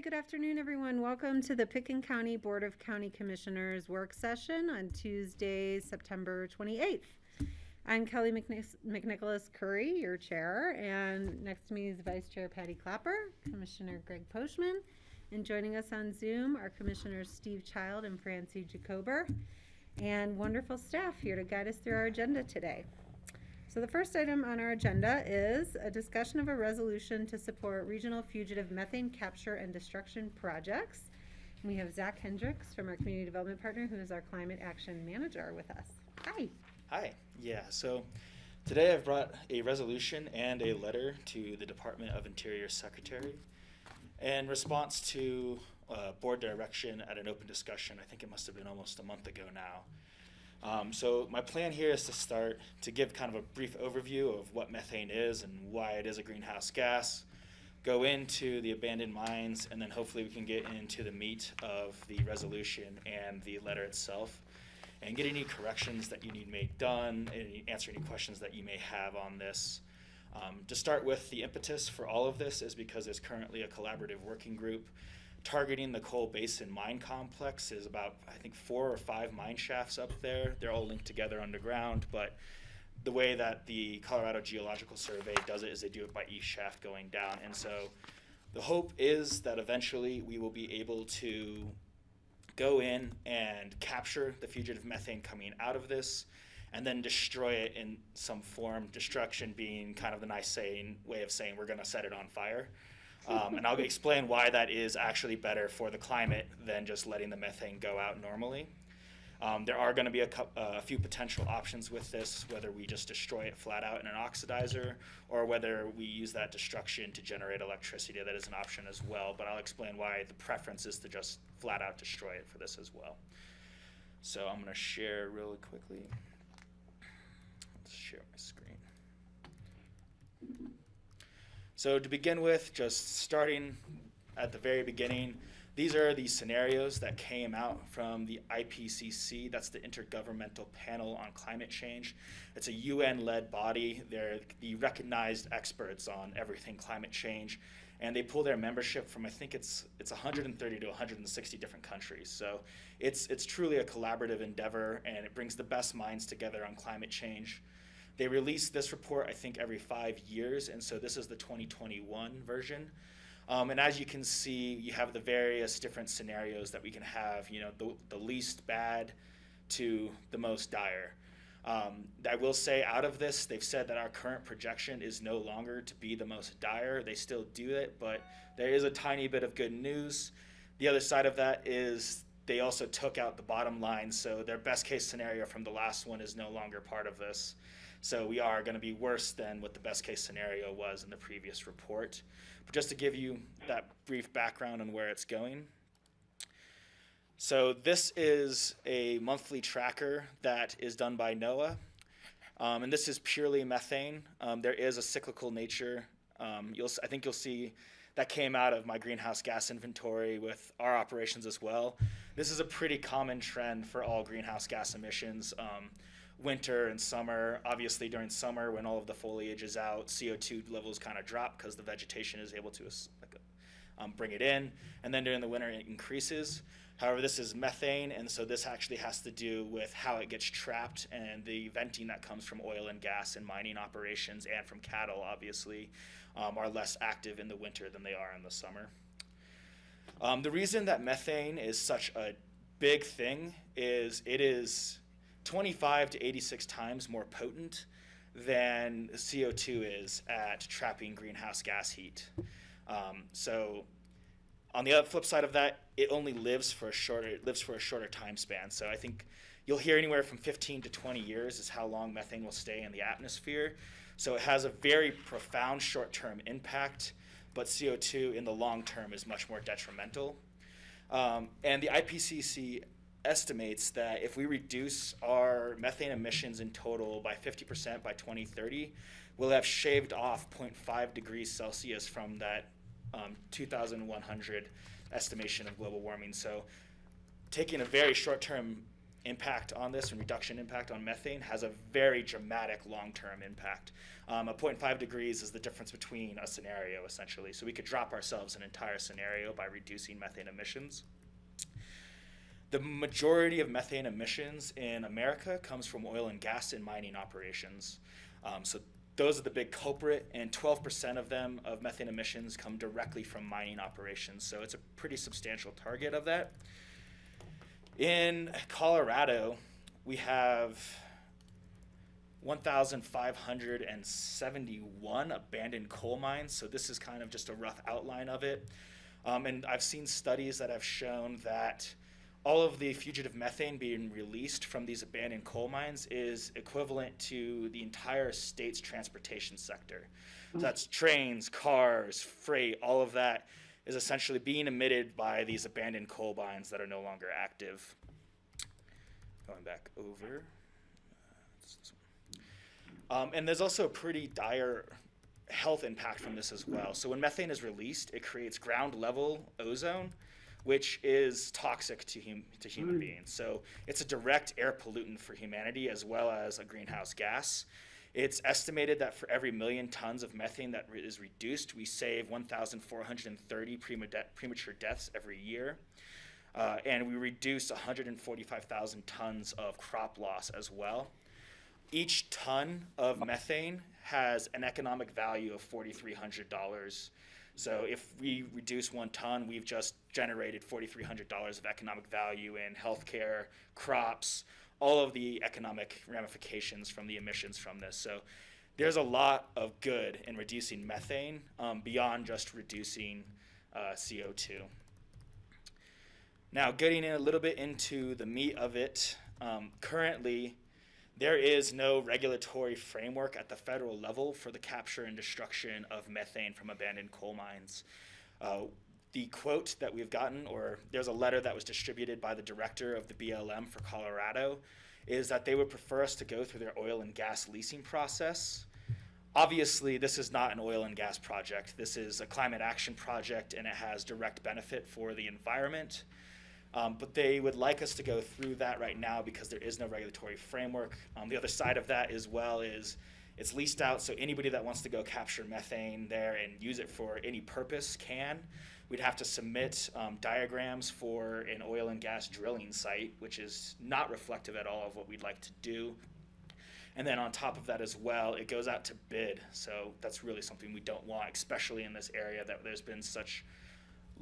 Good afternoon, everyone. Welcome to the Pickens County Board of County Commissioners work session on Tuesday, September 28th. I'm Kelly McNicholas Curry, your chair, and next to me is Vice Chair Patty Clapper, Commissioner Greg Poshman, and joining us on Zoom are Commissioners Steve Child and Francie Jacober, and wonderful staff here to guide us through our agenda today. So the first item on our agenda is a discussion of a resolution to support regional fugitive methane capture and destruction projects. And we have Zach Hendricks from our community development partner, who is our climate action manager, with us. Hi. Hi. Yeah, so today I've brought a resolution and a letter to the Department of Interior Secretary in response to board direction at an open discussion. I think it must have been almost a month ago now. So my plan here is to start to give kind of a brief overview of what methane is and why it is a greenhouse gas, go into the abandoned mines, and then hopefully we can get into the meat of the resolution and the letter itself and get any corrections that you need made done and answer any questions that you may have on this. To start with, the impetus for all of this is because there's currently a collaborative working group targeting the Coal Basin mine complex. Is about, I think, 4 or 5 mine shafts up there. They're all linked together underground, but the way that the Colorado Geological Survey does it is they do it by each shaft going down. And so the hope is that eventually we will be able to go in and capture the fugitive methane coming out of this and then destroy it in some form, destruction being kind of the nice way of saying we're going to set it on fire. And I'll explain why that is actually better for the climate than just letting the methane go out normally. There are going to be a few potential options with this, whether we just destroy it flat out in an oxidizer or whether we use that destruction to generate electricity. That is an option as well, but I'll explain why the preference is to just flat out destroy it for this as well. So I'm going to share really quickly. Let's share my screen. So to begin with, just starting at the very beginning, these are the scenarios that came out from the IPCC. That's the Intergovernmental Panel on Climate Change. It's a UN-led body. They're the recognized experts on everything climate change, and they pull their membership from, I think it's 130 to 160 different countries. So it's truly a collaborative endeavor, and it brings the best minds together on climate change. They release this report, I think, every 5 years, and so this is the 2021 version. And as you can see, you have the various different scenarios that we can have, the least bad to the most dire. I will say out of this, they've said that our current projection is no longer to be the most dire. They still do it, but there is a tiny bit of good news. The other side of that is they also took out the bottom line, so their best case scenario from the last one is no longer part of this. So we are going to be worse than what the best case scenario was in the previous report. But just to give you that brief background on where it's going. So this is a monthly tracker that is done by NOAA. And this is purely methane. There is a cyclical nature. I think you'll see that came out of my greenhouse gas inventory with our operations as well. This is a pretty common trend for all greenhouse gas emissions. Winter and summer, obviously during summer when all of the foliage is out, CO2 levels kind of drop because the vegetation is able to bring it in, and then during the winter it increases. However, this is methane, and so this actually has to do with how it gets trapped, and the venting that comes from oil and gas and mining operations and from cattle, obviously, are less active in the winter than they are in the summer. The reason that methane is such a big thing is it is 25 to 86 times more potent than CO2 is at trapping greenhouse gas heat. So on the flip side of that, it only lives for a shorter time span. So I think you'll hear anywhere from 15 to 20 years is how long methane will stay in the atmosphere. So it has a very profound short-term impact, but CO2 in the long term is much more detrimental. And the IPCC estimates that if we reduce our methane emissions in total by 50% by 2030, we'll have shaved off 0.5 degrees Celsius from that 2100 estimation of global warming. So taking a very short-term impact on this and reduction impact on methane has a very dramatic long-term impact. A 0.5 degrees is the difference between a scenario, essentially. So we could drop ourselves an entire scenario by reducing methane emissions. The majority of methane emissions in America comes from oil and gas and mining operations. So those are the big culprit, and 12% of them, of methane emissions, come directly from mining operations. So it's a pretty substantial target of that. In Colorado, we have 1,571 abandoned coal mines. So this is kind of just a rough outline of it. And I've seen studies that have shown that all of the fugitive methane being released from these abandoned coal mines is equivalent to the entire state's transportation sector. So that's trains, cars, freight, all of that is essentially being emitted by these abandoned coal mines that are no longer active. Going back over. And there's also a pretty dire health impact from this as well. So when methane is released, it creates ground level ozone, which is toxic to human beings. So it's a direct air pollutant for humanity as well as a greenhouse gas. It's estimated that for every 1 million tons of methane that is reduced, we save 1,430 premature deaths every year. And we reduce 145,000 tons of crop loss as well. Each ton of methane has an economic value of $4,300. So if we reduce 1 ton, we've just generated $4,300 of economic value in healthcare, crops, all of the economic ramifications from the emissions from this. So there's a lot of good in reducing methane beyond just reducing CO2. Now, getting in a little bit into the meat of it, currently there is no regulatory framework at the federal level for the capture and destruction of methane from abandoned coal mines. The quote that we've gotten, or there's a letter that was distributed by the director of the BLM for Colorado, is that they would prefer us to go through their oil and gas leasing process. Obviously, this is not an oil and gas project. This is a climate action project, and it has direct benefit for the environment. But they would like us to go through that right now because there is no regulatory framework. The other side of that as well is it's leased out, so anybody that wants to go capture methane there and use it for any purpose can. We'd have to submit diagrams for an oil and gas drilling site, which is not reflective at all of what we'd like to do. And then on top of that as well, it goes out to bid. So that's really something we don't want, especially in this area that there's been such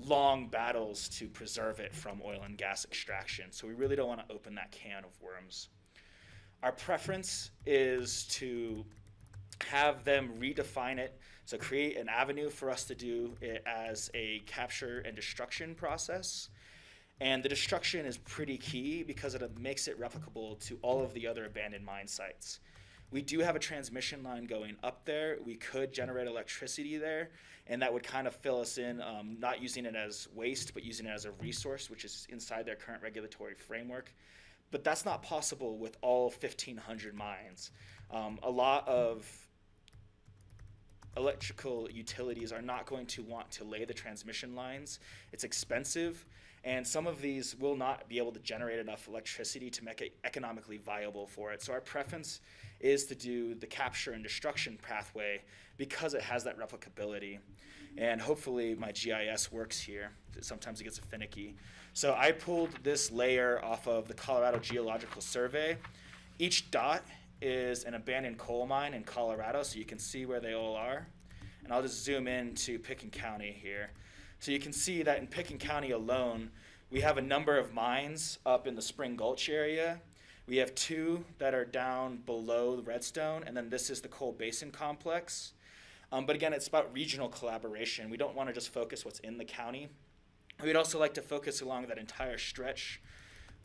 long battles to preserve it from oil and gas extraction. So we really don't want to open that can of worms. Our preference is to have them redefine it, so create an avenue for us to do it as a capture and destruction process. And the destruction is pretty key because it makes it replicable to all of the other abandoned mine sites. We do have a transmission line going up there. We could generate electricity there, and that would kind of fill us in, not using it as waste, but using it as a resource, which is inside their current regulatory framework. But that's not possible with all 1,500 mines. A lot of electrical utilities are not going to want to lay the transmission lines. It's expensive, and some of these will not be able to generate enough electricity to make it economically viable for it. So our preference is to do the capture and destruction pathway because it has that replicability. And hopefully my GIS works here. Sometimes it gets finicky. So I pulled this layer off of the Colorado Geological Survey. Each dot is an abandoned coal mine in Colorado, so you can see where they all are. And I'll just zoom in to Pickens County here. So you can see that in Pickens County alone, we have a number of mines up in the Spring Gulch area. We have 2 that are down below the Redstone, and then this is the Coal Basin Complex. But again, it's about regional collaboration. We don't want to just focus what's in the county. We'd also like to focus along that entire stretch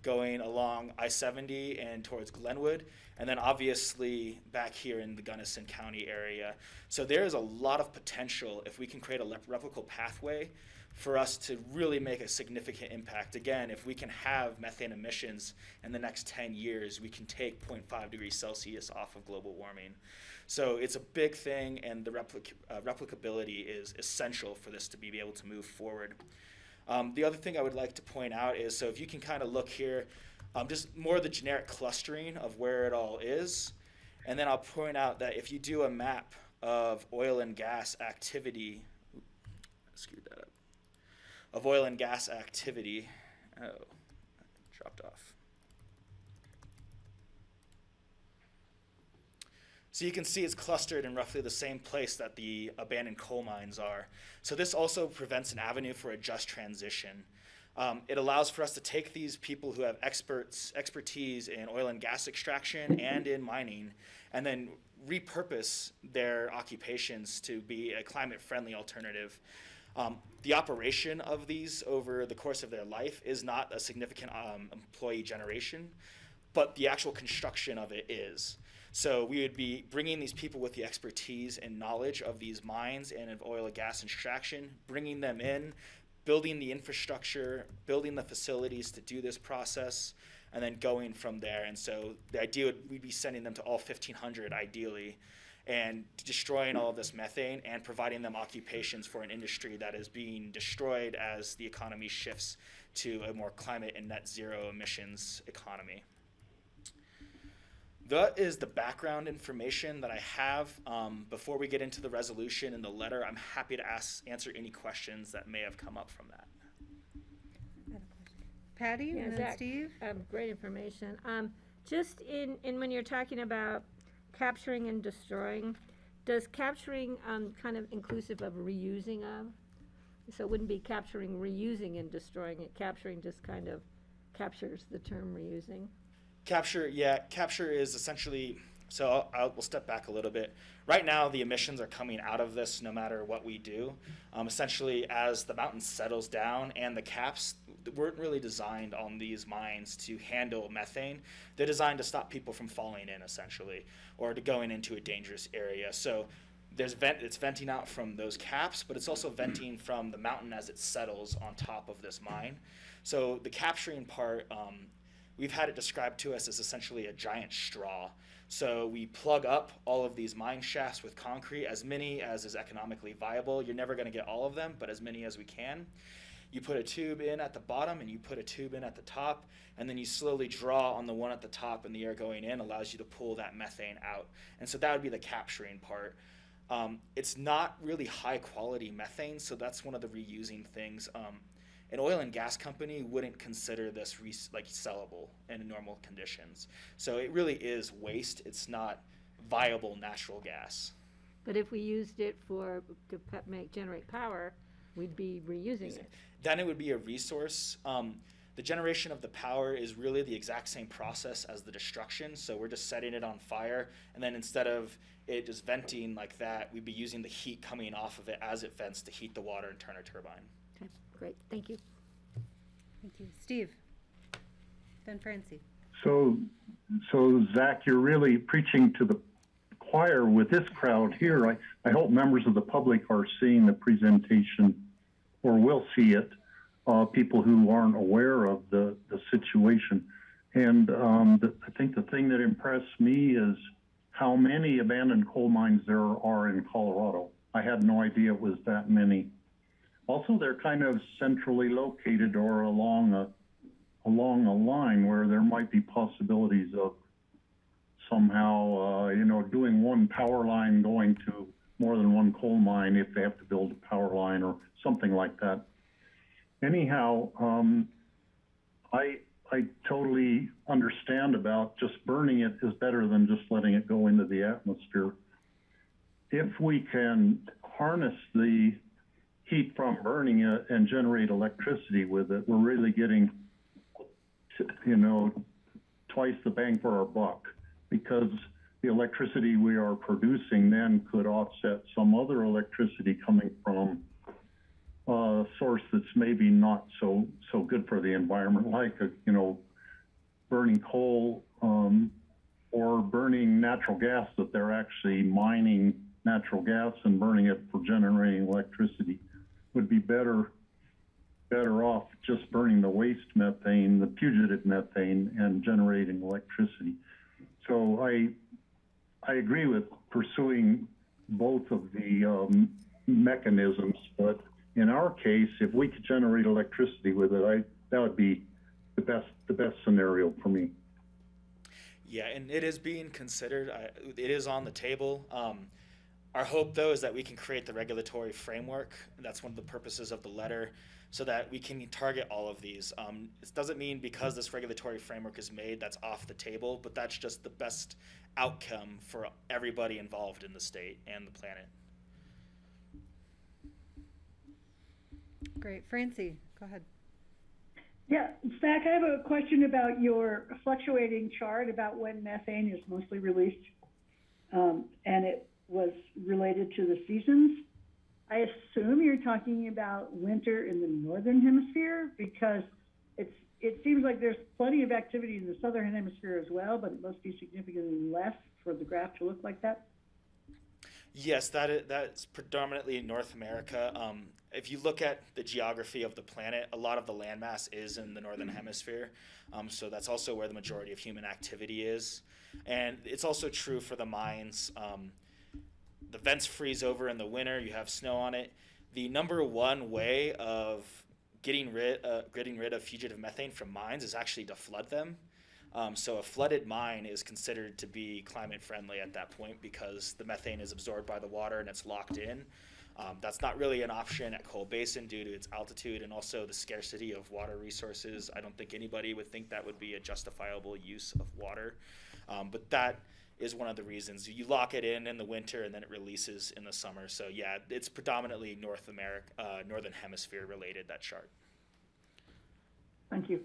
going along I-70 and towards Glenwood, and then obviously back here in the Gunnison County area. So there is a lot of potential if we can create a replicable pathway for us to really make a significant impact. Again, if we can have methane emissions in the next 10 years, we can take 0.5 degrees Celsius off of global warming. So it's a big thing, and the replicability is essential for this to be able to move forward. The other thing I would like to point out is, so if you can kind of look here, just more the generic clustering of where it all is. And then I'll point out that if you do a map of oil and gas activity, screwed that up, of oil and gas activity, oh, dropped off. So you can see it's clustered in roughly the same place that the abandoned coal mines are. So this also prevents an avenue for a just transition. It allows for us to take these people who have expertise in oil and gas extraction and in mining, and then repurpose their occupations to be a climate-friendly alternative. The operation of these over the course of their life is not a significant employee generation, but the actual construction of it is. So we would be bringing these people with the expertise and knowledge of these mines and of oil and gas extraction, bringing them in, building the infrastructure, building the facilities to do this process, and then going from there. And so the idea would we'd be sending them to all 1,500 ideally, and destroying all of this methane and providing them occupations for an industry that is being destroyed as the economy shifts to a more climate and net zero emissions economy. That is the background information that I have. Before we get into the resolution and the letter, I'm happy to answer any questions that may have come up from that. Patty, Yeah, and then Zach, Steve. great information. Just in when you're talking about capturing and destroying, does capturing kind of inclusive of reusing of? So it wouldn't be capturing, reusing, and destroying it. Capturing just kind of captures the term reusing. Capture is essentially, so we'll step back a little bit. Right now, the emissions are coming out of this no matter what we do. Essentially, as the mountain settles down and the caps weren't really designed on these mines to handle methane. They're designed to stop people from falling in, essentially, or to going into a dangerous area. So it's venting out from those caps, but it's also venting from the mountain as it settles on top of this mine. So the capturing part, we've had it described to us as essentially a giant straw. So we plug up all of these mine shafts with concrete, as many as is economically viable. You're never going to get all of them, but as many as we can. You put a tube in at the bottom and you put a tube in at the top, and then you slowly draw on the one at the top, and the air going in allows you to pull that methane out. And so that would be the capturing part. It's not really high quality methane, so that's one of the reusing things. An oil and gas company wouldn't consider this sellable in normal conditions. So it really is waste. It's not viable natural gas. But if we used it to generate power, we'd be reusing it. Then it would be a resource. The generation of the power is really the exact same process as the destruction. So we're just setting it on fire, and then instead of it just venting like that, we'd be using the heat coming off of it as it vents to heat the water and turn a turbine. Okay, great, thank you. Thank you. Steve. Then Francie. So Zach, you're really preaching to the choir with this crowd here. I hope members of the public are seeing the presentation or will see it, people who aren't aware of the situation. And I think the thing that impressed me is how many abandoned coal mines there are in Colorado. I had no idea it was that many. Also, they're kind of centrally located or along a line where there might be possibilities of somehow, doing one power line going to more than one coal mine if they have to build a power line or something like that. Anyhow, I totally understand about just burning it is better than just letting it go into the atmosphere. If we can harness the heat from burning it and generate electricity with it, we're really getting, twice the bang for our buck, because the electricity we are producing then could offset some other electricity coming from a source that's maybe not so good for the environment, like burning coal or burning natural gas, that they're actually mining natural gas and burning it for generating electricity. Would be better off just burning the waste methane, the fugitive methane, and generating electricity. So I agree with pursuing both of the mechanisms, but in our case, if we could generate electricity with it, that would be the best scenario for me. Yeah, and it is being considered. It is on the table. Our hope, though, is that we can create the regulatory framework. That's one of the purposes of the letter, so that we can target all of these. It doesn't mean because this regulatory framework is made, that's off the table, but that's just the best outcome for everybody involved in the state and the planet. Great. Francie, go ahead. Yeah, Zach, I have a question about your fluctuating chart about when methane is mostly released, and it was related to the seasons. I assume you're talking about winter in the northern hemisphere, because it seems like there's plenty of activity in the southern hemisphere as well, but it must be significantly less for the graph to look like that. Yes, that's predominantly in North America. If you look at the geography of the planet, a lot of the landmass is in the northern hemisphere. So that's also where the majority of human activity is. And it's also true for the mines. The vents freeze over in the winter, you have snow on it. The number one way of getting rid of fugitive methane from mines is actually to flood them. So a flooded mine is considered to be climate friendly at that point because the methane is absorbed by the water and it's locked in. That's not really an option at Coal Basin due to its altitude and also the scarcity of water resources. I don't think anybody would think that would be a justifiable use of water. But that is one of the reasons. You lock it in the winter and then it releases in the summer. So yeah, it's predominantly North America, Northern Hemisphere related, that chart. Thank you.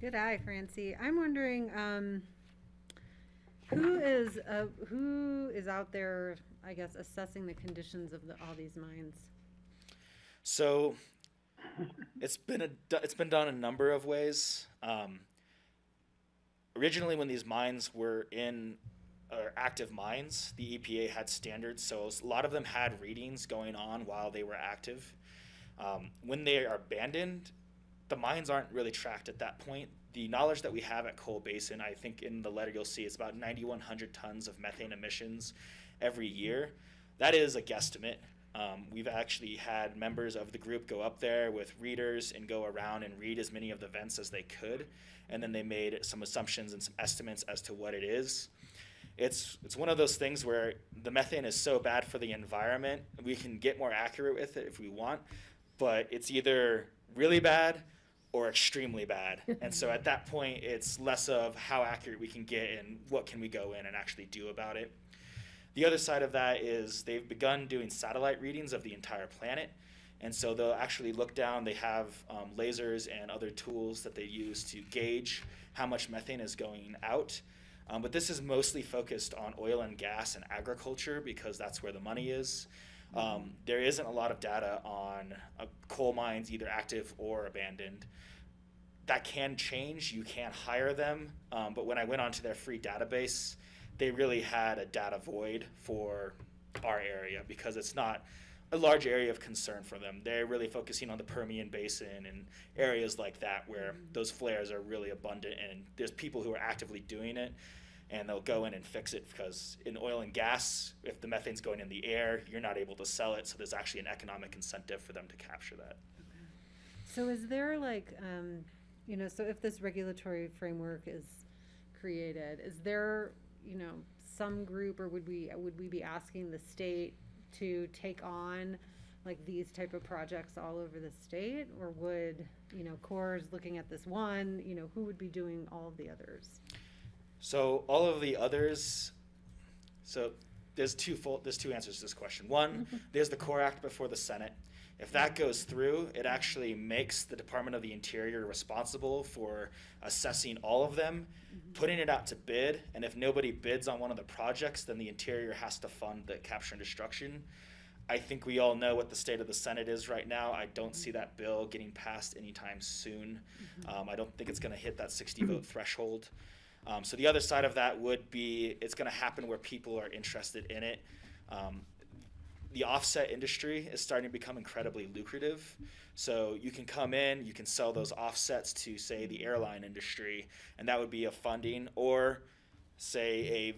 Good eye, Francie. I'm wondering who is out there, I guess, assessing the conditions of all these mines? So it's been done a number of ways. Originally, when these mines were active mines, the EPA had standards, so a lot of them had readings going on while they were active. When they are abandoned, the mines aren't really tracked at that point. The knowledge that we have at Coal Basin, I think in the letter you'll see, it's about 9,100 tons of methane emissions every year. That is a guesstimate. We've actually had members of the group go up there with readers and go around and read as many of the vents as they could, and then they made some assumptions and some estimates as to what it is. It's one of those things where the methane is so bad for the environment, we can get more accurate with it if we want, but it's either really bad or extremely bad. And so at that point, it's less of how accurate we can get and what can we go in and actually do about it. The other side of that is they've begun doing satellite readings of the entire planet. And so they'll actually look down, they have lasers and other tools that they use to gauge how much methane is going out. But this is mostly focused on oil and gas and agriculture because that's where the money is. There isn't a lot of data on coal mines, either active or abandoned. That can change. You can hire them. But when I went onto their free database, they really had a data void for our area because it's not a large area of concern for them. They're really focusing on the Permian Basin and areas like that where those flares are really abundant and there's people who are actively doing it. And they'll go in and fix it because in oil and gas, if the methane's going in the air, you're not able to sell it. So there's actually an economic incentive for them to capture that. Okay. So is there so if this regulatory framework is created, is there, some group or would we be asking the state to take on like these type of projects all over the state, or would, Corps looking at this one, who would be doing all of the others? So all of the others, so there's two answers to this question. One, there's the CORE Act before the Senate. If that goes through, it actually makes the Department of the Interior responsible for assessing all of them, putting it out to bid, and if nobody bids on one of the projects, then the Interior has to fund the capture and destruction. I think we all know what the state of the Senate is right now. I don't see that bill getting passed anytime soon. I don't think it's going to hit that 60-vote threshold. So the other side of that would be it's going to happen where people are interested in it. The offset industry is starting to become incredibly lucrative. So you can come in, you can sell those offsets to, say, the airline industry, and that would be a funding, or say a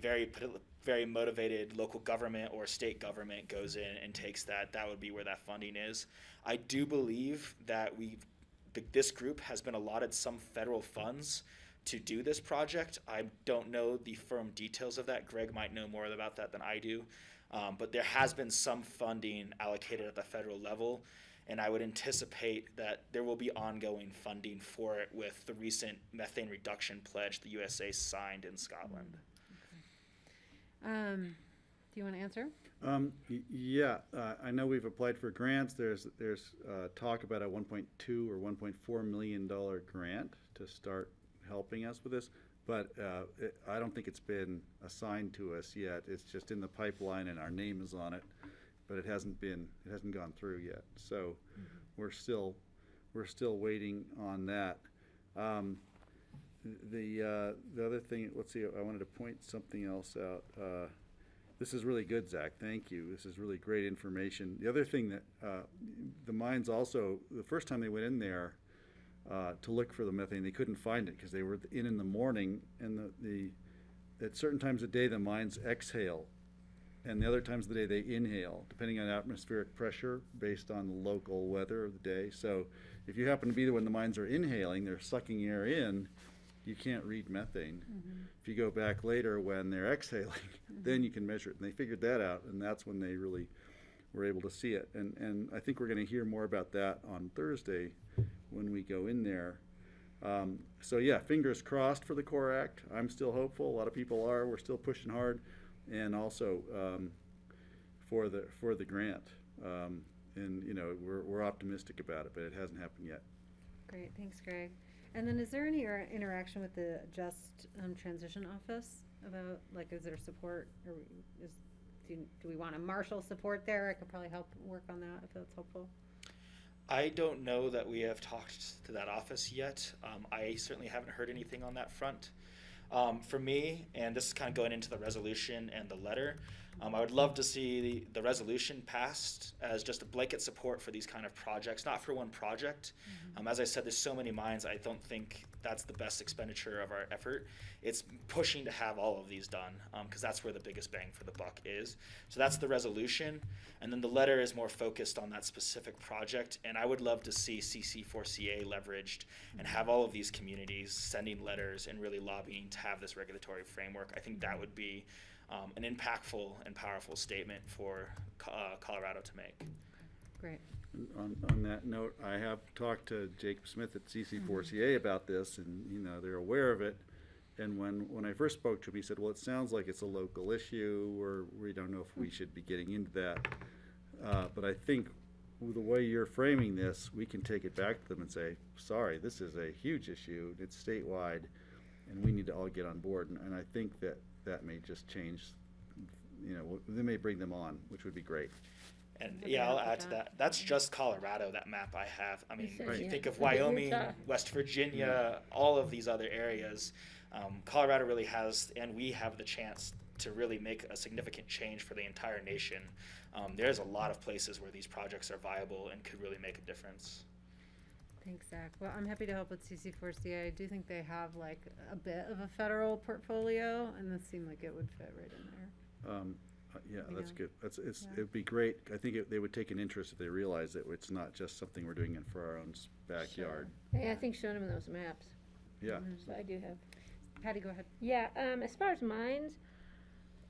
very motivated local government or state government goes in and takes that. That would be where that funding is. I do believe that we've this group has been allotted some federal funds to do this project. I don't know the firm details of that. Greg might know more about that than I do. But there has been some funding allocated at the federal level, and I would anticipate that there will be ongoing funding for it with the recent methane reduction pledge the USA signed in Scotland. Do you want to answer? Yeah, I know we've applied for grants. There's talk about a $1.2 or $1.4 million grant to start helping us with this, but I don't think it's been assigned to us yet. It's just in the pipeline and our name is on it, but it hasn't gone through yet. So we're still waiting on that. The other thing, let's see, I wanted to point something else out. This is really good, Zach. Thank you. This is really great information. The other thing that the mines also, the first time they went in there to look for the methane, they couldn't find it because they were in the morning, and at certain times of the day the mines exhale, and the other times of the day they inhale, depending on atmospheric pressure based on the local weather of the day. So if you happen to be there when the mines are inhaling, they're sucking air in, you can't read methane. If you go back later when they're exhaling, then you can measure it. And they figured that out, and that's when they really were able to see it. And I think we're going to hear more about that on Thursday when we go in there. So yeah, fingers crossed for the CORE Act. I'm still hopeful. A lot of people are. We're still pushing hard. And also for the grant. And, you know, we're optimistic about it, but it hasn't happened yet. Great, thanks, Greg. And then is there any interaction with the Just Transition Office about, like, is there support, or do we want a marshal support there? I could probably help work on that if that's helpful. I don't know that we have talked to that office yet. I certainly haven't heard anything on that front. For me, and this is kind of going into the resolution and the letter, I would love to see the resolution passed as just a blanket support for these kind of projects, not for one project. As I said, there's so many mines, I don't think that's the best expenditure of our effort. It's pushing to have all of these done, because that's where the biggest bang for the buck is. So that's the resolution, and then the letter is more focused on that specific project, and I would love to see CC4CA leveraged and have all of these communities sending letters and really lobbying to have this regulatory framework. I think that would be an impactful and powerful statement for Colorado to make. Great. On that note, I have talked to Jacob Smith at CC4CA about this, and you know they're aware of it. And when I first spoke to him, he said, "Well, it sounds like it's a local issue, or we don't know if we should be getting into that." But I think the way you're framing this, we can take it back to them and say, "Sorry, this is a huge issue. It's statewide, and we need to all get on board." And I think that may just change. You know, they may bring them on, which would be great. And Okay, yeah, I'll I'll add put to that. that. That's just Colorado, that map I have. I mean, said, if you yeah. think of Look at Wyoming, Utah. West Virginia, all of these other areas, Colorado really has, and we have the chance to really make a significant change for the entire nation. There's a lot of places where these projects are viable and could really make a difference. Thanks, Zach. Well, I'm happy to help with CC4CA. I do think they have like a bit of a federal portfolio, and this seemed like it would fit right in there. Yeah, that's Yeah. good. Yeah. It'd be great. I think they would take an interest if they realize that it's not just something we're doing for our own backyard. Hey, I think showing them those maps, Yeah. so I do have. Patty, go ahead. Yeah, as far as mines,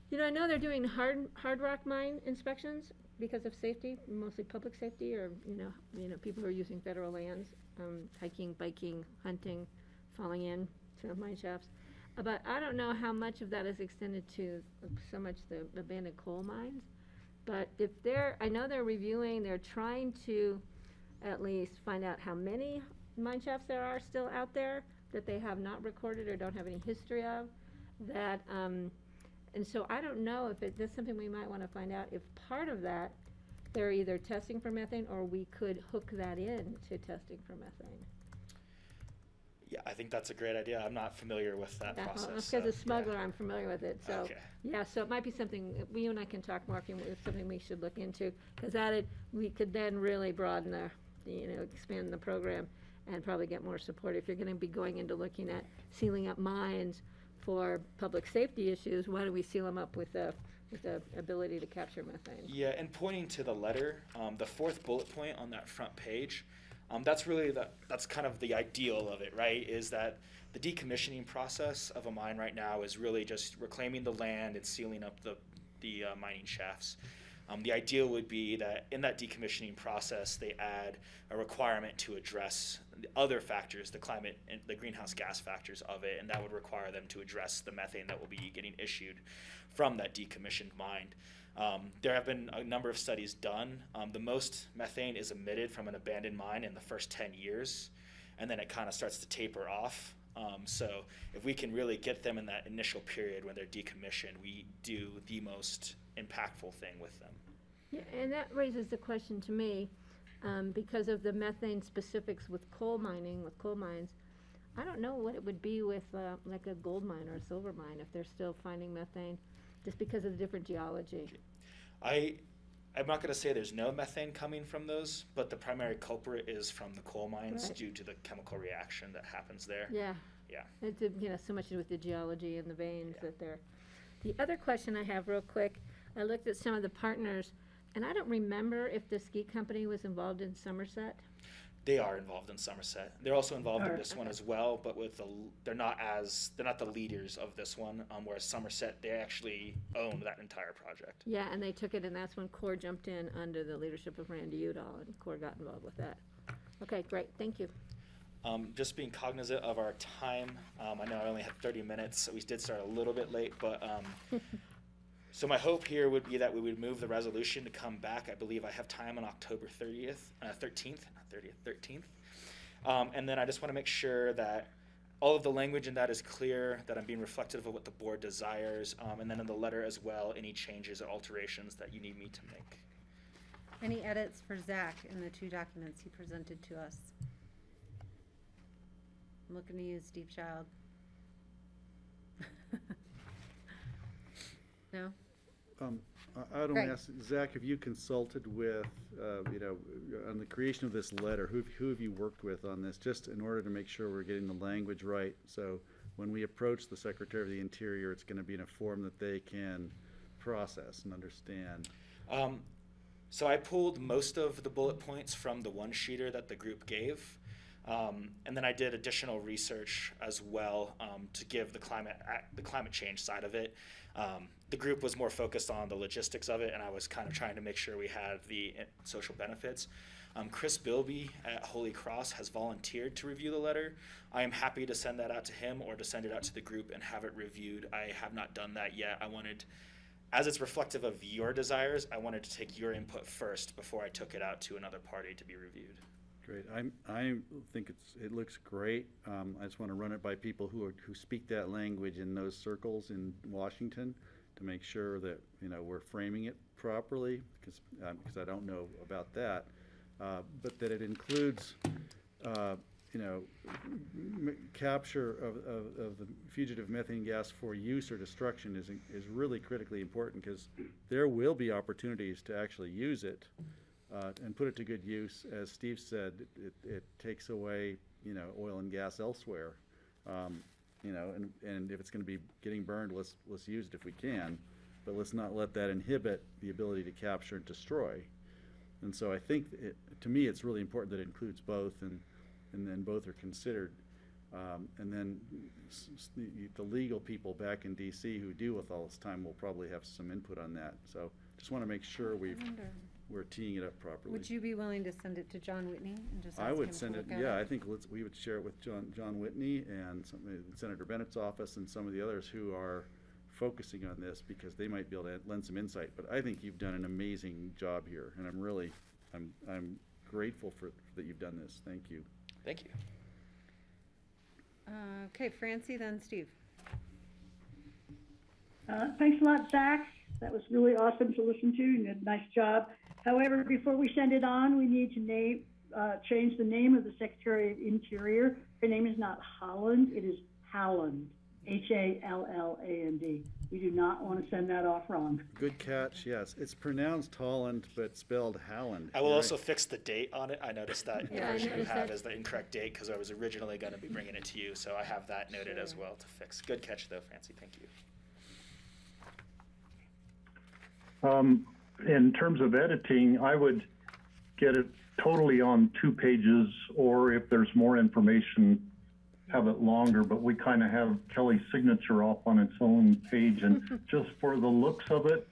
you know, I know they're doing hard rock mine inspections because of safety, mostly public safety, or you know, people who are using federal lands, hiking, biking, hunting, falling in to mine shafts. But I don't know how much of that is extended to so much the abandoned coal mines. But if I know they're reviewing, they're trying to at least find out how many mine shafts there are still out there that they have not recorded or don't have any history of. And so I don't know if that's something we might want to find out, if part of that they're either testing for methane or we could hook that in to testing for methane. Yeah, I think that's a great idea. I'm not familiar with that process. Because as a so, smuggler, yeah. I'm familiar with it. So, Okay. yeah, so it might be something, you and I can talk more, if it's something we should look into. Because we could then really broaden expand the program and probably get more support. If you're going to be going into looking at sealing up mines for public safety issues, why don't we seal them up with the ability to capture methane? Yeah, and pointing to the letter, the fourth bullet point on that front page, That's really that's kind of the ideal of it, right? Is that the decommissioning process of a mine right now is really just reclaiming the land and sealing up the mining shafts. The ideal would be that in that decommissioning process, they add a requirement to address the other factors, the climate and the greenhouse gas factors of it, and that would require them to address the methane that will be getting issued from that decommissioned mine. There have been a number of studies done. The most methane is emitted from an abandoned mine in the first 10 years, and then it kind of starts to taper off. So if we can really get them in that initial period when they're decommissioned, we do the most impactful thing with them. Yeah, and that raises the question to me, because of the methane specifics with coal mining, with coal mines. I don't know what it would be with like a gold mine or a silver mine if they're still finding methane, just because of the different geology. I'm not going to say there's no methane coming from those, but the primary culprit is from the coal mines Right. due to the chemical reaction that happens there. Yeah. Yeah. It's, so much to do with the geology and the veins Yeah. that they're. The other question I have real quick, I looked at some of the partners, and I don't remember if the ski company was involved in Somerset. They are involved in Somerset. They're also involved in Alright. this one as well, but they're not the leaders of this one. Whereas Somerset, they actually own that entire project. Yeah, and they took it, and that's when Core jumped in under the leadership of Randy Udall, and Core got involved with that. Okay, great, thank you. Just being cognizant of our time, I know I only had 30 minutes, so we did start a little bit late, but so my hope here would be that we would move the resolution to come back. I believe I have time on October 13th. And then I just want to make sure that all of the language in that is clear, that I'm being reflective of what the board desires, and then in the letter as well, any changes or alterations that you need me to make. Any edits for Zach in the 2 documents he presented to us? I'm looking to you, Steve Child. No? I'd Great. only ask, Zach, have you consulted with, on the creation of this letter, who have you worked with on this, just in order to make sure we're getting the language right? So when we approach the Secretary of the Interior, it's going to be in a form that they can process and understand. So I pulled most of the bullet points from the one-sheeter that the group gave. And then I did additional research as well to give the climate change side of it. The group was more focused on the logistics of it, and I was kind of trying to make sure we had the social benefits. Chris Bilby at Holy Cross has volunteered to review the letter. I am happy to send that out to him or to send it out to the group and have it reviewed. I have not done that yet. I wanted, as it's reflective of your desires, I wanted to take your input first before I took it out to another party to be reviewed. Great. I think it looks great. I just want to run it by people who speak that language in those circles in Washington to make sure that we're framing it properly, because I don't know about that, but that it includes capture of the fugitive methane gas for use or destruction is really critically important, because there will be opportunities to actually use it. And put it to good use. As Steve said, it takes away, oil and gas elsewhere. And if it's going to be getting burned, let's use it if we can, but let's not let that inhibit the ability to capture and destroy. And so I think, to me, it's really important that it includes both, and then both are considered. And then the legal people back in D.C. who deal with all this time will probably have some input on that. So just want to make sure we're teeing it up properly. Would you be willing to send it to John Whitney and just ask I him would to send it, look at yeah, I think we would share it with John Whitney and Senator Bennett's office and some of the others who are focusing on this, because they might be able to lend some insight. But I think you've done an amazing job here, and I'm grateful that you've done this. Thank you. Thank you. Okay, Francie, then Steve. Thanks a lot, Zach. That was really awesome to listen to. You did a nice job. However, before we send it on, we need to change the name of the Secretary of Interior. Her name is not Holland, it is Halland, Halland. We do not want to send that off wrong. Good catch, yes. It's pronounced Holland, but spelled Halland. I will You're also right. fix the date on it. I noticed that the Yeah, I version you noticed have that. is the incorrect date, because I was originally going to be bringing it to you, so I have that noted as well to fix. Good catch, though, Francie. Thank you. In terms of editing, I would get it totally on 2 pages, or if there's more information, have it longer, but we kind of have Kelly's signature off on its own page. And just for the looks of it,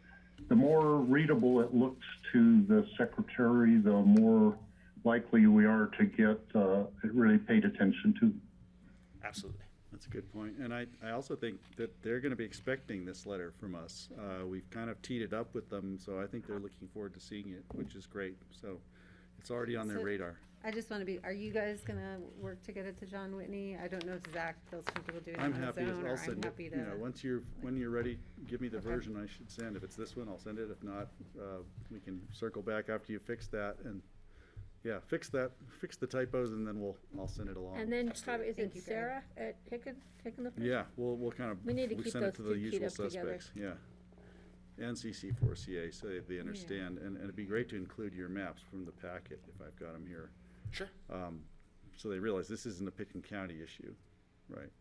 the more readable it looks to the secretary, the more likely we are to get it really paid attention to. Absolutely. That's a good point. And I also think that they're going to be expecting this letter from us. We've kind of teed it up with them, so I think they're looking forward to seeing it, which is great. So it's already on their So- radar. I just want to be, are you guys going to work to get it to John Whitney? I don't know if Zach feels comfortable doing it I'm on his happy, own, or I'll I'm send it, happy to. you know, when you're ready, give me the Okay. version I should send. If it's this one, I'll send it. If not, we can circle back after you fix that and, yeah, fix the typos and then I'll send it along. And then Absolutely. probably, is Thank it you, Gary. Sarah at Hickenlooper? Yeah, we'll kind of, We need to we keep send it those to the two usual keyed up together. suspects, yeah. And CC4CA, so they understand, and it'd be great to include your maps from the packet if I've got them here. Sure. So they realize this isn't a Picken County issue, right?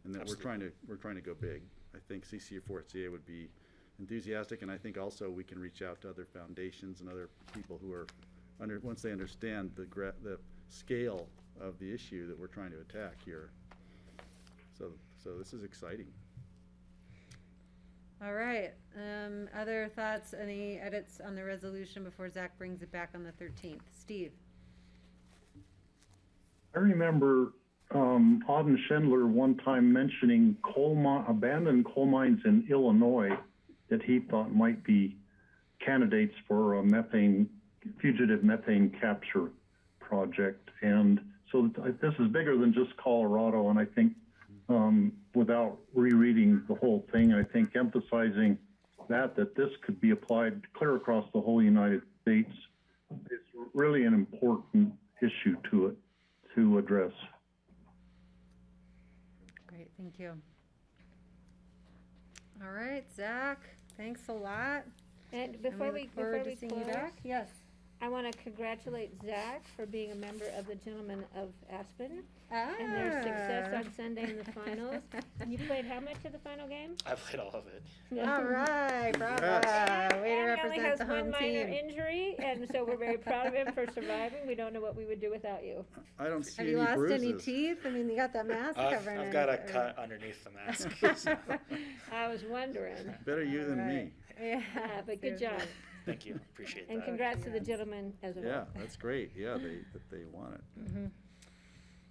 And that Absolutely. we're trying to go big. I think CC4CA would be enthusiastic, and I think also we can reach out to other foundations and other people who are once they understand the scale of the issue that we're trying to attack here. So this is exciting. All right, other thoughts, any edits on the resolution before Zach brings it back on the 13th? Steve? I remember Auden Schindler one time mentioning abandoned coal mines in Illinois that he thought might be candidates for a fugitive methane capture project. And so this is bigger than just Colorado. And I think without rereading the whole thing, I think emphasizing that this could be applied clear across the whole United States is really an important issue to address. Great, thank you. All right, Zach, thanks a lot. And before we look forward to seeing you close, back. Yes. I want to congratulate Zach for being a member of the Gentlemen of Aspen Ah. and their success on Sunday in the finals. And you played how much of the final game? I played all of it. All right, bravo. Congrats. Way to And he only represent has the one home minor team. injury, and so we're very proud of him for surviving. We don't know what we would do without you. I don't see Have any you lost bruises. any teeth? I mean, you got that mask covering I've it. got a cut underneath the mask. so. I was wondering. Better you than All me. right. Yeah, But good job. seriously. Thank you. Appreciate And that. congrats to the gentlemen as a whole. Yeah, that's great. Yeah, they want it.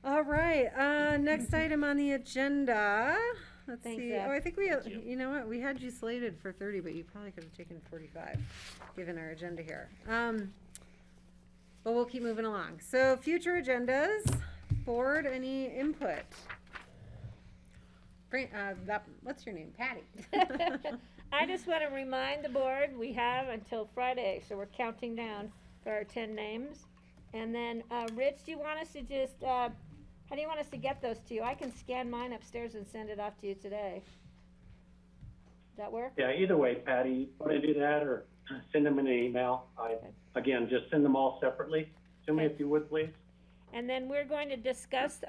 All right, next item on the agenda. Let's Thanks, see. Zach. Oh, I think Thank you. you know what? We had you slated for 30, but you probably could have taken 45, given our agenda here. But we'll keep moving along. So future agendas, board, any input? What's your name? Patty. I just want to remind the board, we have until Friday, so we're counting down for our 10 names. And then, Rich, do you want us to just, how do you want us to get those to you? I can scan mine upstairs and send it off to you today. Does that work? Yeah, either way, Patty, want to do that or send them an email? Again, just send them all separately to me if you would, please. And then we're going to discuss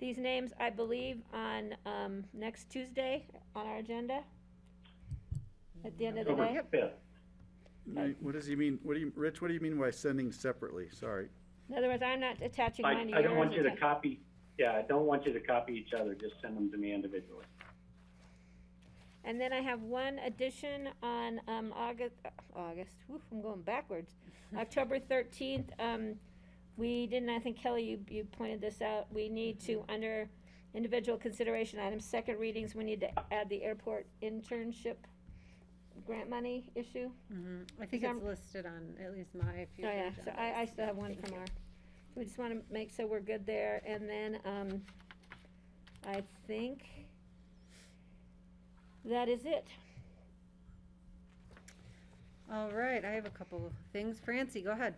these names, I believe, on next Tuesday on our agenda. At the end of the day. October 5th. Right, what does he mean? Rich, what do you mean by sending separately? Sorry. In other words, I'm not attaching mine to yours. I don't want you to atta- copy, I don't want you to copy each other, just send them to me individually. And then I have one addition on August, whew, I'm going backwards. October 13th, we didn't, I think Kelly, you pointed this out, we need to, under individual consideration items, second readings, we need to add the airport internship grant money issue. I think Some- it's listed on at least my future Oh, yeah, so I agendas. still have one Thank from you. our, so we just want to make so we're good there. And then, I think that is it. All right, I have a couple of things. Francie, go ahead.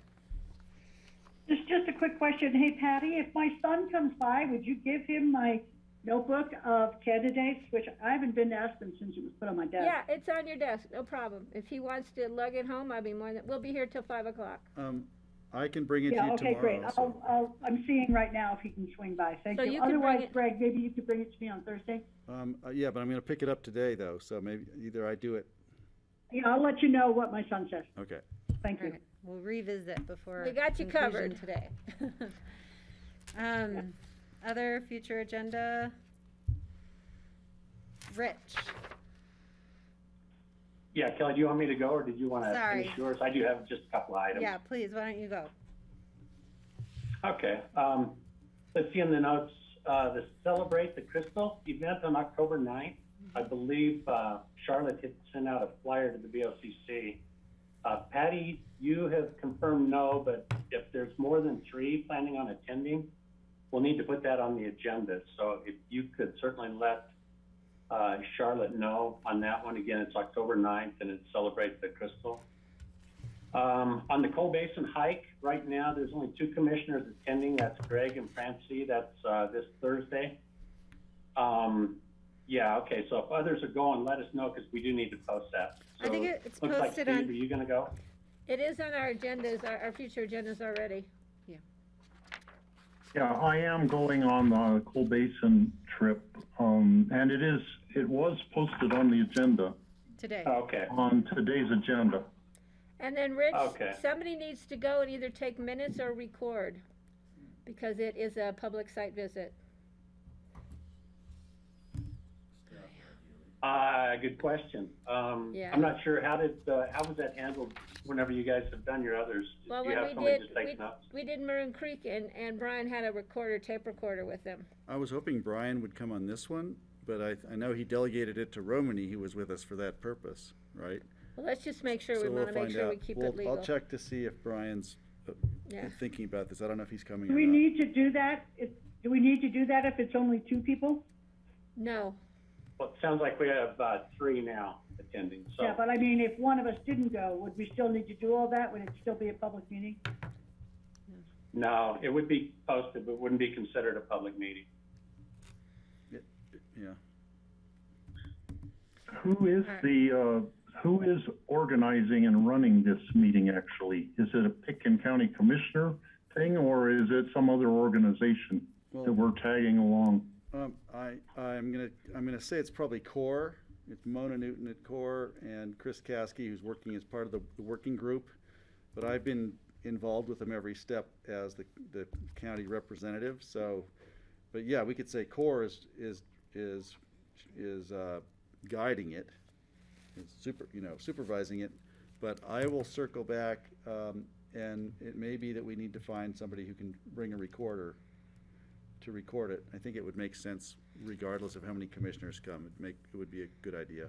Just a quick question. Hey, Patty, if my son comes by, would you give him my notebook of candidates, which I haven't been to Aspen since it was put on my desk? Yeah, it's on your desk, no problem. If he wants to lug it home, I'd be more than, we'll be here till 5 o'clock. I can bring it to Yeah, you okay, great. tomorrow. So, I'm seeing right now if he can swing by. Thank So you. you can bring Otherwise, it- Greg, maybe you could bring it to me on Thursday? yeah, but I'm going to pick it up today though, so maybe either I do it. Yeah, I'll let you know what my son says. Okay. Thank you. Right. we'll revisit before We got you conclusion covered. today. Other future agenda? Rich? Yeah, Kelly, do you want me to go, or did you want to Sorry. finish yours? I do have just a couple items. Yeah, please, why don't you go? Okay, let's see in the notes, the Celebrate the Crystal event on October 9th. I believe, Charlotte had sent out a flyer to the BOCC. Patty, you have confirmed no, but if there's more than 3 planning on attending, we'll need to put that on the agenda. So if you could certainly let, Charlotte know on that one. Again, it's October 9th and it celebrates the Crystal. On the Coal Basin hike, right now, there's only 2 commissioners attending. That's Greg and Francie. That's this Thursday. Yeah, okay, so if others are going, let us know, because we do need to post that. I think So, it's looks like posted Steve, on- are you gonna go? It is on our agendas, our future agendas already. Yeah, I am going on the Coal Basin trip, and it was posted on the agenda, Today. Okay, on today's agenda. And then, Rich, Okay. somebody needs to go and either take minutes or record, because it is a public site visit. good question. Yeah. I'm not sure, how was that handled whenever you guys have done your others? Well, Do you when have we somebody did, just take notes? we did Marin Creek, and Brian had a tape recorder with him. I was hoping Brian would come on this one, but I know he delegated it to Romany, who was with us for that purpose, right? Well, let's just make sure, we So we'll wanna make find sure we out. keep We'll- it legal. I'll check to see if Brian's Yeah. thinking about this. I don't know if he's coming Do or we not. need to do that? Do we need to do that if it's only 2 people? No, Well, it sounds like we have 3 now attending, so. Yeah, but I mean, if one of us didn't go, would we still need to do all that? Would it still be a public meeting? No, it would be posted, but wouldn't be considered a public meeting. Yeah. Who is organizing and running this meeting actually? Is it a Pitkin County Commissioner thing, or is it some other organization that Well, we're tagging along? I'm gonna say it's probably CORE. It's Mona Newton at CORE and Chris Caskey, who's working as part of the working group. But I've been involved with them every step as the county representative. So, but yeah, we could say CORE is guiding it, is supervising it. But I will circle back, and it may be that we need to find somebody who can bring a recorder to record it. I think it would make sense regardless of how many commissioners come. It would be a good idea.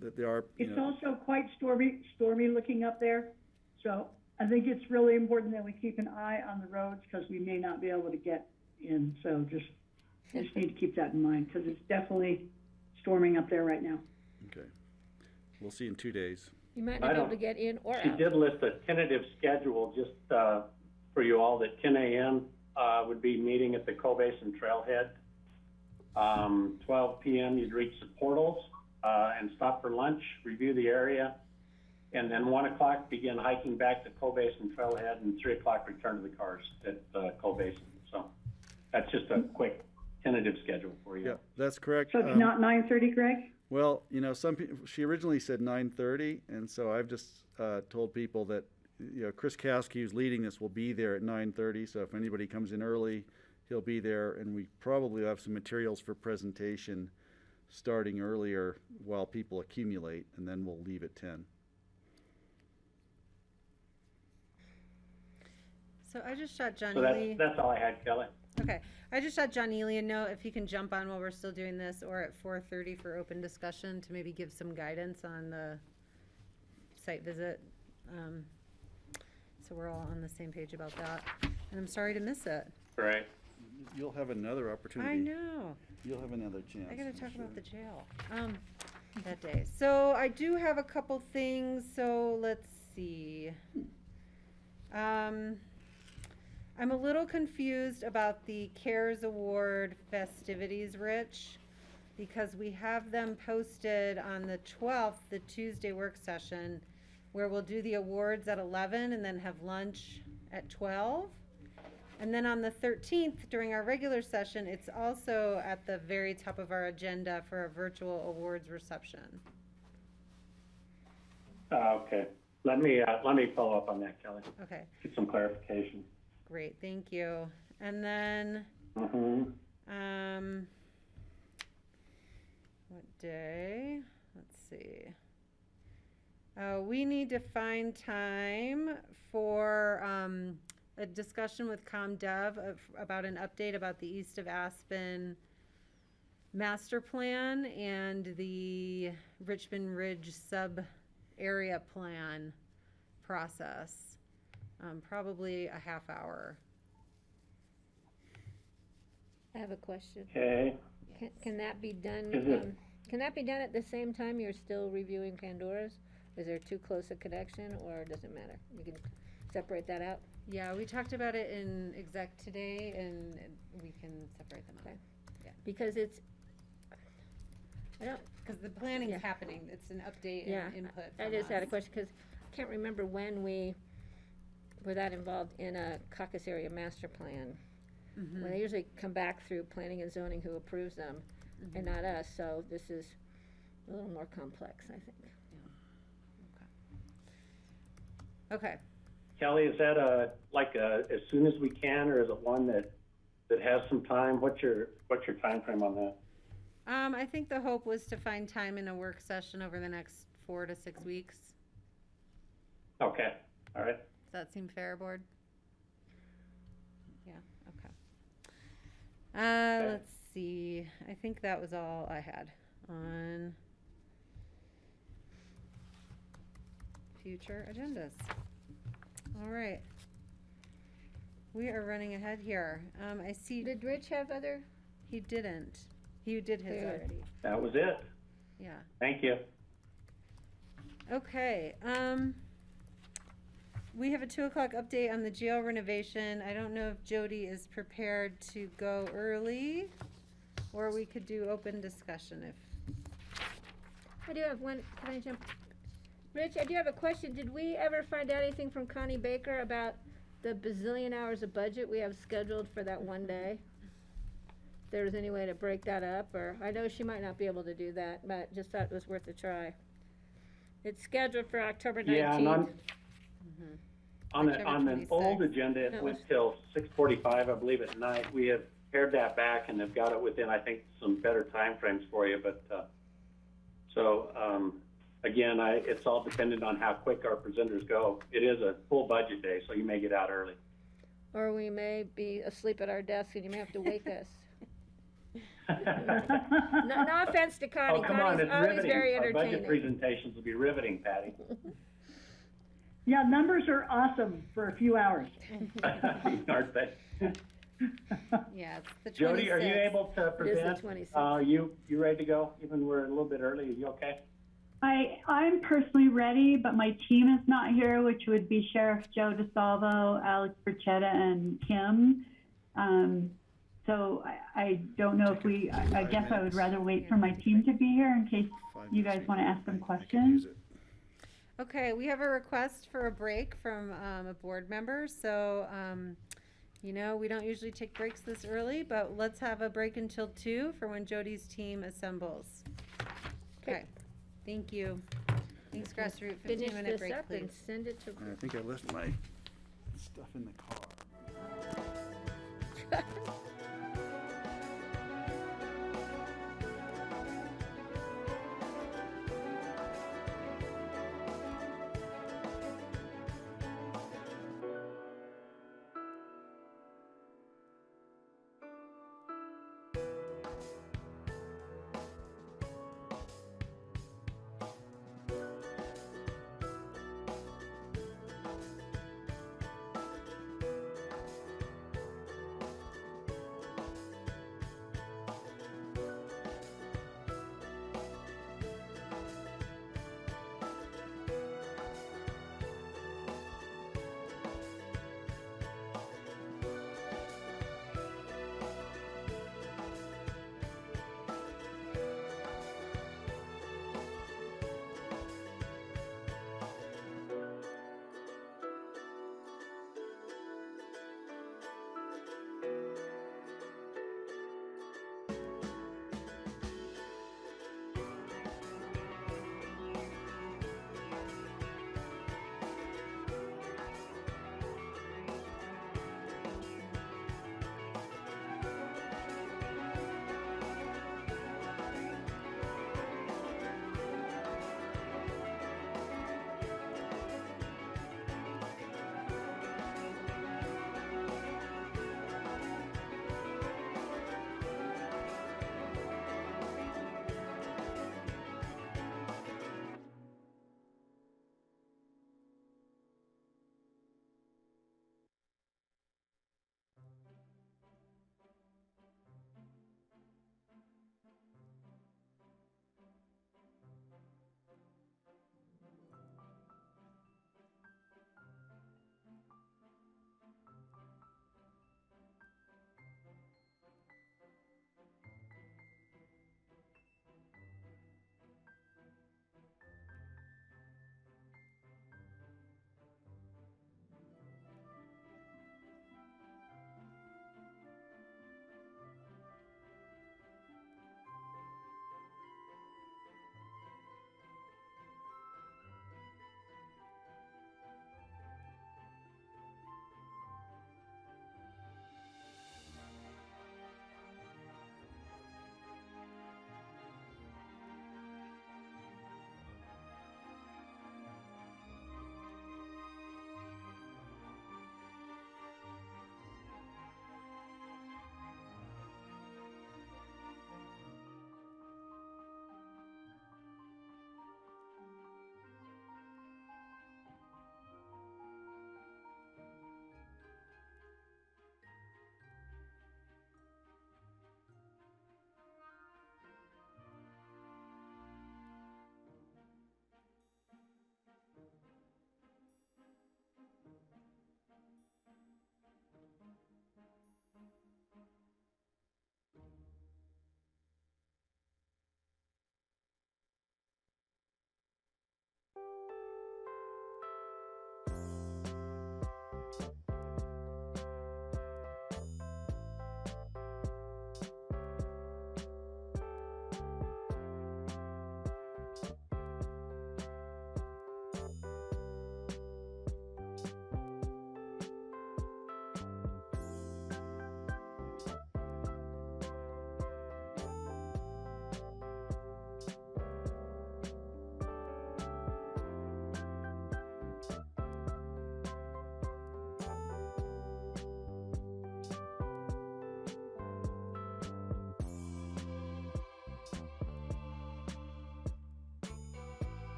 That there are, It's also quite stormy looking up there. So I think it's really important that we keep an eye on the roads, because we may not be able to get in. So just need to keep that in mind, because it's definitely storming up there right now. okay. We'll see in 2 days. you might I not be able don't- to get in or She out. did list a tentative schedule just for you all, that 10 a.m. Would be meeting at the Coal Basin Trailhead. 12 p.m. you'd reach the portals and stop for lunch, review the area, and then 1 o'clock begin hiking back to Coal Basin Trailhead, and 3 o'clock return to the cars at Coal Basin. So that's just a quick tentative schedule for you. Yeah, that's correct. So it's not 9:30, Greg? Well, some people, she originally said 9:30, and so I've just told people that, Chris Caskey, who's leading this, will be there at 9:30, so if anybody comes in early, he'll be there, and we probably have some materials for presentation starting earlier while people accumulate, and then we'll leave at 10. So I just shot John So Ely. that's all I had, Kelly. Okay, I just shot John Ely a note if he can jump on while we're still doing this, or at 4:30 for open discussion to maybe give some guidance on the site visit. So we're all on the same page about that, and I'm sorry to miss it. Great. You'll have another opportunity. I know. You'll have another chance. I gotta I'm talk about sure. the jail, that day. So I do have a couple things, so let's see. I'm a little confused about the CARES Award festivities, Rich, because we have them posted on the 12th, the Tuesday work session, where we'll do the awards at 11 and then have lunch at 12. And then on the 13th, during our regular session, it's also at the very top of our agenda for a virtual awards reception. Okay. Let me follow up on that, Kelly. Okay, Get some clarification. great, thank you. And then, Mm-hmm. what day? Let's see. We need to find time for a discussion with ComDev about an update about the East of Aspen master plan and the Richmond Ridge sub-area plan process. Probably a half hour. I have a question. Okay. Can that be done, Is it- can that be done at the same time you're still reviewing Pandora's? Is there too close a connection, or does it matter? You can separate that out? Yeah, we talked about it in exec today, and we can separate them out. Okay. Because it's, I don't, Because the planning's Yeah. happening, it's an update yeah, and input I from just had a us. question, because I can't remember when we were that involved in a caucus area master plan. Mhm. Well, they usually come back through planning and zoning who approves them, and not us, so this is a little more complex, I think. Okay, Kelly, is that as soon as we can, or is it one that has some time? What's your time frame on that? I think the hope was to find time in a work session over the next 4 to 6 weeks. Okay, all right. Does that seem fair, board? Yeah, okay. Let's see, I think that was all I had on future agendas. All right. We are running ahead here. I see, Did Rich have other? he didn't. He did his Good. already, That was it. yeah. Thank you. Okay, we have a 2 o'clock update on the jail renovation. I don't know if Jody is prepared to go early, or we could do open discussion if, I do have one, can I jump? Rich, I do have a question. Did we ever find out anything from Connie Baker about the bazillion hours of budget we have scheduled for that one day? If there was any way to break that up, or, I know she might not be able to do that, but just thought it was worth a try. It's scheduled for October 19th. Yeah, and on October an old 26th. agenda, it That went was- till 6:45, I believe, at night. We have pared that back and have got it within, I think, some better timeframes for you. But again, it's all dependent on how quick our presenters go. It is a full budget day, so you may get out early. Or we may be asleep at our desk and you may have to wake us. No offense to Connie. Oh, come on, Connie's it's always riveting. very Our budget entertaining. presentations will be riveting, Patty. Yeah, numbers are awesome for a few hours. Aren't they? yeah, it's the 26th. Jody, are you able to It is the present? 26th. You ready to go? Even we're a little bit early. Are you okay? I'm personally ready, but my team is not here, which would be Sheriff Joe DeSalvo, Alex Burchetta, and Kim. So I don't know if I guess I would rather wait for my team to be here in case 5 you minutes, guys want to ask them I could questions. use it. Okay, we have a request for a break from a board member, so, you know, we don't usually take breaks this early, but let's have a break until 2 for when Jody's team assembles. Okay, thank you. Thanks, Grassroot, Finish 15-minute this break, up and please. send it to. And I think I left my stuff in the car.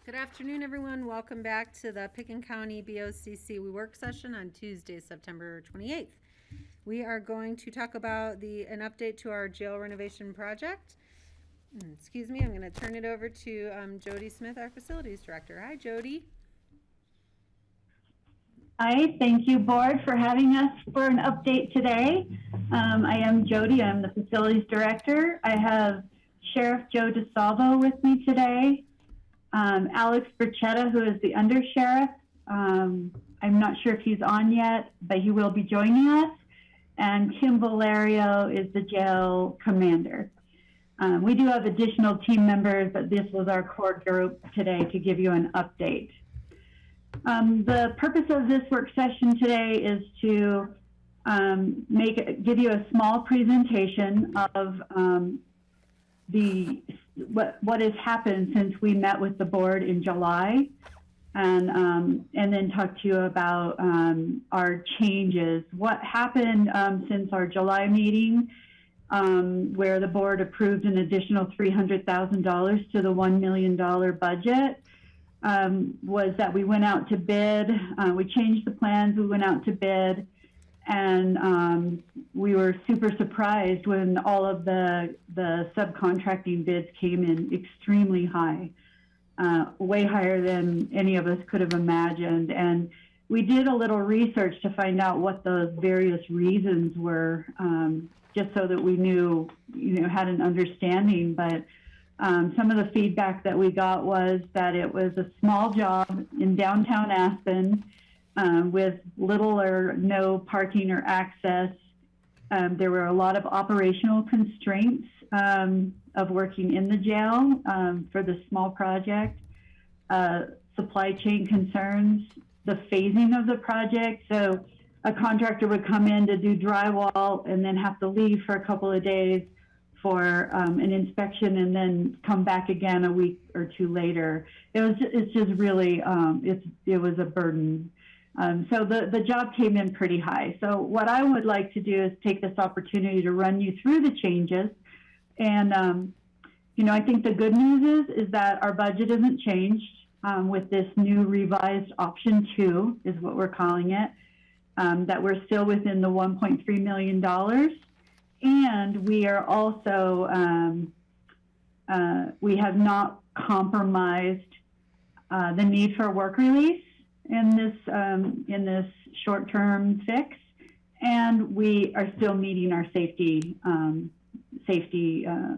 Good afternoon, everyone. Welcome back to the Pickens County BOCC work session on Tuesday, September 28th. We are going to talk about an update to our jail renovation project. Excuse me, I'm going to turn it over to Jody Smith, our facilities director. Hi, Jody. Hi, thank you, board, for having us for an update today. I am Jody. I'm the facilities director. I have Sheriff Joe DeSalvo with me today. Alex Burchetta, who is the undersheriff. I'm not sure if he's on yet, but he will be joining us. And Kim Valerio is the jail commander. We do have additional team members, but this was our core group today to give you an update. The purpose of this work session today is to give you a small presentation of what has happened since we met with the board in July, and then talk to you about our changes. What happened since our July meeting, where the board approved an additional $300,000 to the $1 million budget, was that we went out to bid. We changed the plans. We went out to bid. And we were super surprised when all of the subcontracting bids came in extremely high, way higher than any of us could have imagined. And we did a little research to find out what those various reasons were, just so that we knew, had an understanding. But some of the feedback that we got was that it was a small job in downtown Aspen, with little or no parking or access. There were a lot of operational constraints of working in the jail for the small project, supply chain concerns, the phasing of the project. So a contractor would come in to do drywall and then have to leave for a couple of days for an inspection and then come back again a week or two later. It's just really, it was a burden. So the job came in pretty high. So what I would like to do is take this opportunity to run you through the changes. And, I think the good news is that our budget isn't changed with this new revised option 2 is what we're calling it, that we're still within the $1.3 million. And we are also, we have not compromised the need for work release in this short-term fix, and we are still meeting our safety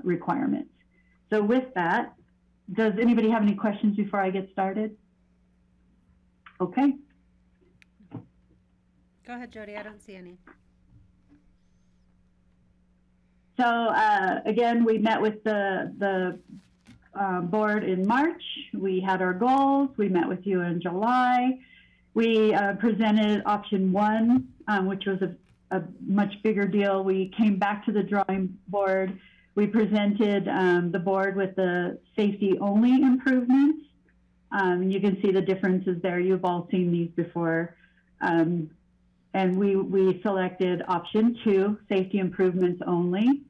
requirements. So with that, does anybody have any questions before I get started? Okay. Go ahead, Jody. I don't see any. So again, we met with the board in March. We had our goals. We met with you in July. We presented option 1, which was a much bigger deal. We came back to the drawing board. We presented the board with the safety only improvements. You can see the differences there. You've all seen these before. And we selected option 2, safety improvements only.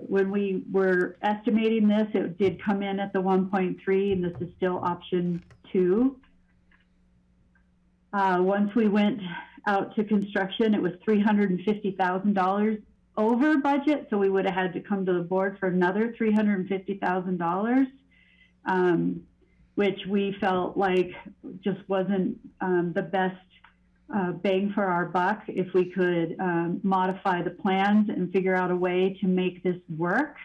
When we were estimating this, it did come in at the 1.3, and this is still option 2. Once we went out to construction, it was $350,000 over budget, so we would have had to come to the board for another $350,000, which we felt like just wasn't the best bang for our buck. If we could modify the plans and figure out a way to make this work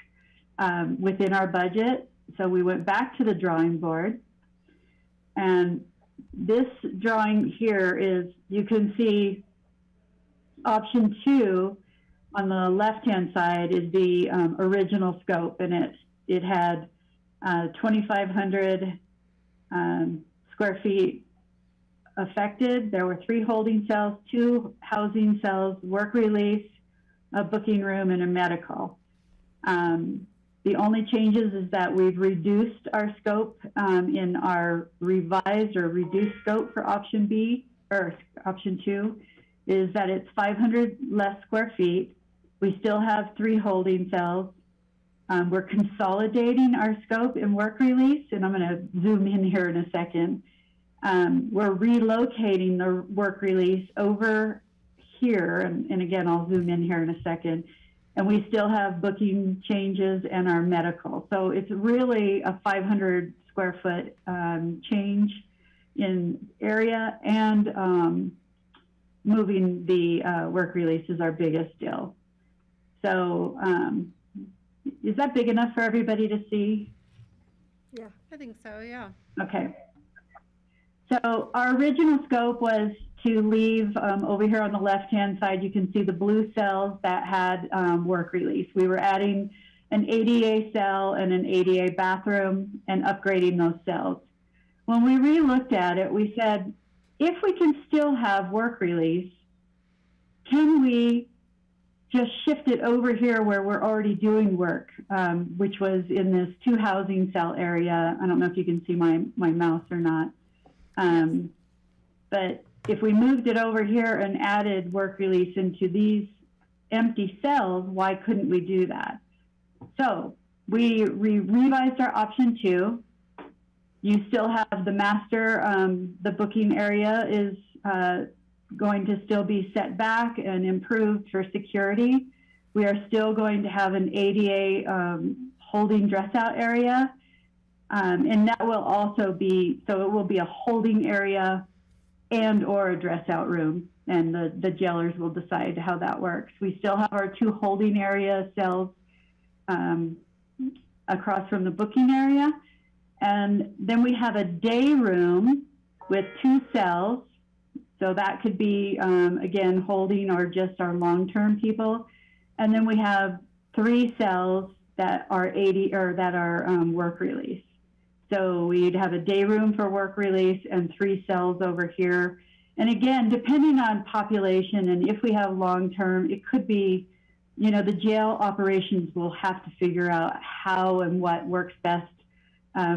within our budget. So we went back to the drawing board, and this drawing here is, you can see option 2 on the left-hand side is the original scope, and it had 2,500 square feet affected. There were 3 holding cells, 2 housing cells, work release, a booking room, and a medical. The only changes is that we've reduced our scope in our revised or reduced scope for option B, or option 2, is that it's 500 less square feet. We still have 3 holding cells. We're consolidating our scope in work release, and I'm going to zoom in here in a second. We're relocating the work release over here, and again, I'll zoom in here in a second. And we still have booking changes and our medical. So it's really a 500 square foot change in area, and moving the work release is our biggest deal. So is that big enough for everybody to see? Yeah. I think so, yeah. Okay. So our original scope was to leave over here on the left-hand side, you can see the blue cells that had work release. We were adding an ADA cell and an ADA bathroom and upgrading those cells. When we re-looked at it, we said, if we can still have work release, can we just shift it over here where we're already doing work, which was in this 2 housing cell area. I don't know if you can see my mouse or not. But if we moved it over here and added work release into these empty cells, why couldn't we do that? So we revised our option 2. You still have the master, the booking area is going to still be set back and improved for security. We are still going to have an ADA holding dress out area. And that will also be, so it will be a holding area and or a dress out room, and the jailers will decide how that works. We still have our 2 holding area cells across from the booking area. And then we have a day room with 2 cells. So that could be, again, holding or just our long-term people. And then we have 3 cells that are work release. So we'd have a day room for work release and 3 cells over here. And again, depending on population and if we have long-term, it could be, you know, the jail operations will have to figure out how and what works best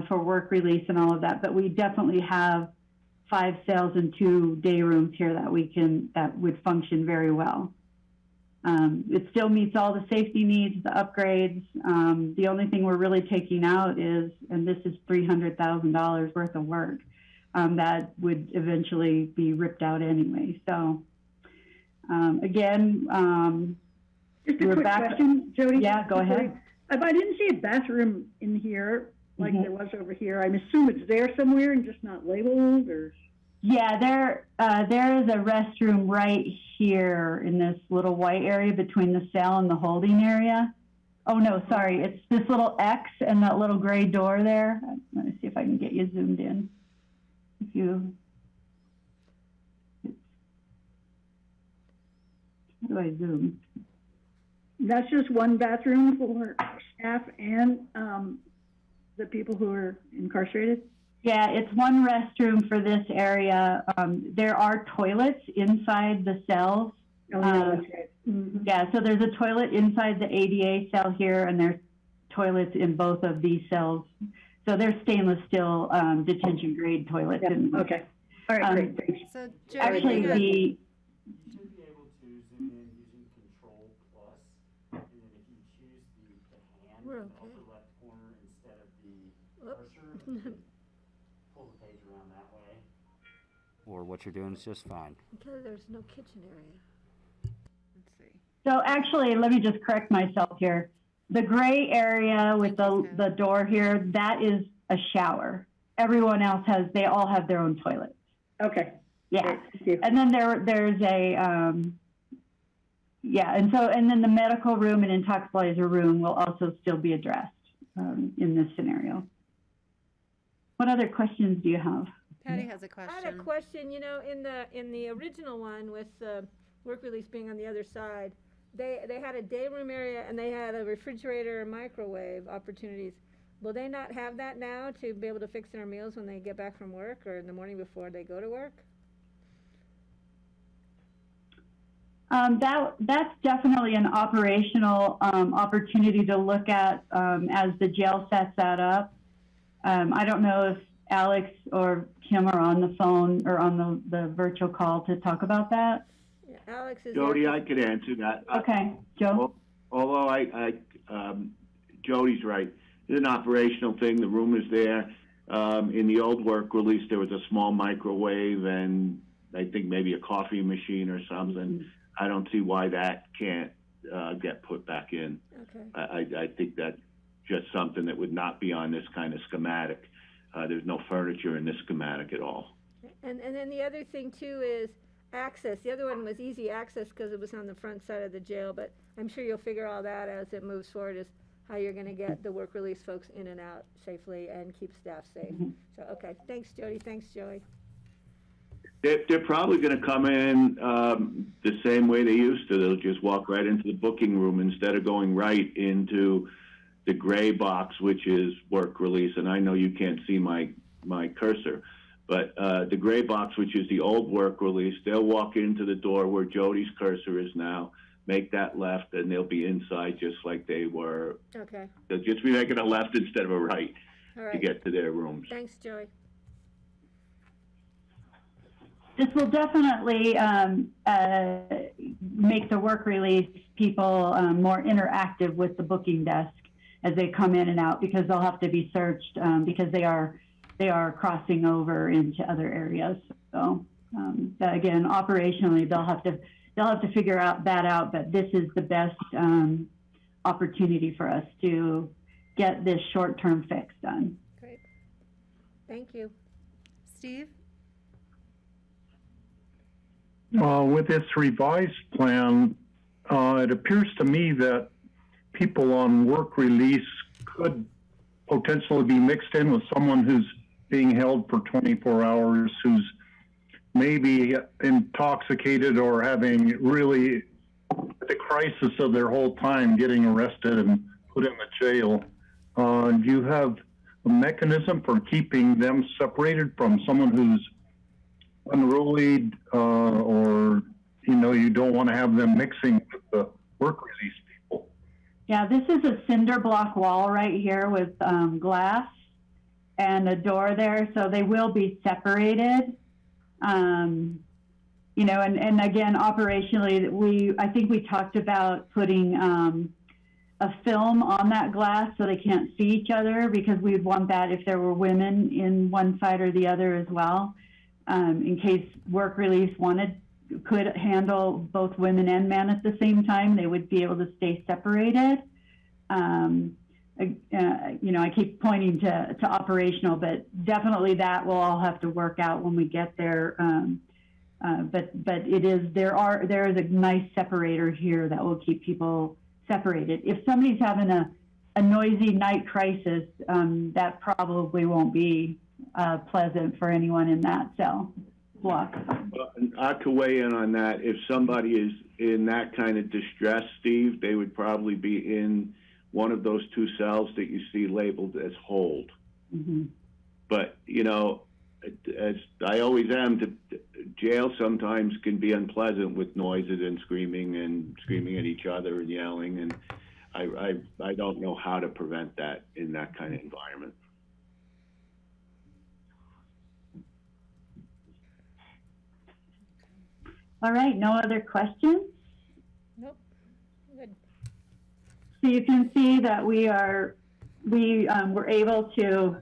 for work release and all of that. But we definitely have 5 cells and 2 day rooms here that would function very well. It still meets all the safety needs, the upgrades. The only thing we're really taking out is, and this is $300,000 worth of work, that would eventually be ripped out anyway. So again, just a quick question, Jody. Yeah, go ahead. If I didn't see a bathroom in here, like there was over here, I assume it's there somewhere and just not labeled, or? Yeah, there is a restroom right here in this little white area between the cell and the holding area. Oh no, sorry, it's this little X and that little gray door there. Let me see if I can get you zoomed in. How do I zoom? That's just one bathroom for staff and the people who are incarcerated? Yeah, it's one restroom for this area. There are toilets inside the cells. Oh, yeah, that's right. Yeah, so there's a toilet inside the ADA cell here, and there's toilets in both of these cells. So they're stainless steel detention grade toilets. Yeah, okay. All right, great, thanks. So Jody, Actually, you got- the You should be able to zoom in using Control Plus, and then if you choose the hand We're in the okay. upper left corner instead of the Whoops. cursor, pull the page around that way. Or what you're doing is just fine. Because there's no kitchen area. let's see. So actually, let me just correct myself here. The gray area with the door here, that is a shower. Everyone else they all have their own toilets. Okay. Yeah. Great, thank you. And then there's a, and then the medical room and intoxicalizer room will also still be addressed in this scenario. What other questions do you have? Patty has a question. I had a question, you know, in the original one with work release being on the other side, they had a day room area and they had a refrigerator and microwave opportunities. Will they not have that now to be able to fix their meals when they get back from work or in the morning before they go to work? That's definitely an operational opportunity to look at as the jail sets that up. I don't know if Alex or Kim are on the phone or on the virtual call to talk about that. Yeah, Alex is. Jody, I could answer that. Okay, Joe. Although Jody's right. It's an operational thing. The room is there. In the old work release, there was a small microwave and I think maybe a coffee machine or something. Mm-hmm. I don't see why that can't get put back in. Okay. I think that's just something that would not be on this kind of schematic. There's no furniture in this schematic at all. And then the other thing too is access. The other one was easy access because it was on the front side of the jail, but I'm sure you'll figure all that as it moves forward is how you're going to get the work release folks in and out safely and keep staff safe. Mm-hmm. So, okay. Thanks, Jody. Thanks, Joey. They're probably going to come in the same way they used to. They'll just walk right into the booking room instead of going right into the gray box, which is work release. And I know you can't see my cursor, but the gray box, which is the old work release, they'll walk into the door where Jody's cursor is now, make that left, and they'll be inside just like they were. Okay. They'll just be making a left instead of a right, all right, to get to their rooms. Thanks, Joey. This will definitely make the work release people more interactive with the booking desk as they come in and out, because they'll have to be searched because they are crossing over into other areas. So again, operationally, they'll have to figure that out. But this is the best opportunity for us to get this short-term fix done. Great. Thank you, Steve. With this revised plan, it appears to me that people on work release could potentially be mixed in with someone who's being held for 24 hours, who's maybe intoxicated or having really the crisis of their whole time getting arrested and put in the jail. Do you have a mechanism for keeping them separated from someone who's unruly, or you don't want to have them mixing with the work release people? Yeah, this is a cinder block wall right here with glass and a door there, so they will be separated. And again, operationally, I think we talked about putting a film on that glass so they can't see each other, because we'd want that if there were women in one side or the other as well. In case work release could handle both women and men at the same time, they would be able to stay separated. I keep pointing to operational, but definitely that will all have to work out when we get there. But there is a nice separator here that will keep people separated. If somebody's having a noisy night crisis, that probably won't be pleasant for anyone in that cell block. Well, I could weigh in on that. If somebody is in that kind of distress, Steve, they would probably be in one of those two cells that you see labeled as hold. Mm-hmm. But, as I always am, jail sometimes can be unpleasant with noises and screaming at each other and yelling, and I don't know how to prevent that in that kind of environment. All right, no other questions? Nope. Good. So you can see that we were able to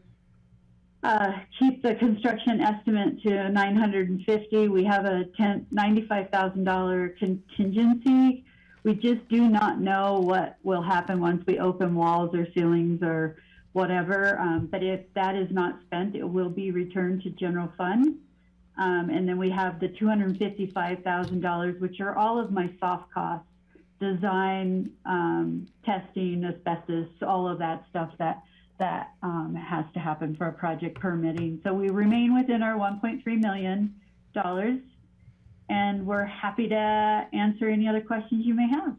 keep the construction estimate to $950. We have a $95,000 contingency. We just do not know what will happen once we open walls or ceilings or whatever. But if that is not spent, it will be returned to general fund. And then we have the $255,000, which are all of my soft costs, design, testing, asbestos, all of that stuff that has to happen for a project permitting. So we remain within our $1.3 million, and we're happy to answer any other questions you may have.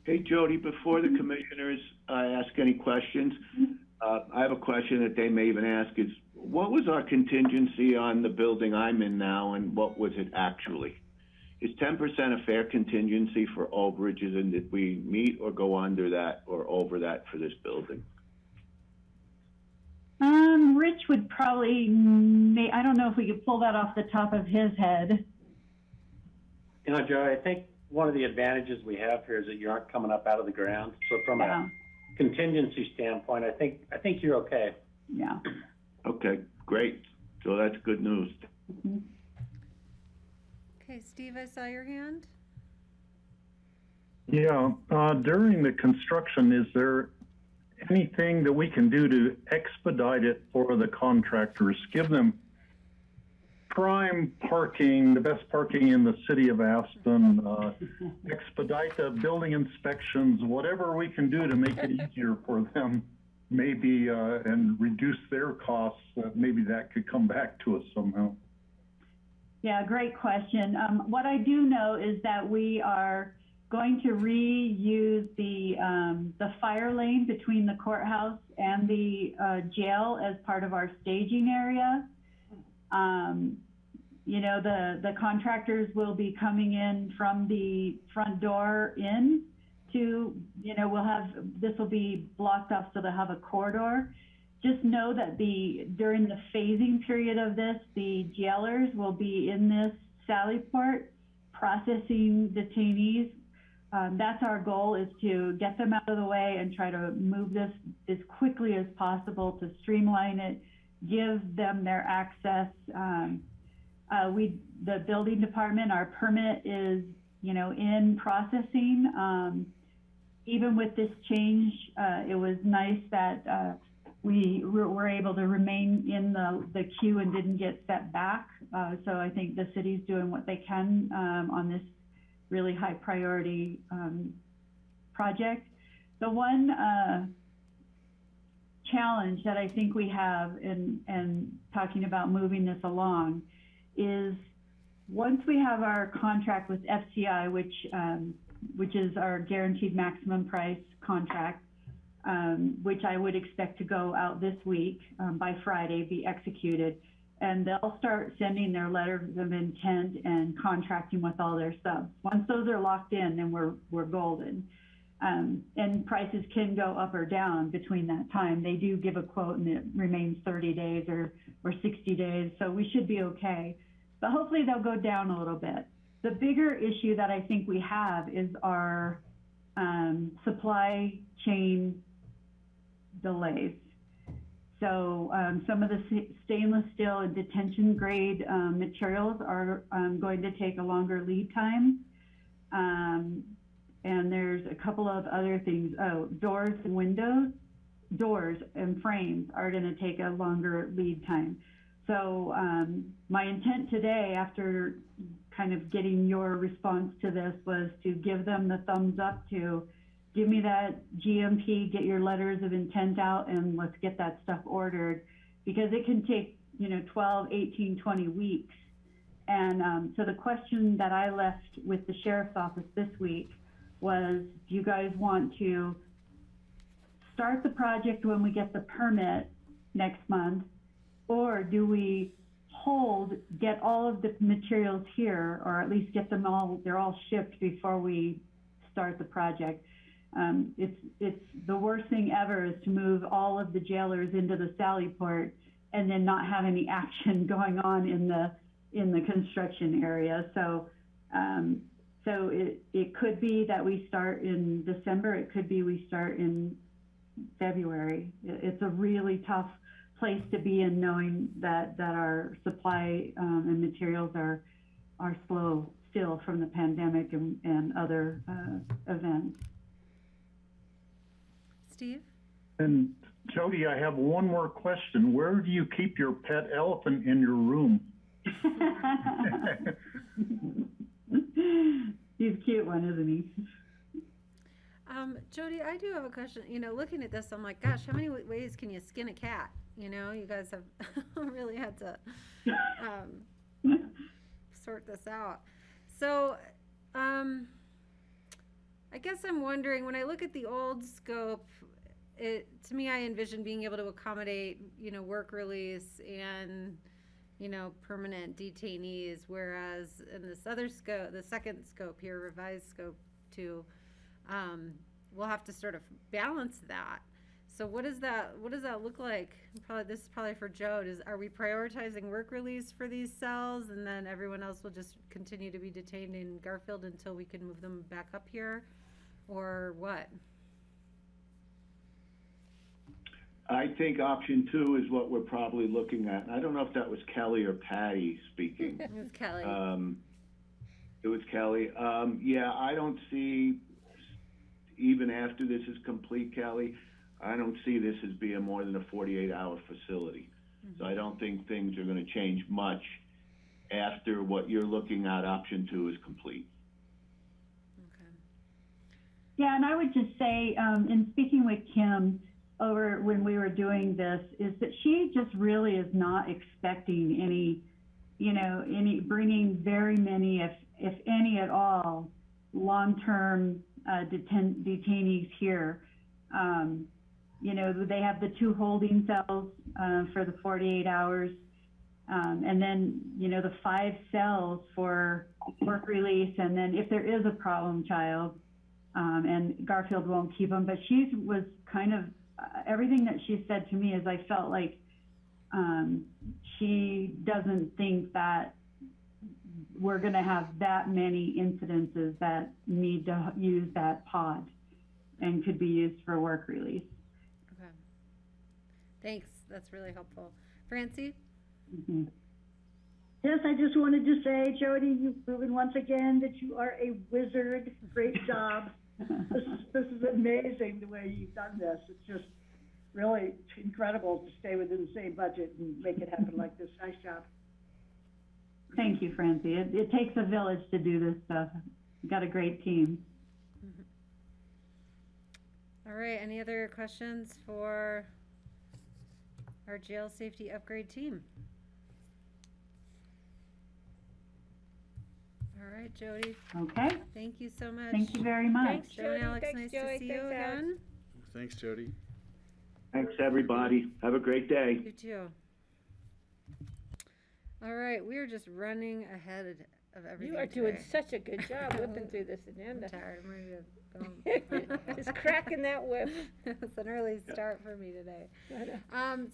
Hey, Jody, before the commissioners ask any questions, I have a question that they may even ask is, what was our contingency on the building I'm in now, and what was it actually? is 10% a fair contingency for overages, and did we meet or go under that or over that for this building? Rich would probably, I don't know if we could pull that off the top of his head. You know, Joe, I think one of the advantages we have here is that you aren't coming up out of the ground. So from a contingency standpoint, I think you're okay. Yeah. Okay, great. So that's good news. Mm-hmm. Okay, Steve, I saw your hand. Yeah, during the construction, is there anything that we can do to expedite it for the contractors? Give them prime parking, the best parking in the city of Aspen, expedite the building inspections, whatever we can do to make it easier for them, maybe, and reduce their costs, maybe that could come back to us somehow. Yeah, great question. What I do know is that we are going to reuse the fire lane between the courthouse and the jail as part of our staging area. You know, the contractors will be coming in from the front door in to, you know, this will be blocked off so they'll have a corridor. Just know that during the phasing period of this, the jailers will be in this Sally Port processing detainees. That's our goal, is to get them out of the way and try to move this as quickly as possible to streamline it, give them their access. The building department, our permit is, you know, in processing. Even with this change, it was nice that we were able to remain in the queue and didn't get set back. So I think the city's doing what they can on this really high priority project. The one challenge that I think we have in talking about moving this along is, once we have our contract with FCI, which is our guaranteed maximum price contract, which I would expect to go out this week, by Friday, be executed, and they'll start sending their letters of intent and contracting with all their subs. Once those are locked in, then we're golden. And prices can go up or down between that time. They do give a quote and it remains 30 days or 60 days, so we should be okay. But hopefully they'll go down a little bit. The bigger issue that I think we have is our supply chain delays. So some of the stainless steel and detention grade materials are going to take a longer lead time. And there's a couple of other things. Oh, doors and windows, doors and frames are going to take a longer lead time. So my intent today, after kind of getting your response to this, was to give them the thumbs up to give me that GMP, get your letters of intent out, and let's get that stuff ordered, because it can take, you know, 12, 18, 20 weeks. And so the question that I left with the sheriff's office this week was, do you guys want to start the project when we get the permit next month, or do we get all of the materials here, or at least get them all, they're all shipped before we start the project? It's the worst thing ever is to move all of the jailers into the Sally Port and then not have any action going on in the construction area. So it could be that we start in December. It could be we start in February. It's a really tough place to be in, knowing that our supply and materials are slow still from the pandemic and other events. Steve? And Jody, I have one more question. Where do you keep your pet elephant in your room? He's a cute one, isn't he? Jody, I do have a question. You know, looking at this, I'm like, gosh, how many ways can you skin a cat? You know, you guys have really had to sort this out. So, I guess I'm wondering, when I look at the old scope, to me, I envision being able to accommodate, you know, work release and, permanent detainees, whereas in this other scope, the second scope here, revised scope 2, we'll have to sort of balance that. So what does that look like? This is probably for Joe. Are we prioritizing work release for these cells, and then everyone else will just continue to be detained in Garfield until we can move them back up here, or what? I think option 2 is what we're probably looking at. And I don't know if that was Kelly or Patty speaking. It was Kelly. It was Kelly. Yeah, I don't see, even after this is complete, Kelly, I don't see this as being more than a 48-hour facility. Mm-hmm. So I don't think things are going to change much after what you're looking at, option 2, is complete. Okay. Yeah, and I would just say, in speaking with Kim over when we were doing this, is that she just really is not expecting any bringing very many, if any at all, long-term detainees here. They have the 2 holding cells for the 48 hours, and then the 5 cells for work release, and then if there is a problem child, and Garfield won't keep them. But she was kind of everything that she said to me is I felt like she doesn't think that we're going to have that many incidences that need to use that pod and could be used for work release. Okay. Thanks. That's really helpful. Francie? Mm-hmm. Yes, I just wanted to say, Jody, you've proven once again that you are a wizard. Great job. This is amazing the way you've done this. It's just really incredible to stay within the same budget and make it happen like this. Nice job. Thank you, Francie. It takes a village to do this stuff. We've got a great team. Mm-hmm. All right, any other questions for our jail safety upgrade team? All right, Jody. Okay. Thank you so much. Thank you very much. Thanks, Joe and Jody. Alex, Thanks, nice Joey. to see you Thanks, Alex. again. Thanks, Jody. Thanks, everybody. Have a great day. You too. All right, we are just running ahead of everything. You are doing today. such a good job whipping through this agenda. I'm tired. I'm ready to go. Just cracking that whip. It's an early start for me today.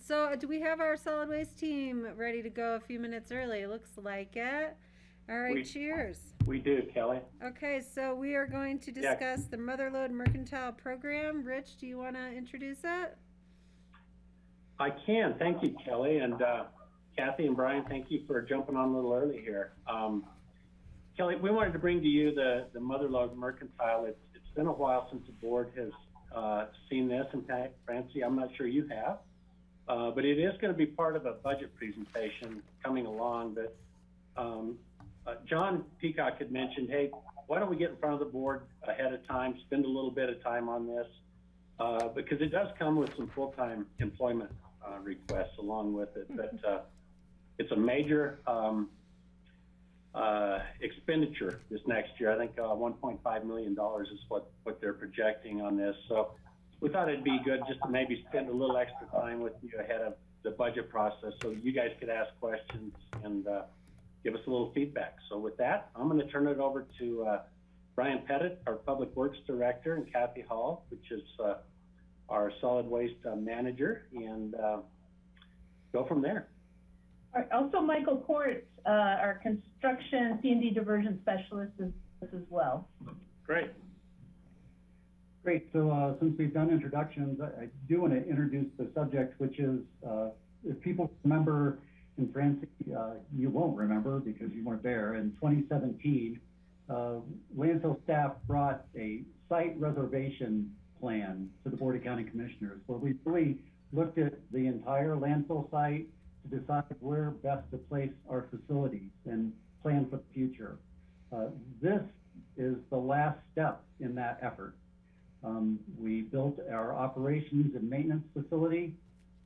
So do we have our solid waste team ready to go a few minutes early? Looks like it. All right, cheers. We do, Kelly. Okay, so we are going to discuss the Motherlode Mercantile Program. Rich, do you want to introduce it? I can. Thank you, Kelly. And Kathy and Brian, thank you for jumping on a little early here. Kelly, we wanted to bring to you the Motherlode Mercantile. It's been a while since the board has seen this. In fact, Francie, I'm not sure you have. But it is going to be part of a budget presentation coming along. But John Peacock had mentioned, hey, why don't we get in front of the board ahead of time, spend a little bit of time on this, because it does come with some full-time employment requests along with it. But it's a major expenditure this next year. I think $1.5 million is what they're projecting on this. So we thought it'd be good just to maybe spend a little extra time with you ahead of the budget process so you guys could ask questions and give us a little feedback. So with that, I'm going to turn it over to Brian Pettit, our Public Works Director, and Kathy Hall, which is our solid waste manager, and go from there. All right, also, Michael Quartz, our construction C&D diversion specialist, is as well. Great. Great. So since we've done introductions, I do want to introduce the subject, which is, if people remember, in Francie, you won't remember because you weren't there, in 2017, landfill staff brought a site reservation plan to the Board of County Commissioners, where we really looked at the entire landfill site to decide where best to place our facilities and plan for the future. This is the last step in that effort. We built our operations and maintenance facility.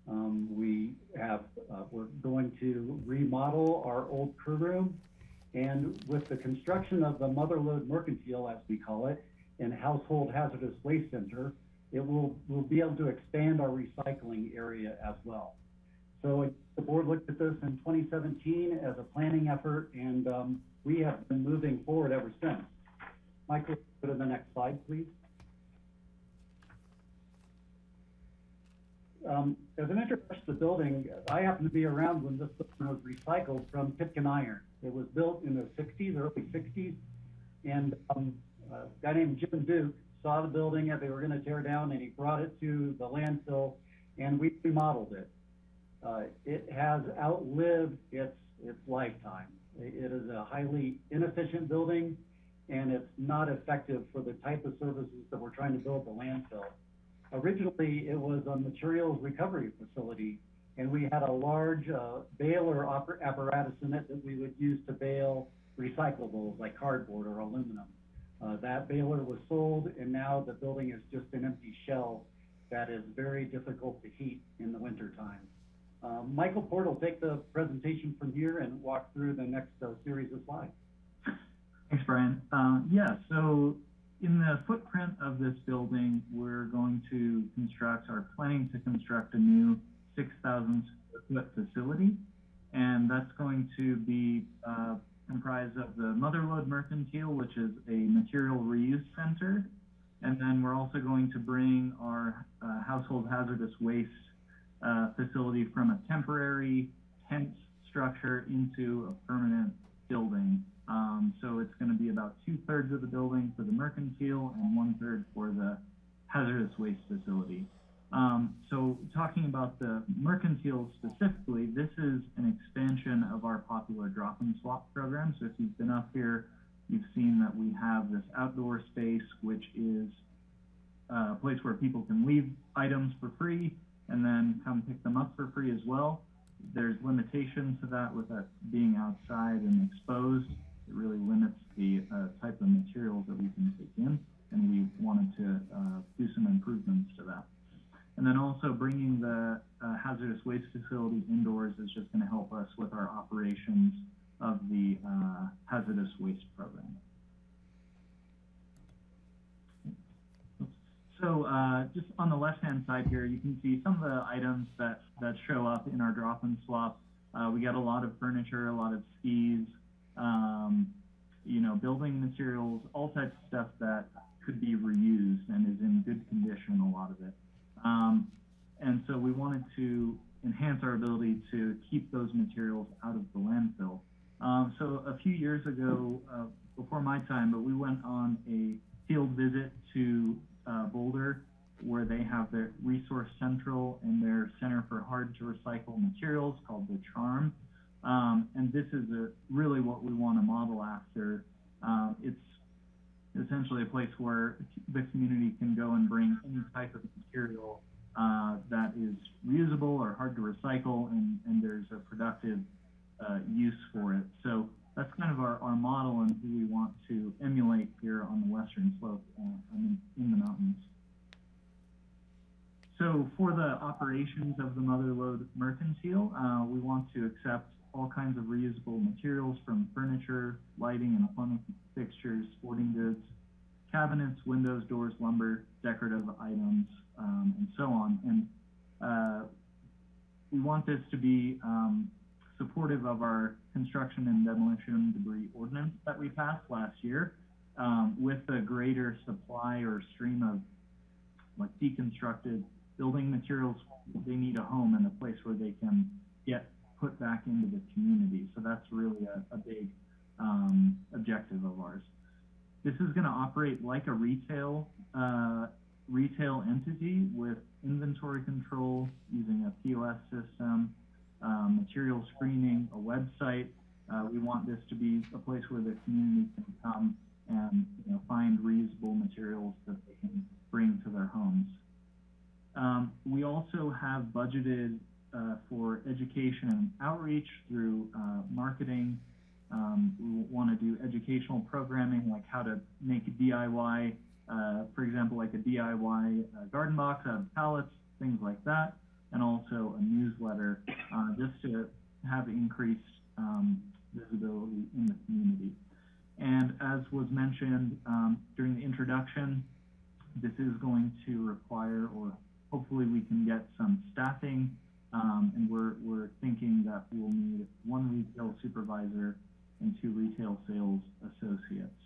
We're going to remodel our old crew room, and with the construction of the Motherlode Mercantile, as we call it, and Household Hazardous Waste Center, we'll be able to expand our recycling area as well. So The board looked at this in 2017 as a planning effort, and we have been moving forward ever since. Michael, go to the next slide, please. As an introduction to the building, I happened to be around when this building was recycled from Pitkin Iron. It was built in the 60s, early 60s, and a guy named Jim Duke saw the building that they were going to tear down, and he brought it to the landfill, and we remodeled it. It has outlived its lifetime. It is a highly inefficient building, and it's not effective for the type of services that we're trying to build the landfill. Originally, it was a materials recovery facility, and we had a large baler apparatus in it that we would use to bale recyclables like cardboard or aluminum. That baler was sold, and now the building is just an empty shell that is very difficult to heat in the wintertime. Michael Port will take the presentation from here and walk through the next series of slides. Thanks, Brian. Yeah, so in the footprint of this building, we're going to planning to construct a new 6,000 square foot facility. And that's going to be comprised of the Motherlode Mercantile, which is a material reuse center. And then we're also going to bring our household hazardous waste facility from a temporary tent structure into a permanent building. So it's going to be about 2/3 of the building for the mercantile and 1/3 for the hazardous waste facility. So talking about the mercantile specifically, this is an expansion of our popular drop and swap program. So if you've been up here, you've seen that we have this outdoor space, which is a place where people can leave items for free and then come pick them up for free as well. There's limitations to that with it being outside and exposed. It really limits the type of materials that we can take in, and we wanted to do some improvements to that. And then also bringing the hazardous waste facility indoors is just going to help us with our operations of the hazardous waste program. So just on the left-hand side here, you can see some of the items that show up in our drop and swap. We got a lot of furniture, a lot of skis, you know, building materials, all types of stuff that could be reused and is in good condition, a lot of it. And so we wanted to enhance our ability to keep those materials out of the landfill. So a few years ago, before my time, but we went on a field visit to Boulder, where they have their Resource Central and their Center for Hard to Recycle Materials called the CHARM. And this is really what we want to model after. It's essentially a place where the community can go and bring any type of material that is reusable or hard to recycle, and there's a productive use for it. So that's kind of our model and who we want to emulate here on the western slope in the mountains. So for the operations of the Motherlode Mercantile, we want to accept all kinds of reusable materials from furniture, lighting and plumbing fixtures, sporting goods, cabinets, windows, doors, lumber, decorative items, and so on. And we want this to be supportive of our construction and demolition debris ordinance that we passed last year, with a greater supply or stream of like deconstructed building materials. They need a home and a place where they can get put back into the community. So that's really a big objective of ours. This is going to operate like a retail entity with inventory control using a POS system, material screening, a website. We want this to be a place where the community can come and find reusable materials that they can bring to their homes. We also have budgeted for education and outreach through marketing. We want to do educational programming, like how to make a DIY, for example, like a DIY garden box out of pallets, things like that, and also a newsletter just to have increased visibility in the community. And as was mentioned during the introduction, this is going to require, or hopefully we can get some staffing And we're thinking that we'll need 1 retail supervisor and 2 retail sales associates.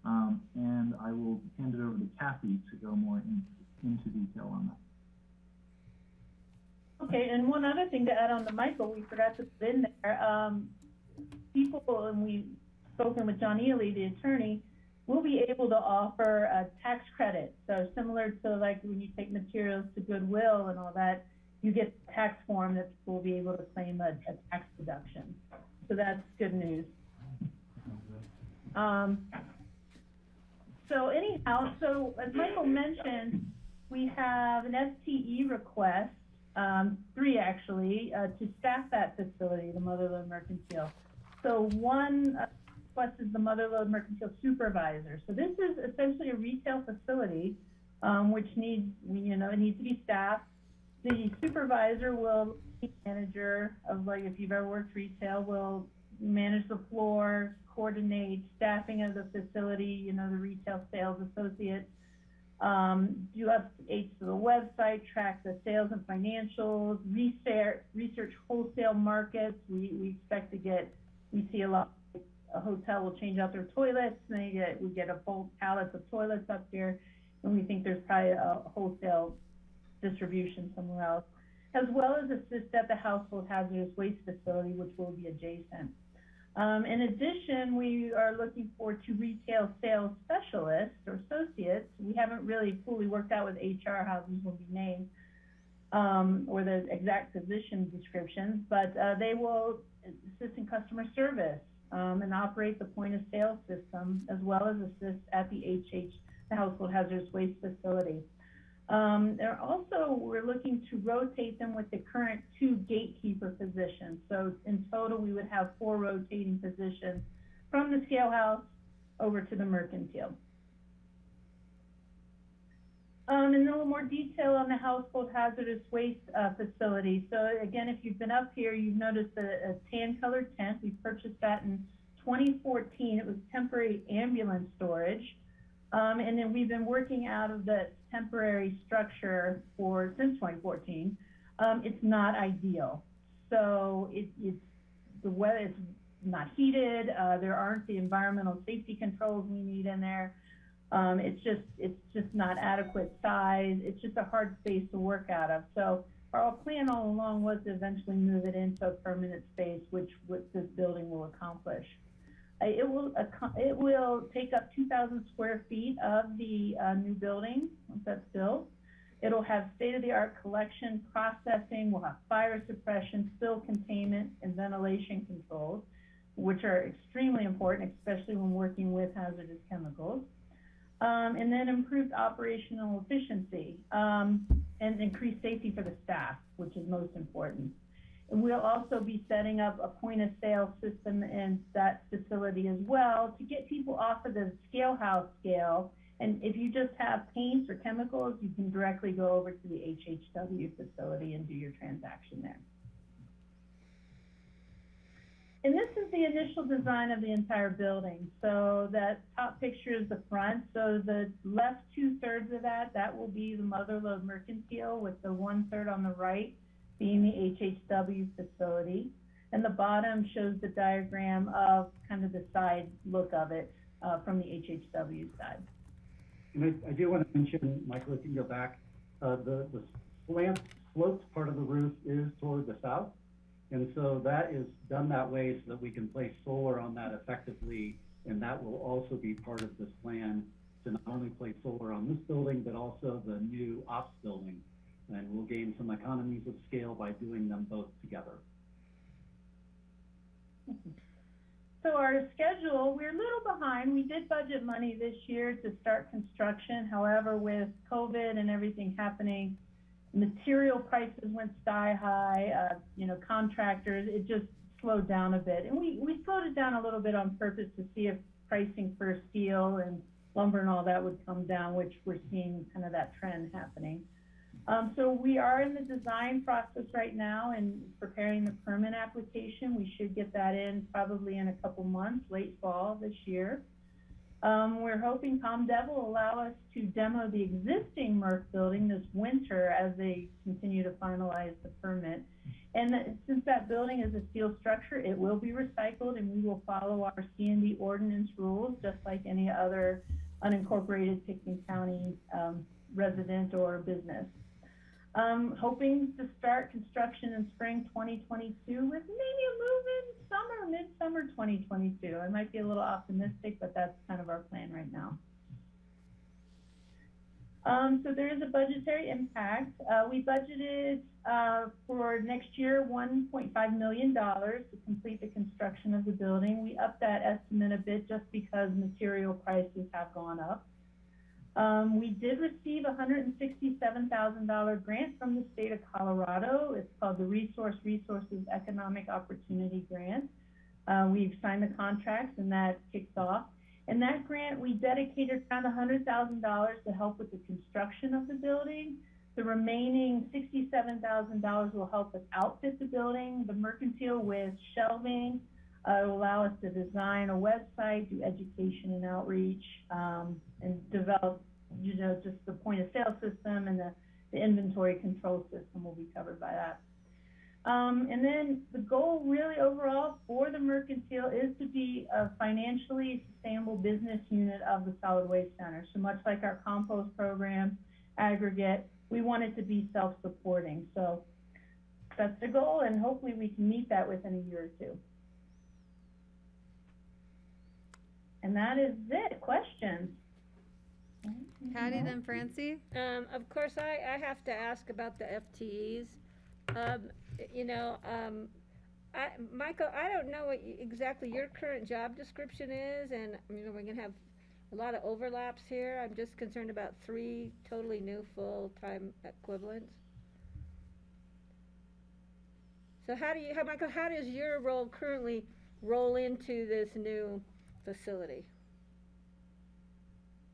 And I will hand it over to Kathy to go more into detail on that. Okay, and one other thing to add on to Michael, we forgot to put in there, people, and we've spoken with John Ely, the attorney, will be able to offer a tax credit. So similar to like when you take materials to Goodwill and all that, you get a tax form that will be able to claim a tax deduction. So that's good news. So anyhow, so as Michael mentioned, we have an STE request, 3 actually, to staff that facility, the Motherlode Mercantile. So one request is the Motherlode Mercantile Supervisor. So this is essentially a retail facility, which needs, it needs to be staffed. The supervisor will be manager of, like, if you've ever worked retail, will manage the floor, coordinate staffing of the facility, the retail sales associates, do updates to the website, track the sales and financials, research wholesale markets. We expect to we see a hotel will change out their toilets, and we get a full pallets of toilets up here, and we think there's probably a wholesale distribution somewhere else, as well as assist at the household hazardous waste facility, which will be adjacent. In addition, we are looking for 2 retail sales specialists or associates. We haven't really fully worked out with HR how these will be named, or the exact position descriptions, but they will assist in customer service and operate the point of sale system, as well as assist at the household hazardous waste facility. We're looking to rotate them with the current 2 gatekeeper positions. So in total, we would have 4 rotating positions from the scale house over to the mercantile. And a little more detail on the household hazardous waste facility. So again, if you've been up here, you've noticed a tan colored tent. We purchased that in 2014. It was temporary ambulance storage. And then we've been working out of the temporary structure since 2014. It's not ideal. So the weather, it's not heated. There aren't the environmental safety controls we need in there. It's just not adequate size. It's just a hard space to work out of. So our plan all along was to eventually move it into a permanent space, which this building will accomplish. It will take up 2,000 square feet of the new building once that's built. It'll have state-of-the-art collection, processing. We'll have fire suppression, spill containment, and ventilation controls, which are extremely important, especially when working with hazardous chemicals. And then improved operational efficiency and increased safety for the staff, which is most important. And we'll also be setting up a point of sale system in that facility as well to get people off of the scale house scale. And if you just have paints or chemicals, you can directly go over to the HHW facility and do your transaction there. And this is the initial design of the entire building. So that top picture is the front. So the left 2/3 of that will be the Motherlode Mercantile, with the 1/3 on the right being the HHW facility. And the bottom shows the diagram of kind of the side look of it from the HHW side. And I do want to mention, Michael, if you can go back, the sloped part of the roof is toward the south. And so that is done that way so that we can place solar on that effectively. And that will also be part of this plan to not only place solar on this building, but also the new ops building. And we'll gain some economies of scale by doing them both together. So our schedule, we're a little behind. We did budget money this year to start construction. However, with COVID and everything happening, material prices went sky high, contractors, it just slowed down a bit. And we slowed it down a little bit on purpose to see if pricing for steel and lumber and all that would come down, which we're seeing kind of that trend happening. So we are in the design process right now and preparing the permit application. We should get that in probably in a couple months, late fall this year. We're hoping ComDev will allow us to demo the existing Merck building this winter as they continue to finalize the permit. And since that building is a steel structure, it will be recycled, and we will follow our C&D ordinance rules just like any other unincorporated Pickens County resident or business. Hoping to start construction in spring 2022 with maybe a move in summer, mid-summer 2022. I might be a little optimistic, but that's kind of our plan right now. So there is a budgetary impact. We budgeted for next year $1.5 million to complete the construction of the building. We upped that estimate a bit just because material prices have gone up. We did receive a $167,000 grant from the state of Colorado. It's called the Resources Economic Opportunity Grant. We've signed the contracts and that kicks off. And that grant, we dedicated around $100,000 to help with the construction of the building. The remaining $67,000 will help us outfit the building, the mercantile with shelving. It will allow us to design a website, do education and outreach, and develop, just the point of sale system, and the inventory control system will be covered by that. And then the goal really overall for the mercantile is to be a financially sustainable business unit of the solid waste center. So much like our compost program, aggregate, we want it to be self-supporting. So that's the goal, and hopefully we can meet that within a year or two. And that is it. Questions? Patty, then Francie? Of course, I have to ask about the FTEs. Michael, I don't know what exactly your current job description is, and we're going to have a lot of overlaps here. I'm just concerned about 3 totally new full-time equivalents. So Michael, how does your role currently roll into this new facility?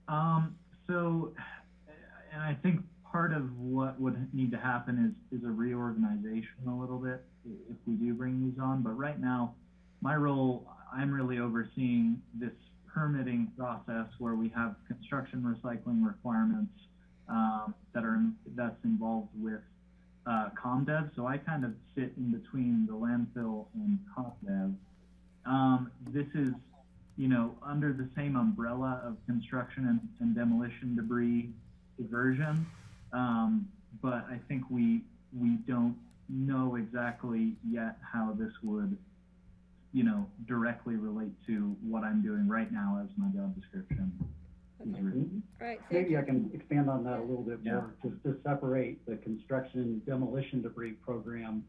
And I think part of what would need to happen is a reorganization a little bit if we do bring these on. But right now, my role, I'm really overseeing this permitting process where we have construction recycling requirements that's involved with ComDev. So I kind of sit in between the landfill and ComDev. This is, under the same umbrella of construction and demolition debris diversion. But I think we don't know exactly yet how this would, directly relate to what I'm doing right now as my job description is written. Right. Maybe I can expand on that a little bit more, just to separate the construction demolition debris program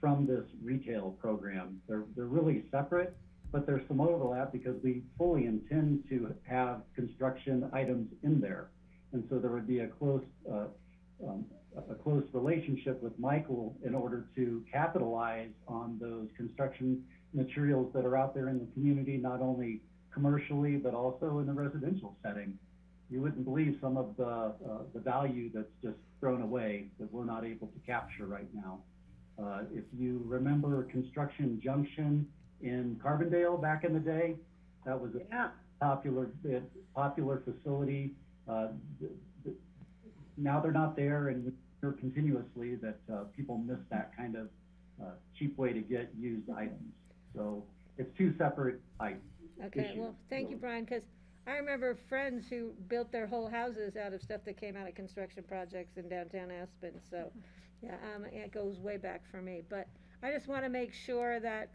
from this retail program. They're really separate, but there's some overlap because we fully intend to have construction items in there. And so there would be a close relationship with Michael in order to capitalize on those construction materials that are out there in the community, not only commercially, but also in the residential setting. You wouldn't believe some of the value that's just thrown away that we're not able to capture right now. If you remember Construction Junction in Carbondale back in the day, that was a popular facility. Now they're not there, and we hear continuously that people miss that kind of cheap way to get used items. So it's 2 separate items. Okay, well, thank you, Brian, because I remember friends who built their whole houses out of stuff that came out of construction projects in downtown Aspen. So, yeah, it goes way back for me. But I just want to make sure that,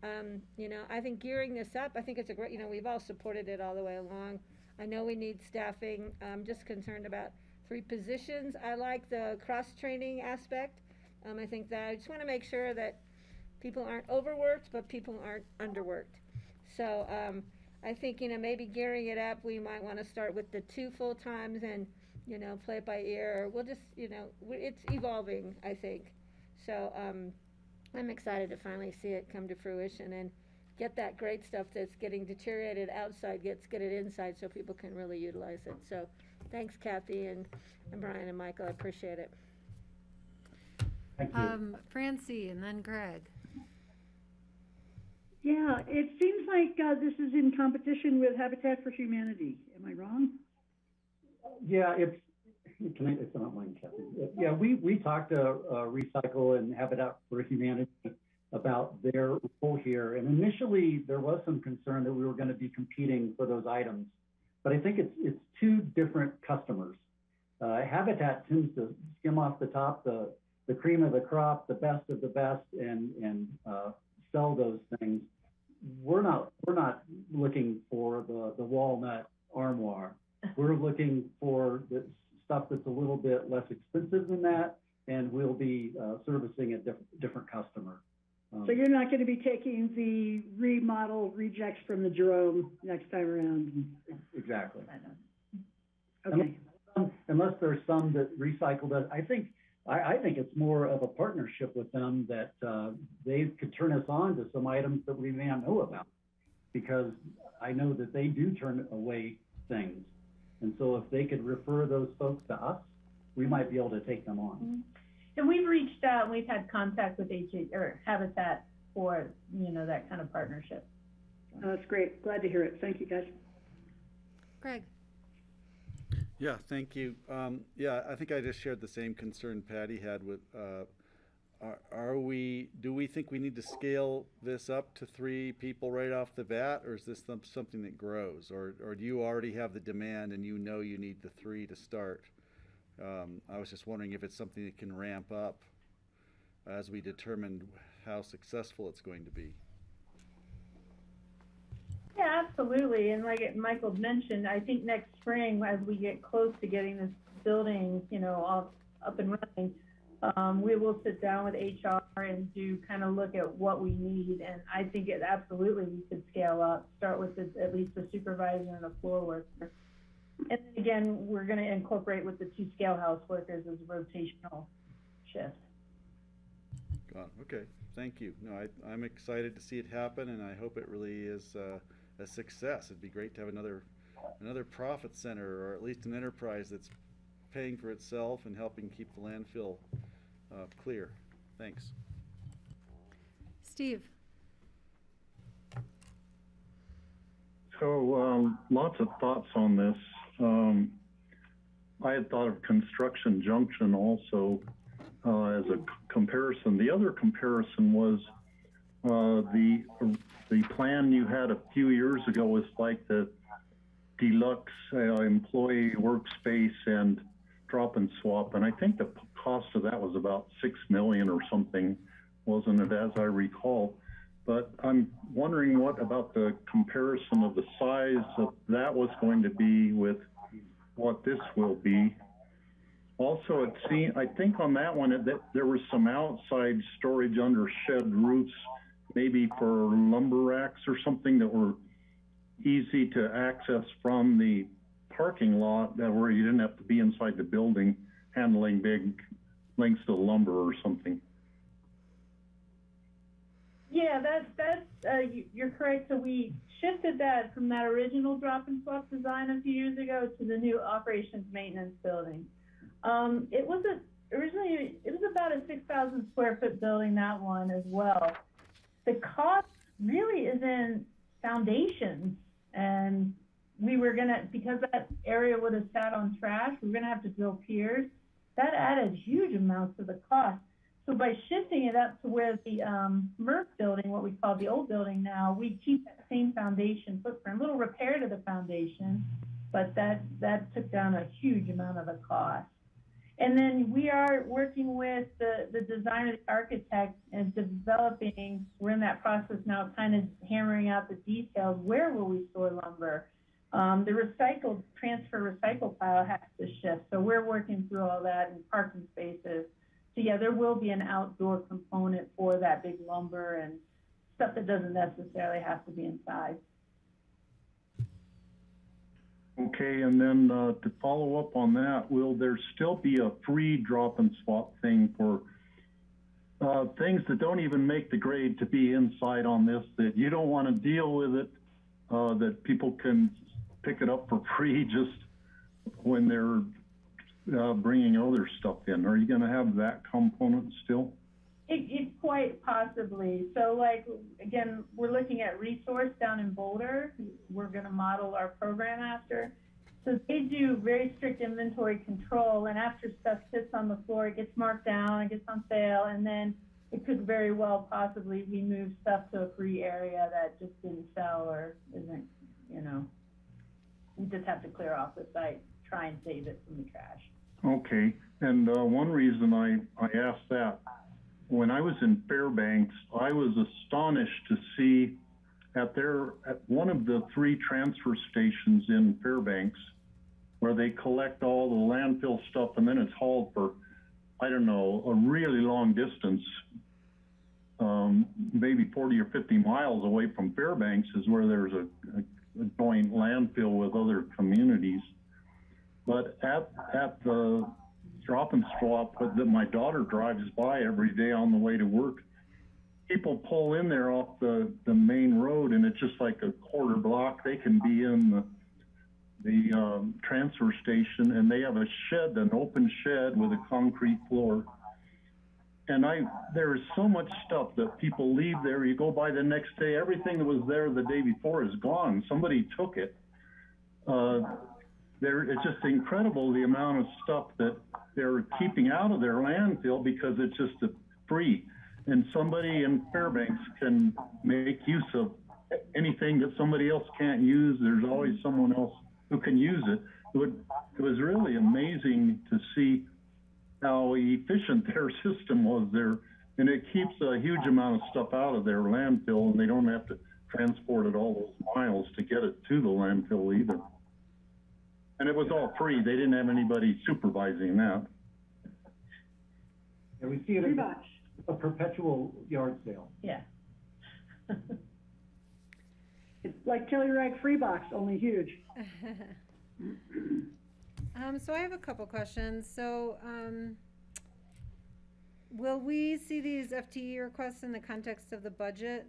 I think gearing this up, I think it's a great, we've all supported it all the way along. I know we need staffing. I'm just concerned about 3 positions. I like the cross-training aspect. I think that I just want to make sure that people aren't overworked, but people aren't underworked. So I think, maybe gearing it up, we might want to start with the 2 full-times and, play it by ear. We'll just, it's evolving, I think. So I'm excited to finally see it come to fruition and get that great stuff that's getting deteriorated outside, get it inside so people can really utilize it. So thanks, Kathy and Brian and Michael. I appreciate it. Thank you. Francie, and then Greg. Yeah, it seems like this is in competition with Habitat for Humanity. Am I wrong? Yeah, it's not mine, Kathy. Yeah, we talked to Recycle and Habitat for Humanity about their role here. And initially, there was some concern that we were going to be competing for those items. But I think it's two different customers. Habitat tends to skim off the top, the cream of the crop, the best of the best, and sell those things. We're not looking for the walnut armoire. We're looking for the stuff that's a little bit less expensive than that, and we'll be servicing a different customer. So you're not going to be taking the remodel rejects from the Jerome next time around? Exactly. Okay. Unless there's some that Recycle does. I think it's more of a partnership with them that they could turn us on to some items that we may not know about, because I know that they do turn away things. And so if they could refer those folks to us, we might be able to take them on. Mm-hmm. And we've reached out and we've had contact with Habitat for, that kind of partnership. Oh, that's great. Glad to hear it. Thank you, guys. Greg. Yeah, thank you. Yeah, I think I just shared the same concern Patty had with, do we think we need to scale this up to 3 people right off the bat, or is this something that grows? Or do you already have the demand and you need the 3 to start? I was just wondering if it's something that can ramp up as we determine how successful it's going to be. Yeah, absolutely. And like Michael mentioned, I think next spring, as we get close to getting this building, all up and running, we will sit down with HR and kind of look at what we need. And I think it absolutely we could scale up, start with at least a supervisor and a floor worker. And then again, we're going to incorporate with the 2 scale house workers as a rotational shift. Okay, thank you. No, I'm excited to see it happen, and I hope it really is a success. It'd be great to have another profit center, or at least an enterprise that's paying for itself and helping keep the landfill clear. Thanks. Steve. So lots of thoughts on this. I had thought of Construction Junction also as a comparison. The other comparison was the plan you had a few years ago was like the deluxe employee workspace and drop and swap, and I think the cost of that was about $6 million or something, wasn't it, as I recall? But I'm wondering what about the comparison of the size of that was going to be with what this will be. Also, I think on that one, that there was some outside storage under shed roofs, maybe for lumber racks or something that were easy to access from the parking lot, that where you didn't have to be inside the building handling big lengths of lumber or something. Yeah, you're correct. So we shifted that from that original drop and swap design a few years ago to the new operations maintenance building. Originally it was about a 6,000 square foot building, that one as well. The cost really is in foundations, and we were because that area would have sat on trash, we were gonna have to drill piers. That added huge amounts to the cost. So by shifting it up to where the MRF building, what we call the old building now, we keep that same foundation footprint, a little repair to the foundation, but that took down a huge amount of the cost. And then we are working with the designer, the architect, and developing, we're in that process now, kind of hammering out the details. Where will we store lumber? The transfer recycle pile has to shift. So we're working through all that in parking spaces. So yeah, there will be an outdoor component for that big lumber and stuff that doesn't necessarily have to be inside. Okay, and then to follow up on that, will there still be a free drop and swap thing for things that don't even make the grade to be inside on this, that you don't want to deal with it, that people can pick it up for free just when they're bringing other stuff in? Are you going to have that component still? It quite possibly. So like, again, we're looking at Resource down in Boulder. We're gonna model our program after. So they do very strict inventory control, and after stuff sits on the floor, it gets marked down, it gets on sale, and then it could very well possibly we move stuff to a free area that just didn't sell or isn't, you know, we just have to clear off the site, try and save it from the trash. Okay, and one reason I asked that, when I was in Fairbanks, I was astonished to see at one of the 3 transfer stations in Fairbanks, where they collect all the landfill stuff and then it's hauled for, I don't know, a really long distance, maybe 40 or 50 miles away from Fairbanks is where there's a joint landfill with other communities. But at the drop and swap that my daughter drives by every day on the way to work, people pull in there off the main road, and it's just like a quarter block. They can be in the transfer station, and they have a shed, an open shed with a concrete floor. And there is so much stuff that people leave there. You go by the next day, everything that was there the day before is gone. Somebody took it. It's just incredible the amount of stuff that they're keeping out of their landfill because it's just free. And somebody in Fairbanks can make use of anything that somebody else can't use. There's always someone else who can use it. It was really amazing to see how efficient their system was there. And it keeps a huge amount of stuff out of their landfill, and they don't have to transport it all those miles to get it to the landfill either. And it was all free. They didn't have anybody supervising that. And we see it as a perpetual yard sale. Yeah. It's like Telluride Free Box, only huge. So I have a couple questions. So, will we see these FTE requests in the context of the budget?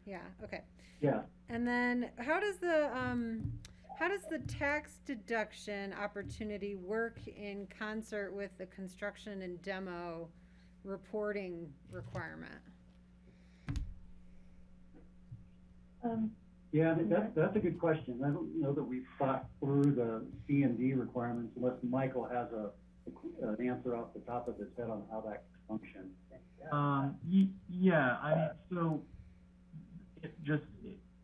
Yeah, okay. Yeah. And then how does the tax deduction opportunity work in concert with the construction and demo reporting requirement? Yeah, that's a good question. I don't know that we've thought through the C&D requirements unless Michael has an answer off the top of his head on how that functions. Yeah, I mean, so just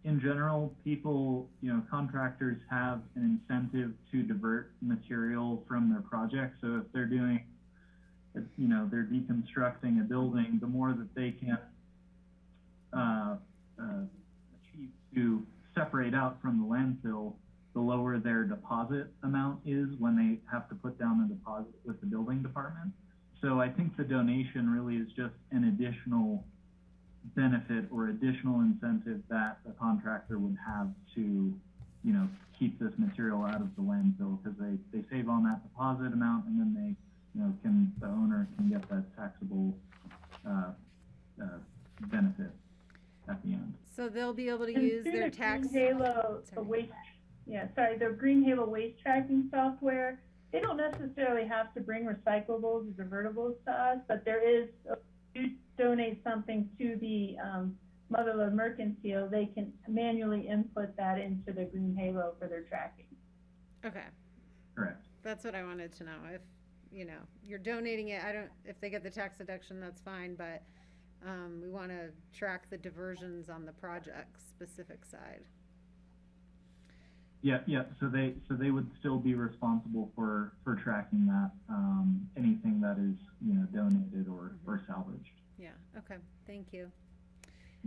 in general, people, contractors have an incentive to divert material from their project. So if they're doing, they're deconstructing a building, the more that they can achieve to separate out from the landfill, the lower their deposit amount is when they have to put down a deposit with the building department. So I think the donation really is just an additional benefit or additional incentive that the contractor would have to, keep this material out of the landfill, because they save on that deposit amount, and then they, the owner can get that taxable benefit at the end. So they'll be able to use their tax. Green Halo, their Green Halo waste tracking software. They don't necessarily have to bring recyclables or divertibles to us, but there is, if you donate something to the Motherlode Mercantile, they can manually input that into the Green Halo for their tracking. Okay. Correct. That's what I wanted to know. If, you're donating it, if they get the tax deduction, that's fine, but we want to track the diversions on the project specific side. Yeah. So they would still be responsible for tracking that, anything that is, donated or salvaged. Yeah. Okay. Thank you.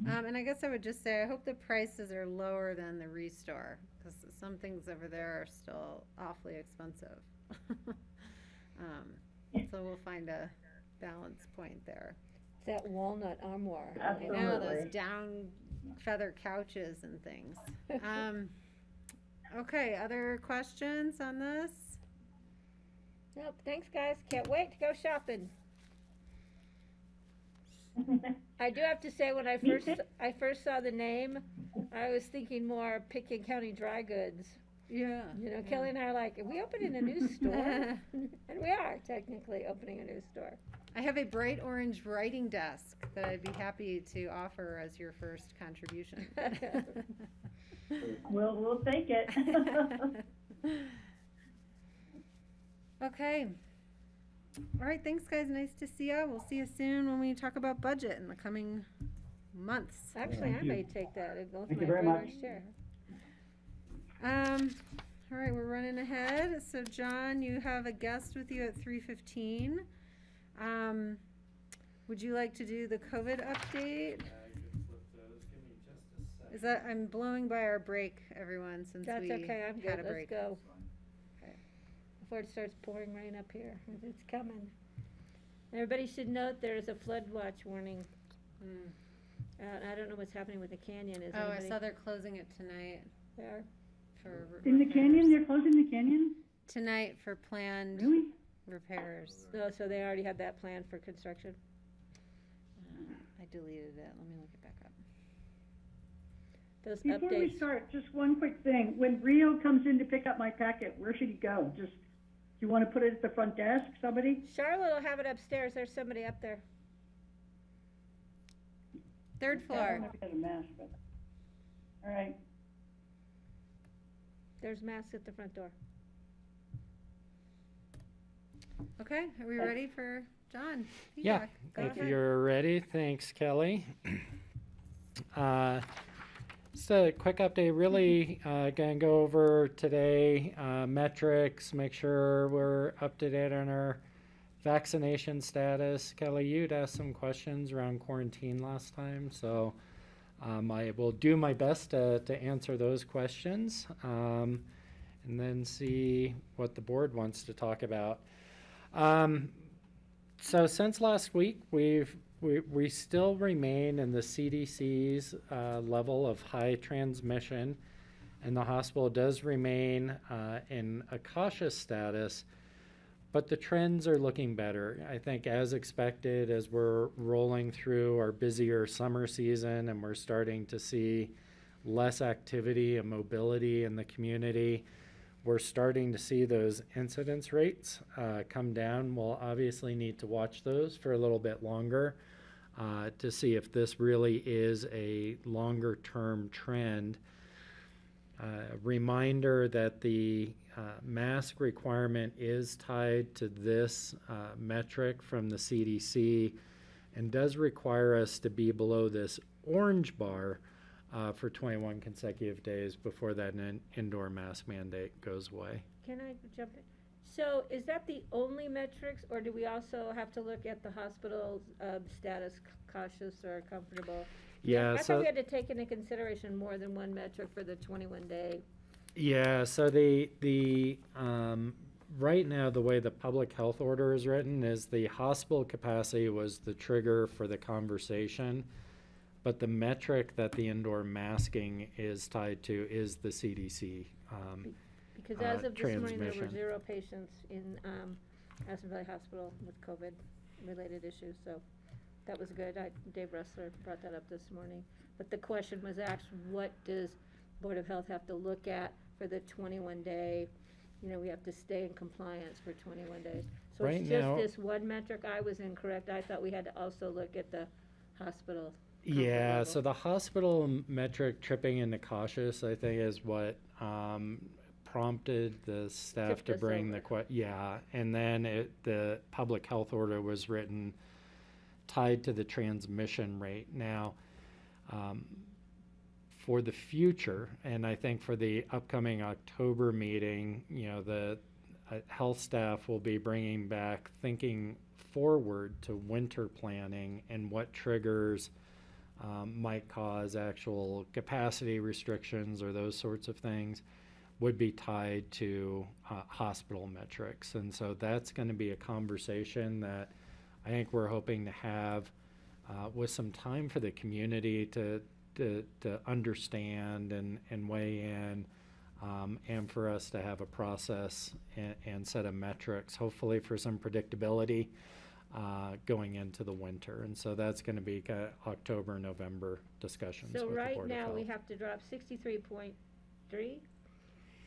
And I guess I would just say, I hope the prices are lower than the Restore, because some things over there are still awfully expensive. So we'll find a balance point there. That walnut armoire. Absolutely. I know, those down feather couches and things. Okay, other questions on this? Nope, thanks guys, can't wait to go shopping. I do have to say, when I first saw the name, I was thinking more Pitkin County Dry Goods. Yeah. You know, Kelly and I are like, are we opening a new store? And we are technically opening a new store. I have a bright orange writing desk that I'd be happy to offer as your first contribution. We'll take it. Okay. All right, thanks guys, nice to see you. We'll see you soon when we talk about budget in the coming months. Actually, Thank I you. may take that and go Thank for you my very much. brother's chair. All right, we're running ahead. So John, you have a guest with you at 3:15. Would you like to do the COVID update? Is that, I'm blowing by our break, everyone, since That's we okay, I'm had good, a let's break. go. Before it starts pouring rain up here, it's coming. Everybody should note there is a flood watch warning. I don't know what's happening with the canyon, is Oh, I anybody saw they're closing it tonight there? for In the canyon, repairs. they're closing the canyon? Tonight for planned Really? repairs. So they already had that plan for construction? I deleted it. Let me look it back up. Those Before we updates, start, just one quick thing. When Rio comes in to pick up my packet, where should he go? Just, do you want to put it at the front desk, somebody? Charlotte will have it upstairs, there's somebody up there. Third I floor. don't know if he has a mask, but, all right. There's masks at the front door. Okay, are we ready for John? Yeah, Feedback. Go if ahead. you're ready, thanks, Kelly. Just a quick update, really gonna go over today metrics, make sure we're up to date on our vaccination status. Kelly, you'd asked some questions around quarantine last time, so I will do my best to answer those questions and then see what the board wants to talk about. So since last week, we still remain in the CDC's level of high transmission, and the hospital does remain in a cautious status, but the trends are looking better. I think as expected, as we're rolling through our busier summer season and we're starting to see less activity and mobility in the community, we're starting to see those incidence rates come down. We'll obviously need to watch those for a little bit longer to see if this really is a longer term trend. Reminder that the mask requirement is tied to this metric from the CDC and does require us to be below this orange bar for 21 consecutive days before that indoor mask mandate goes away. Can I jump in? So is that the only metrics, or do we also have to look at the hospital's status, cautious or comfortable? Yeah, I so thought we had to take into consideration more than one metric for the 21-day. yeah, so the right now the way the public health order is written is the hospital capacity was the trigger for the conversation, but the metric that the indoor masking is tied to is the CDC. Because as of this morning, there were transmission. 0 patients in Aspen Valley Hospital with COVID-related issues, so that was good. Dave Ressler brought that up this morning. But the question was asked, what does Board of Health have to look at for the 21-day? You know, we have to stay in compliance for 21 days. So Right it's now- just this one metric. I was incorrect. I thought we had to also look at the hospital. Yeah, level. so the hospital metric tripping into cautious, I think, is what prompted the staff Tipped to us bring over. yeah, and then the public health order was written tied to the transmission rate. Now, for the future, and I think for the upcoming October meeting, you know, the health staff will be bringing back thinking forward to winter planning and what triggers might cause actual capacity restrictions or those sorts of things would be tied to hospital metrics. And so that's going to be a conversation that I think we're hoping to have with some time for the community to understand and weigh in, and for us to have a process and set of metrics, hopefully for some predictability going into the winter. And so that's going to be kind of October, November discussions So with the right Board of now, we Health. have to drop 63.3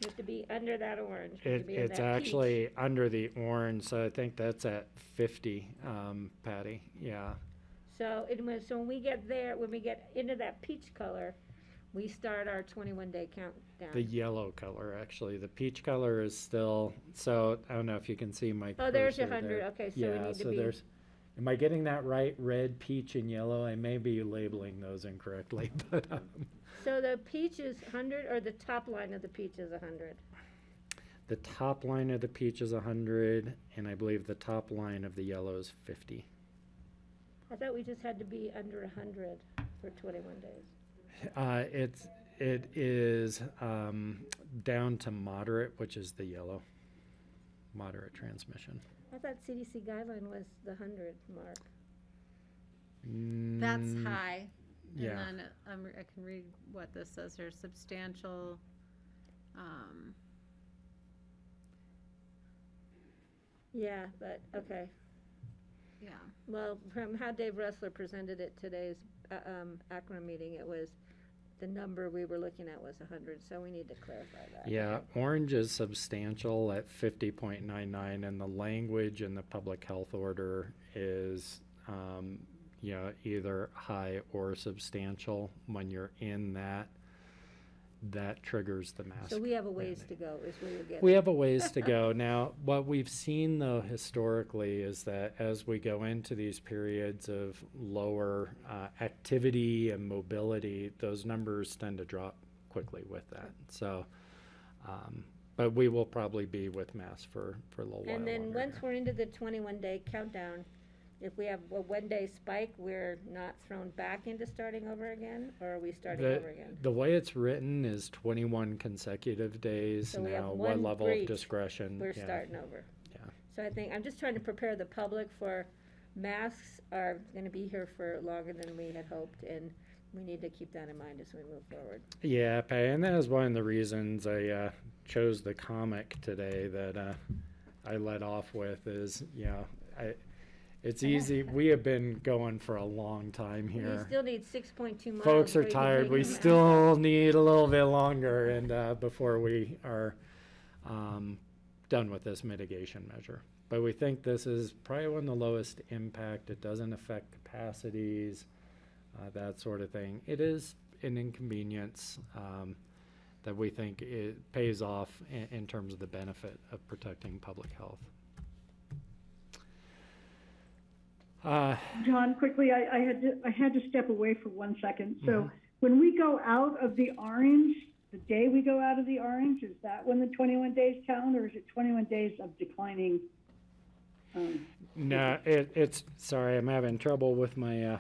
You have to be under that orange. You have to be in It's that peach. actually under the orange, so I think that's at 50, Patty, yeah. So when we get there, when we get into that peach color, we start our 21-day countdown. The yellow color, actually. The peach color is still, so I don't know if you can see my Oh, there's your cursor 100. there. Okay, so Yeah, we need to so be. there's, am I getting that right? Red, peach, and yellow? I may be labeling those incorrectly, but So the peach is 100, or the top line of the peach is 100? the top line of the peach is 100, and I believe the top line of the yellow is 50. I thought we just had to be under 100 for 21 days. It is down to moderate, which is the yellow. Moderate transmission. I thought CDC guideline was the 100 mark. That's high. Yeah. And then I can read what this says here. Substantial. Yeah, but okay. Yeah. Well, from how Dave Ressler presented it today's Akron meeting, it was the number we were looking at was 100. So we need to clarify that. Yeah, orange is substantial at 50.99, and the language in the public health order is, either high or substantial. When you're in that triggers the mask. So we have a ways to go, is where you're getting. We have a ways to go. Now, what we've seen, though, historically, is that as we go into these periods of lower activity and mobility, those numbers tend to drop quickly with that. So, but we will probably be with masks for a little while And then longer once here. we're into the 21-day countdown, if we have a 1-day spike, we're not thrown back into starting over again, or are we starting over again? The way it's written is 21 consecutive days. So we have now, one what level breach, of discretion? we're yeah. starting over. Yeah. So I think, I'm just trying to prepare the public for masks are gonna be here for longer than we had hoped, and we need to keep that in mind as we move forward. Yeah, Patty, and that is one of the reasons I chose the comic today that I led off with is, it's easy. We have been going for a long time You here. still need 6.2 miles. Folks are before you can tired. take We your mask still off. need a little bit longer and before we are done with this mitigation measure. But we think this is probably one of the lowest impact. It doesn't affect capacities, that sort of thing. It is an inconvenience that we think it pays off in terms of the benefit of protecting public health. John, quickly, I had to step away for 1 second. So Mhm. when we go out of the orange, the day we go out of the orange, is that when the 21 days count, or is it 21 days of declining? No, it's, sorry, I'm having trouble with my,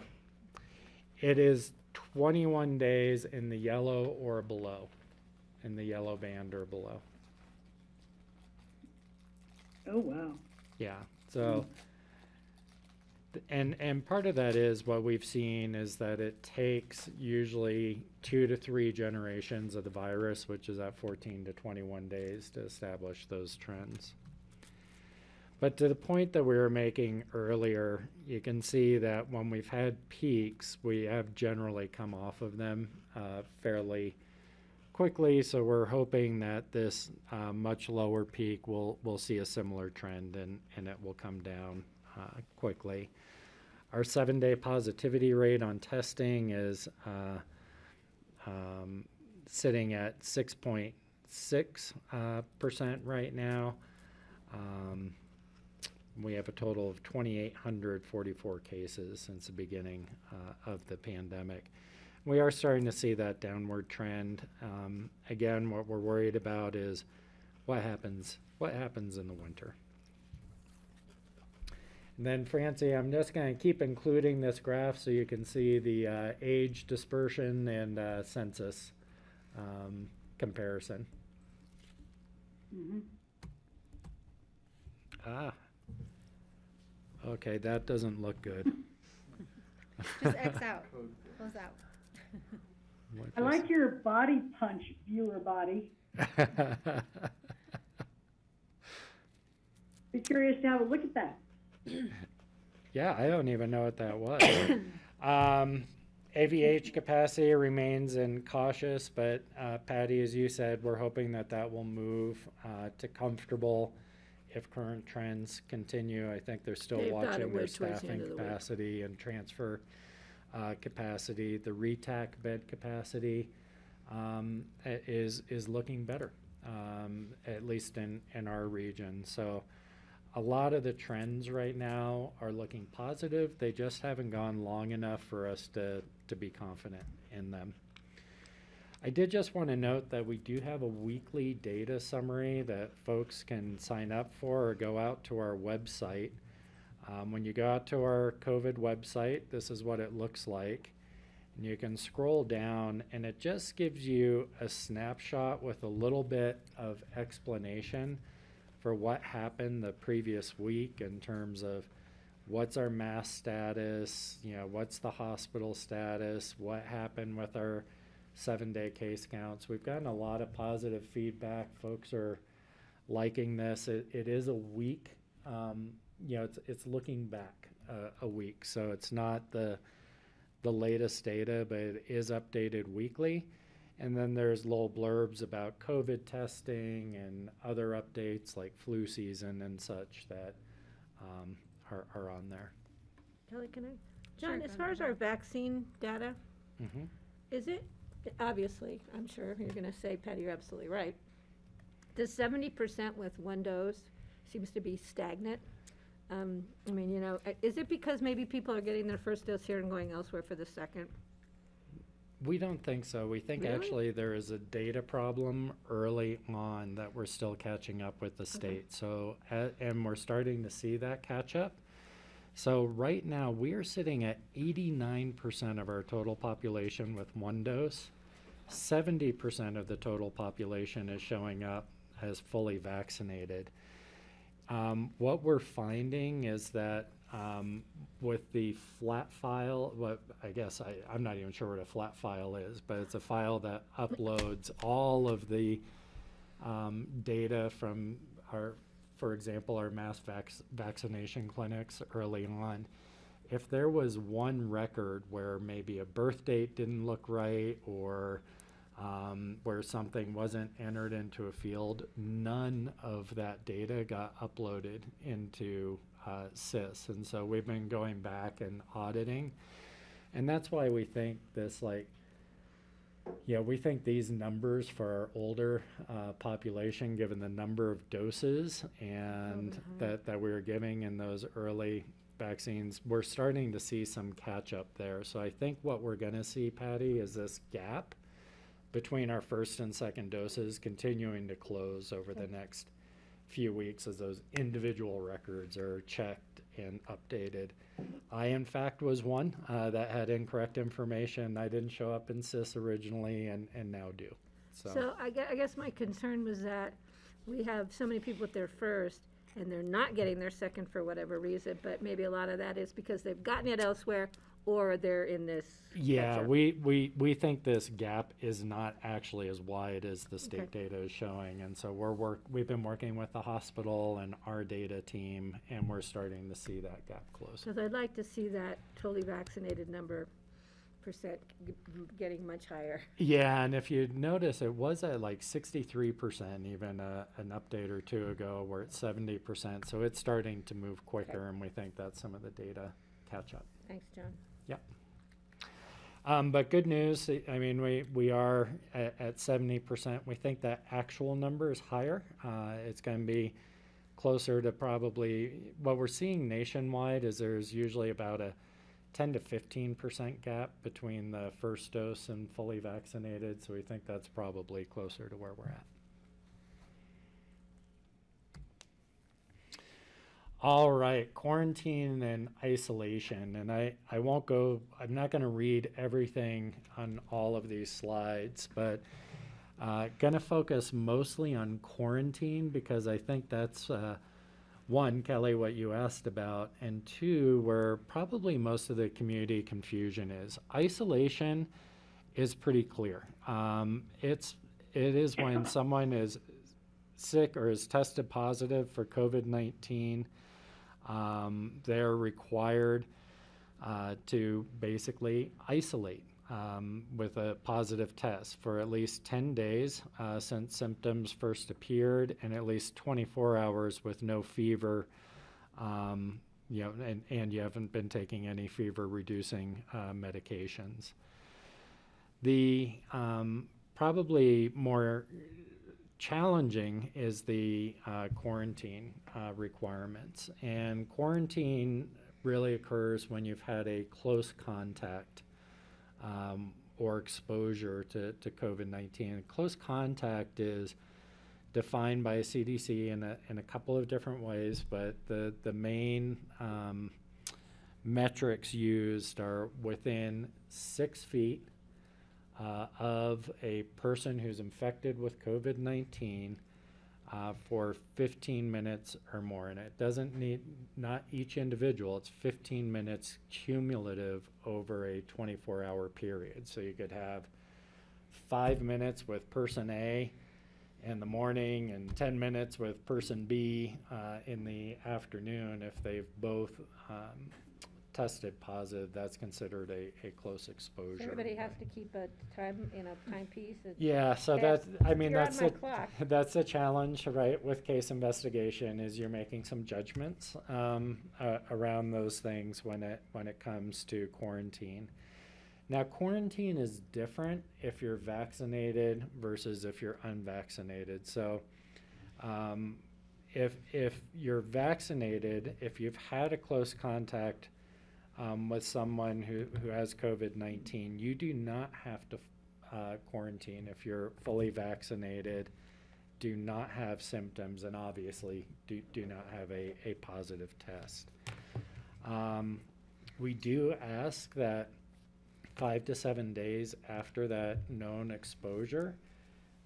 it is 21 days in the yellow or below, in the yellow band or below. Oh, wow. Yeah, so, and part of that is what we've seen is that it takes usually 2 to 3 generations of the virus, which is at 14 to 21 days to establish those trends. But to the point that we were making earlier, you can see that when we've had peaks, we have generally come off of them fairly quickly. So we're hoping that this much lower peak will see a similar trend and it will come down quickly. Our 7-day positivity rate on testing is sitting at 6.6% right now. We have a total of 2,844 cases since the beginning of the pandemic. We are starting to see that downward trend. Again, what we're worried about is what happens in the winter. And then, Francie, I'm just going to keep including this graph so you can see the age dispersion and census comparison. Mm-hmm. Okay, that doesn't look good. Just X out. Close out. I like your body punch, viewer body. Be curious to have a look at that. Yeah, I don't even know what that was. AVH capacity remains in cautious, but Patty, as you said, we're hoping that that will move to comfortable if current trends continue. I think they're still They thought it watching their would towards the end staffing of the week. capacity and transfer capacity. The RETAC bed capacity is looking better, at least in our region. So a lot of the trends right now are looking positive. They just haven't gone long enough for us to be confident in them. I did just want to note that we do have a weekly data summary that folks can sign up for or go out to our website. When you go out to our COVID website, this is what it looks like. And you can scroll down and it just gives you a snapshot with a little bit of explanation for what happened the previous week in terms of what's our mass status, what's the hospital status, what happened with our 7-day case counts. We've gotten a lot of positive feedback. Folks are liking this. It is a week, it's looking back a week. So it's not the latest data, but it is updated weekly. And then there's little blurbs about COVID testing and other updates like flu season and such that are on there. Kelly, can I? John, Sure, as go far as ahead. our vaccine data, Mm-hmm. is it, obviously, I'm sure you're going to say, Patty, you're absolutely right. Does 70% with one dose seems to be stagnant? Is it because maybe people are getting their first dose here and going elsewhere for the second? We don't think so. We think Really? actually there is a data problem early on that we're still catching up with the state. So, and we're starting to see that catch up. So right now we are sitting at 89% of our total population with one dose. 70% of the total population is showing up as fully vaccinated. What we're finding is that with the flat file, I'm not even sure what a flat file is, but it's a file that uploads all of the data from for example, our mass vaccination clinics early on. If there was one record where maybe a birth date didn't look right or where something wasn't entered into a field, none of that data got uploaded into CIS. And so we've been going back and auditing. And that's why we think this, we think these numbers for our older population, given the number of doses and that we were giving in those early vaccines, we're starting to see some catch up there. So I think what we're going to see, Patty, is this gap between our first and second doses continuing to close over the next few weeks as those individual records are checked and updated. I, in fact, was one that had incorrect information. I didn't show up in CIS originally and now do. So I guess my concern was that we have so many people with their first and they're not getting their second for whatever reason, but maybe a lot of that is because they've gotten it elsewhere or they're in this Yeah, catch-up. we think this gap is not actually as wide as the state data is showing, and so we've been working with the hospital and our data team, and we're starting to see that gap close. Because I'd like to see that totally vaccinated number percent getting much higher. Yeah, and if you notice, it was at like 63% even an update or two ago. We're at 70%, so it's starting to move quicker, and we think that's some of the data catch up. Thanks, John. Yep. But good news, I mean, we are at 70%. We think that actual number is higher. It's going to be closer to probably, what we're seeing nationwide is there's usually about a 10 to 15% gap between the first dose and fully vaccinated. So we think that's probably closer to where we're at. All right, quarantine and isolation, and I'm not going to read everything on all of these slides, but going to focus mostly on quarantine because I think that's, one, Kelly, what you asked about, and two, where probably most of the community confusion is. Isolation is pretty clear. It is when someone is sick or is tested positive for COVID-19. They're required to basically isolate with a positive test for at least 10 days since symptoms first appeared, and at least 24 hours with no fever, and you haven't been taking any fever-reducing medications. The probably more challenging is the quarantine requirements, and quarantine really occurs when you've had a close contact or exposure to COVID-19. Close contact is defined by CDC in a couple of different ways, but the main metrics used are within 6 feet of a person who's infected with COVID-19 for 15 minutes or more. And it doesn't need, not each individual, it's 15 minutes cumulative over a 24-hour period. So you could have 5 minutes with person A in the morning and 10 minutes with person B in the afternoon. If they've both tested positive, that's considered a close exposure. So everybody has to keep a timepiece. Yeah, so That's- that, I mean, you're on that's my a, clock. that's a challenge, right, with case investigation, is you're making some judgments around those things when it comes to quarantine. Now, quarantine is different if you're vaccinated versus if you're unvaccinated. So if you're vaccinated, if you've had a close contact with someone who has COVID-19, you do not have to quarantine if you're fully vaccinated, do not have symptoms, and obviously do not have a positive test. We do ask that 5 to 7 days after that known exposure,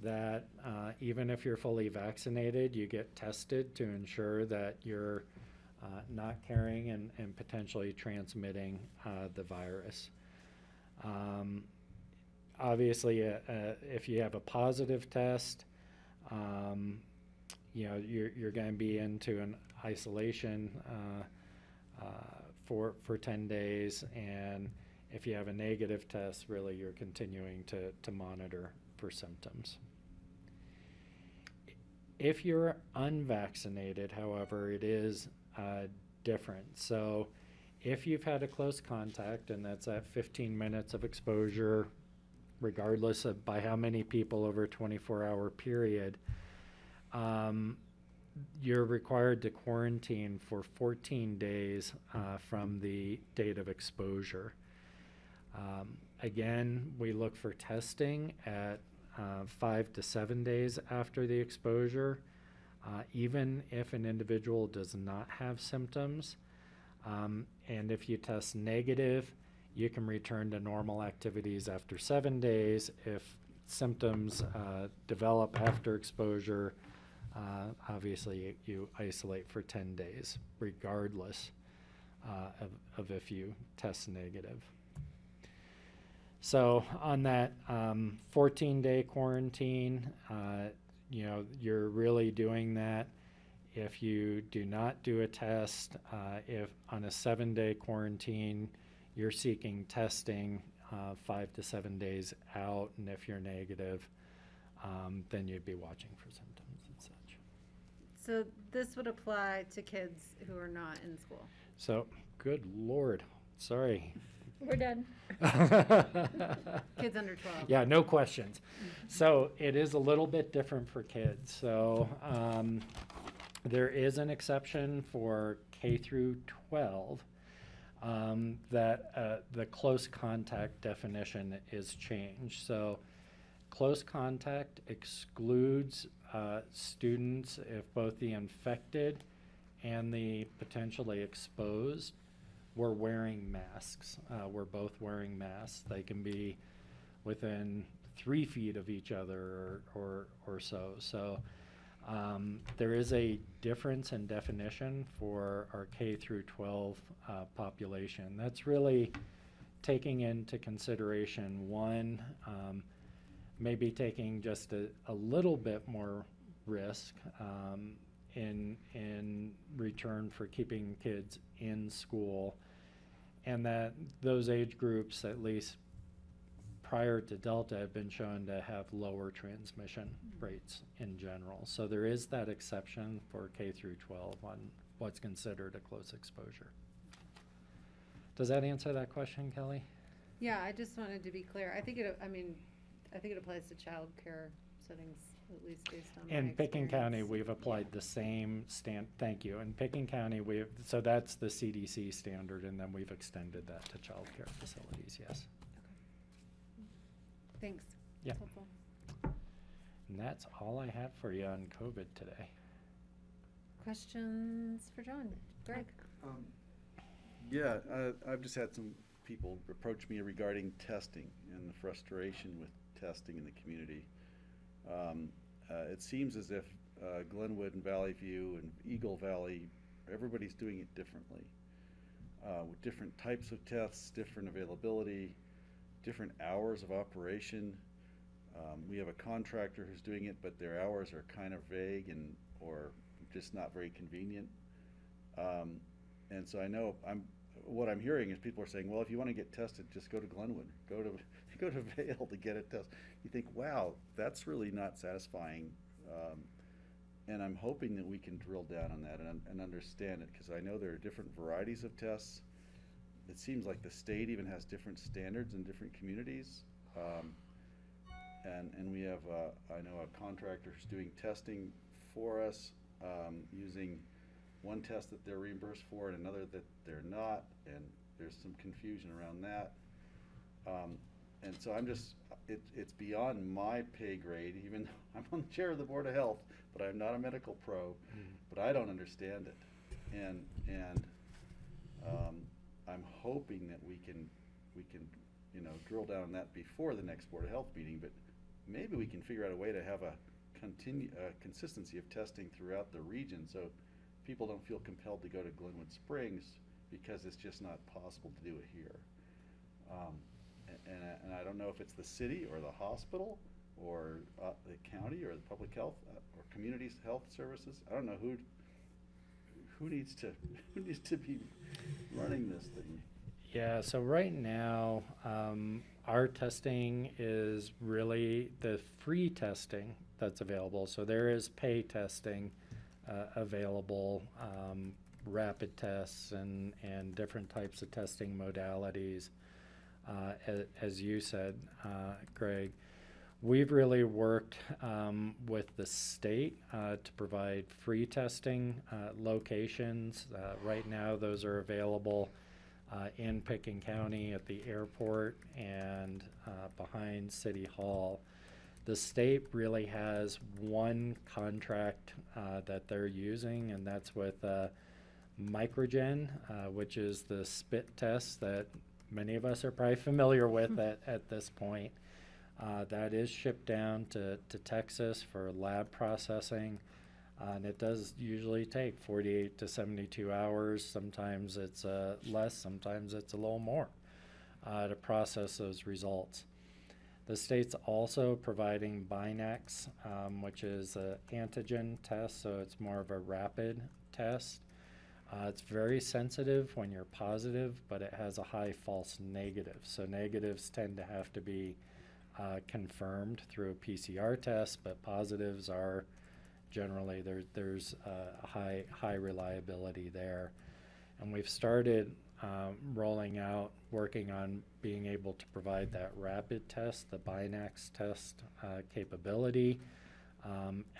that even if you're fully vaccinated, you get tested to ensure that you're not carrying and potentially transmitting the virus. Obviously, if you have a positive test, you're going to be into an isolation for 10 days, and if you have a negative test, really you're continuing to monitor for symptoms. If you're unvaccinated, however, it is different. So if you've had a close contact, and that's at 15 minutes of exposure, regardless of by how many people over a 24-hour period, you're required to quarantine for 14 days from the date of exposure. Again, we look for testing at 5 to 7 days after the exposure, even if an individual does not have symptoms. And if you test negative, you can return to normal activities after 7 days. If symptoms develop after exposure, obviously you isolate for 10 days, regardless of if you test negative. So on that 14-day quarantine, you're really doing that if you do not do a test. If on a 7-day quarantine, you're seeking testing 5 to 7 days out, and if you're negative, then you'd be watching for symptoms and such. So this would apply to kids who are not in school. So, good Lord, sorry. We're done. Kids under 12. Yeah, no questions. So it is a little bit different for kids. So there is an exception for K through 12 that the close contact definition is changed. So close contact excludes students if both the infected and the potentially exposed were wearing masks. We're both wearing masks. They can be within 3 feet of each other or so. So there is a difference in definition for our K through 12 population. That's really taking into consideration, one, maybe taking just a little bit more risk in return for keeping kids in school, and that those age groups, at least prior to Delta, have been shown to have lower transmission rates in general. So there is that exception for K through 12 on what's considered a close exposure. Does that answer that question, Kelly? Yeah, I just wanted to be clear. I think it applies to childcare settings, at least based on my In Picken County, experience. we've applied the same thank you. In Picken County, so that's the CDC standard, and then we've extended that to childcare facilities, yes. Thanks. Yeah. That's helpful. And that's all I have for you on COVID today. Questions for John? Greg? Yeah, I've just had some people approach me regarding testing and the frustration with testing in the community. It seems as if Glenwood and Valley View and Eagle Valley, everybody's doing it differently. With different types of tests, different availability, different hours of operation. We have a contractor who's doing it, but their hours are kind of vague or just not very convenient. And so I know what I'm hearing is people are saying, well, if you want to get tested, just go to Glenwood, go to Vail to get a test. You think, wow, that's really not satisfying. And I'm hoping that we can drill down on that and understand it, because I know there are different varieties of tests. It seems like the state even has different standards in different communities. And we have, I know a contractor who's doing testing for us, using one test that they're reimbursed for and another that they're not, and there's some confusion around that. And so it's beyond my pay grade, even though I'm on the chair of the Board of Health, but I'm not a medical pro, but I don't understand it. And I'm hoping that we can drill down on that before the next Board of Health meeting, but maybe we can figure out a way to have a consistency of testing throughout the region, so people don't feel compelled to go to Glenwood Springs because it's just not possible to do it here. And I don't know if it's the city or the hospital or the county or the public health or community health services. I don't know who needs to be running this thing. Yeah, so right now, our testing is really the free testing that's available. So there is pay testing available, rapid tests and different types of testing modalities. As you said, Greg, we've really worked with the state to provide free testing locations. Right now, those are available in Picken County at the airport and behind City Hall. The state really has one contract that they're using, and that's with Microgen, which is the spit test that many of us are probably familiar with at this point. That is shipped down to Texas for lab processing. And it does usually take 48 to 72 hours. Sometimes it's less, sometimes it's a little more to process those results. The state's also providing Binax, which is an antigen test, so it's more of a rapid test. It's very sensitive when you're positive, but it has a high false negative. So negatives tend to have to be confirmed through a PCR test, but positives are generally there's a high reliability there. And we've started rolling out, working on being able to provide that rapid test, the Binax test capability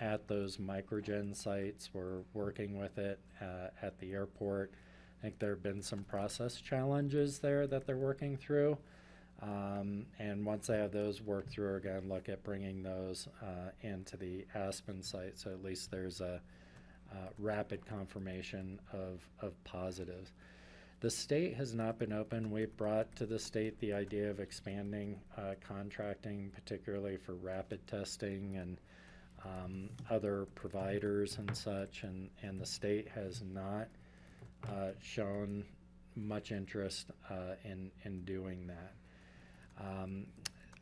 at those Microgen sites. We're working with it at the airport. I think there have been some process challenges there that they're working through. And once they have those worked through, we're going to look at bringing those into the Aspen site, so at least there's a rapid confirmation of positives. The state has not been open. We've brought to the state the idea of expanding contracting, particularly for rapid testing and other providers and such, and the state has not shown much interest in doing that.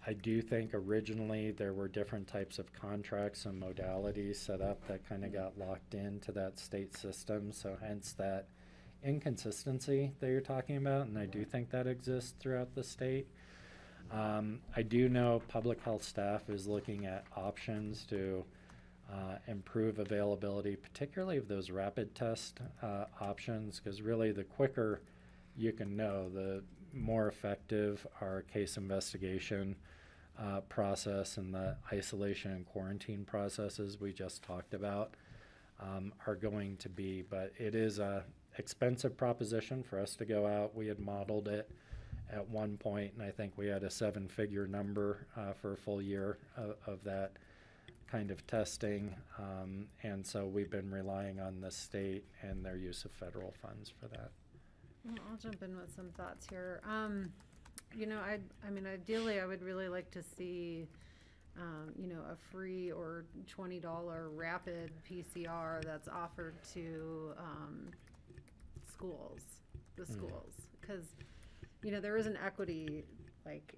I do think originally there were different types of contracts and modalities set up that kind of got locked into that state system, so hence that inconsistency that you're talking about, and I do think that exists throughout the state. I do know public health staff is looking at options to improve availability, particularly of those rapid test options, because really the quicker you can know, the more effective our case investigation process and the isolation and quarantine processes we just talked about are going to be. But it is a expensive proposition for us to go out. We had modeled it at one point, and I think we had a 7-figure number for a full year of that kind of testing, and so we've been relying on the state and their use of federal funds for that. Well, I'll jump in with some thoughts here. You know, I mean, ideally, I would really like to see, you know, a free or $20 rapid PCR that's offered to schools, the schools, because, you know, there is an equity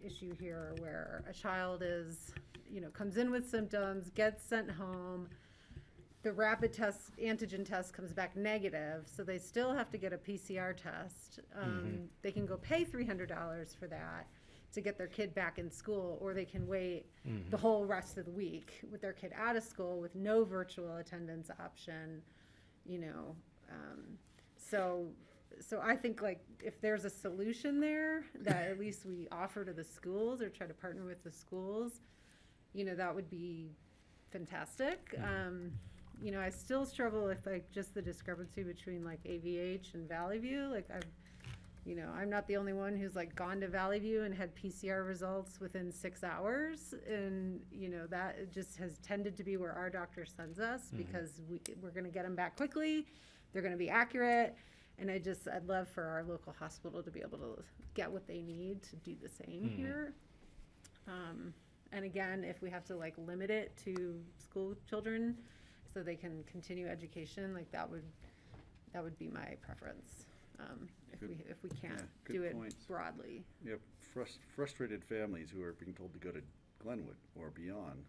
issue here where a child is, you know, comes in with symptoms, gets sent home, the rapid test, antigen test comes back negative, so they still have to get a PCR test. They can go pay $300 for that to get their kid back in school, or they can wait the whole rest of the week with their kid out of school with no virtual attendance option, you know. So I think, like, if there's a solution there that at least we offer to the schools or try to partner with the schools, you know, that would be fantastic. You know, I still struggle with, like, just the discrepancy between, like, AVH and Valley View. Like, you know, I'm not the only one who's, like, gone to Valley View and had PCR results within 6 hours. And, you know, that just has tended to be where our doctor sends us because we're going to get them back quickly. They're going to be accurate. And I'd love for our local hospital to be able to get what they need to do the same here. And again, if we have to, like, limit it to school children so they can continue education, like, that would be my preference. If we can't do it broadly. Yep, frustrated families who are being told to go to Glenwood or beyond.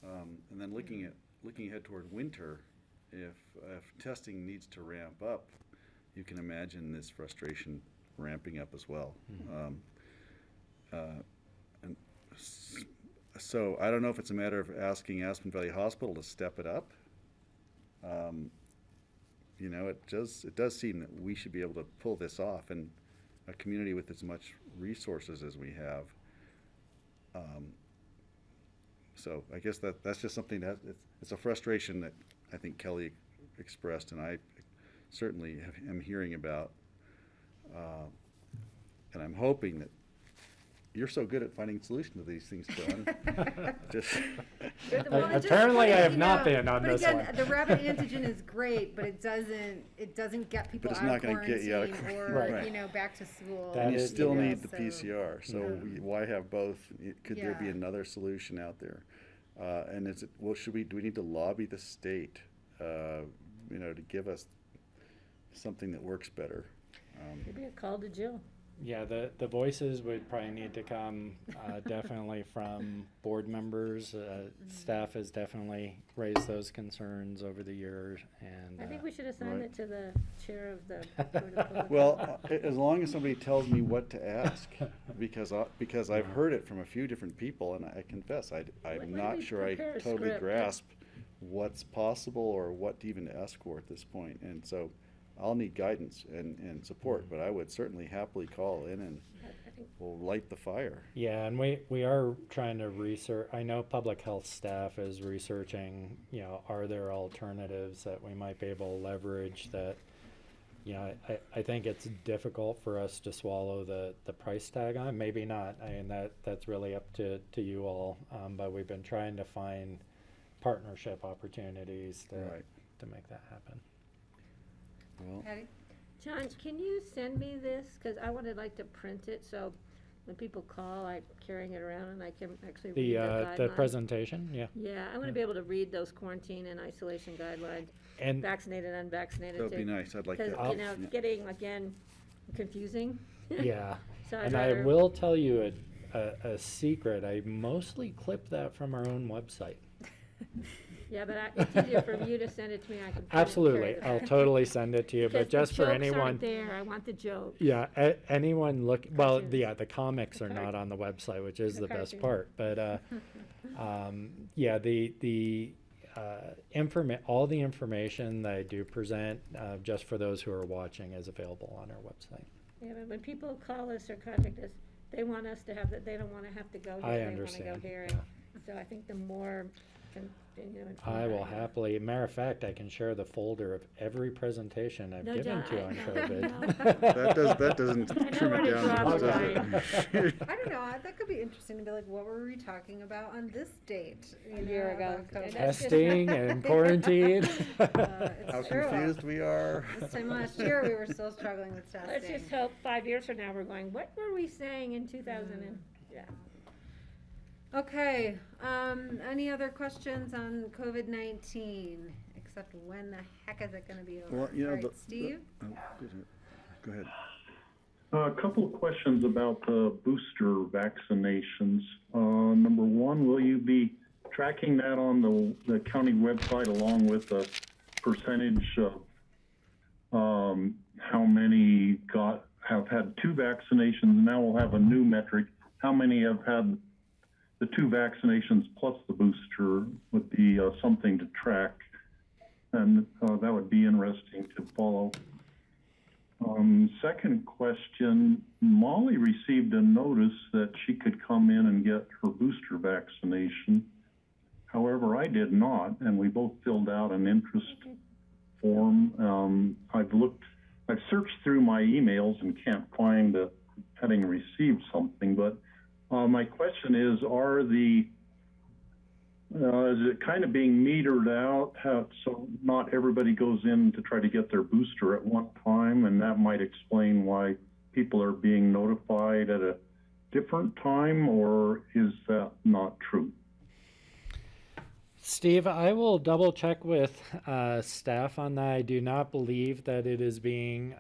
And then looking ahead toward winter, if testing needs to ramp up, you can imagine this frustration ramping up as well. And so I don't know if it's a matter of asking Aspen Valley Hospital to step it up. You know, it does seem that we should be able to pull this off in a community with as much resources as we have. So I guess that's just something that it's a frustration that I think Kelly expressed, and I certainly am hearing about. And I'm hoping that you're so good at finding solutions to these things, John. Apparently, I have not been on this one. But again, the rapid antigen is great, but it doesn't get people out of quarantine or you know, back to school. And you still need the PCR. So why have both? Could there be another solution out there? And is it? Well, do we need to lobby the state, you know, to give us something that works better? Maybe a call to Jill. Yeah, the voices would probably need to come definitely from board members. Staff has definitely raised those concerns over the years, and I think we should assign it to the chair of the Board of Public Well, as long as somebody tells me what to ask, because I've heard it from a few different people, and I confess I'm not sure I totally grasp what's possible or what to even ask for at this point, and so I'll need guidance and support, but I would certainly happily call in and we'll light the fire. Yeah, and we are trying to research. I know public health staff is researching, you know, are there alternatives that we might be able to leverage that, you know, I think it's difficult for us to swallow the price tag on. Maybe not. I mean, that's really up to you all, but we've been trying to find partnership opportunities to make that happen. Well, Patty? John, can you send me this? Because I would like to print it, so when people call, I'm carrying it around and I can actually read the guidelines. The presentation, yeah. Yeah, I want to be able to read those quarantine and isolation guidelines, And vaccinated, unvaccinated. That would be nice. I'd like that. Because, you know, it's getting, again, confusing. yeah, So and I will tell you a secret. I mostly clipped that from our own website. Yeah, but it's easier for you to send it to me, I can. print it and carry Absolutely, it I'll back. totally send it to you, Because but just the for jokes anyone. aren't there, I want the jokes. Yeah, anyone look, well, Cartoons. yeah, the comics The are not on the website, which is The the best cartoons. part, but, yeah, all the information that I do present, just for those who are watching, is available on our website. Yeah, but when people call us or contact us, they want us to have that, they don't wanna have to go I here, they wanna understand, go here. So I think the more, informed I will you are. happily, matter of fact, I can share the folder of every presentation I've No, given to you on no, COVID. no. That doesn't I know trim where it to down draw much, the does line. it? I don't know, that could be interesting to be like, what were we talking about on this date? A year ago. about COVID? That's just- Testing and quarantine. It's How true. confused we are. This time last year, we were still struggling with testing. Let's just hope 5 years from now, we're going, what were we saying in 2000 and, yeah. Okay, any other questions on COVID-19, except when the heck is it gonna be over? Well, you know, All right, the- Steve? Go ahead. A couple of questions about the booster vaccinations. Number one, will you be tracking that on the county website along with the percentage of how many have had 2 vaccinations? Now we'll have a new metric. How many have had the 2 vaccinations plus the booster would be something to track, and that would be interesting to follow. Second question, Molly received a notice that she could come in and get her booster vaccination. However, I did not, and we both filled out an interest form. I've searched through my emails and can't find having received something, but my question is, is it kind of being metered out so not everybody goes in to try to get their booster at one time, and that might explain why people are being notified at a different time, or is that not true? Steve, I will double check with staff on that. I do not believe that it is being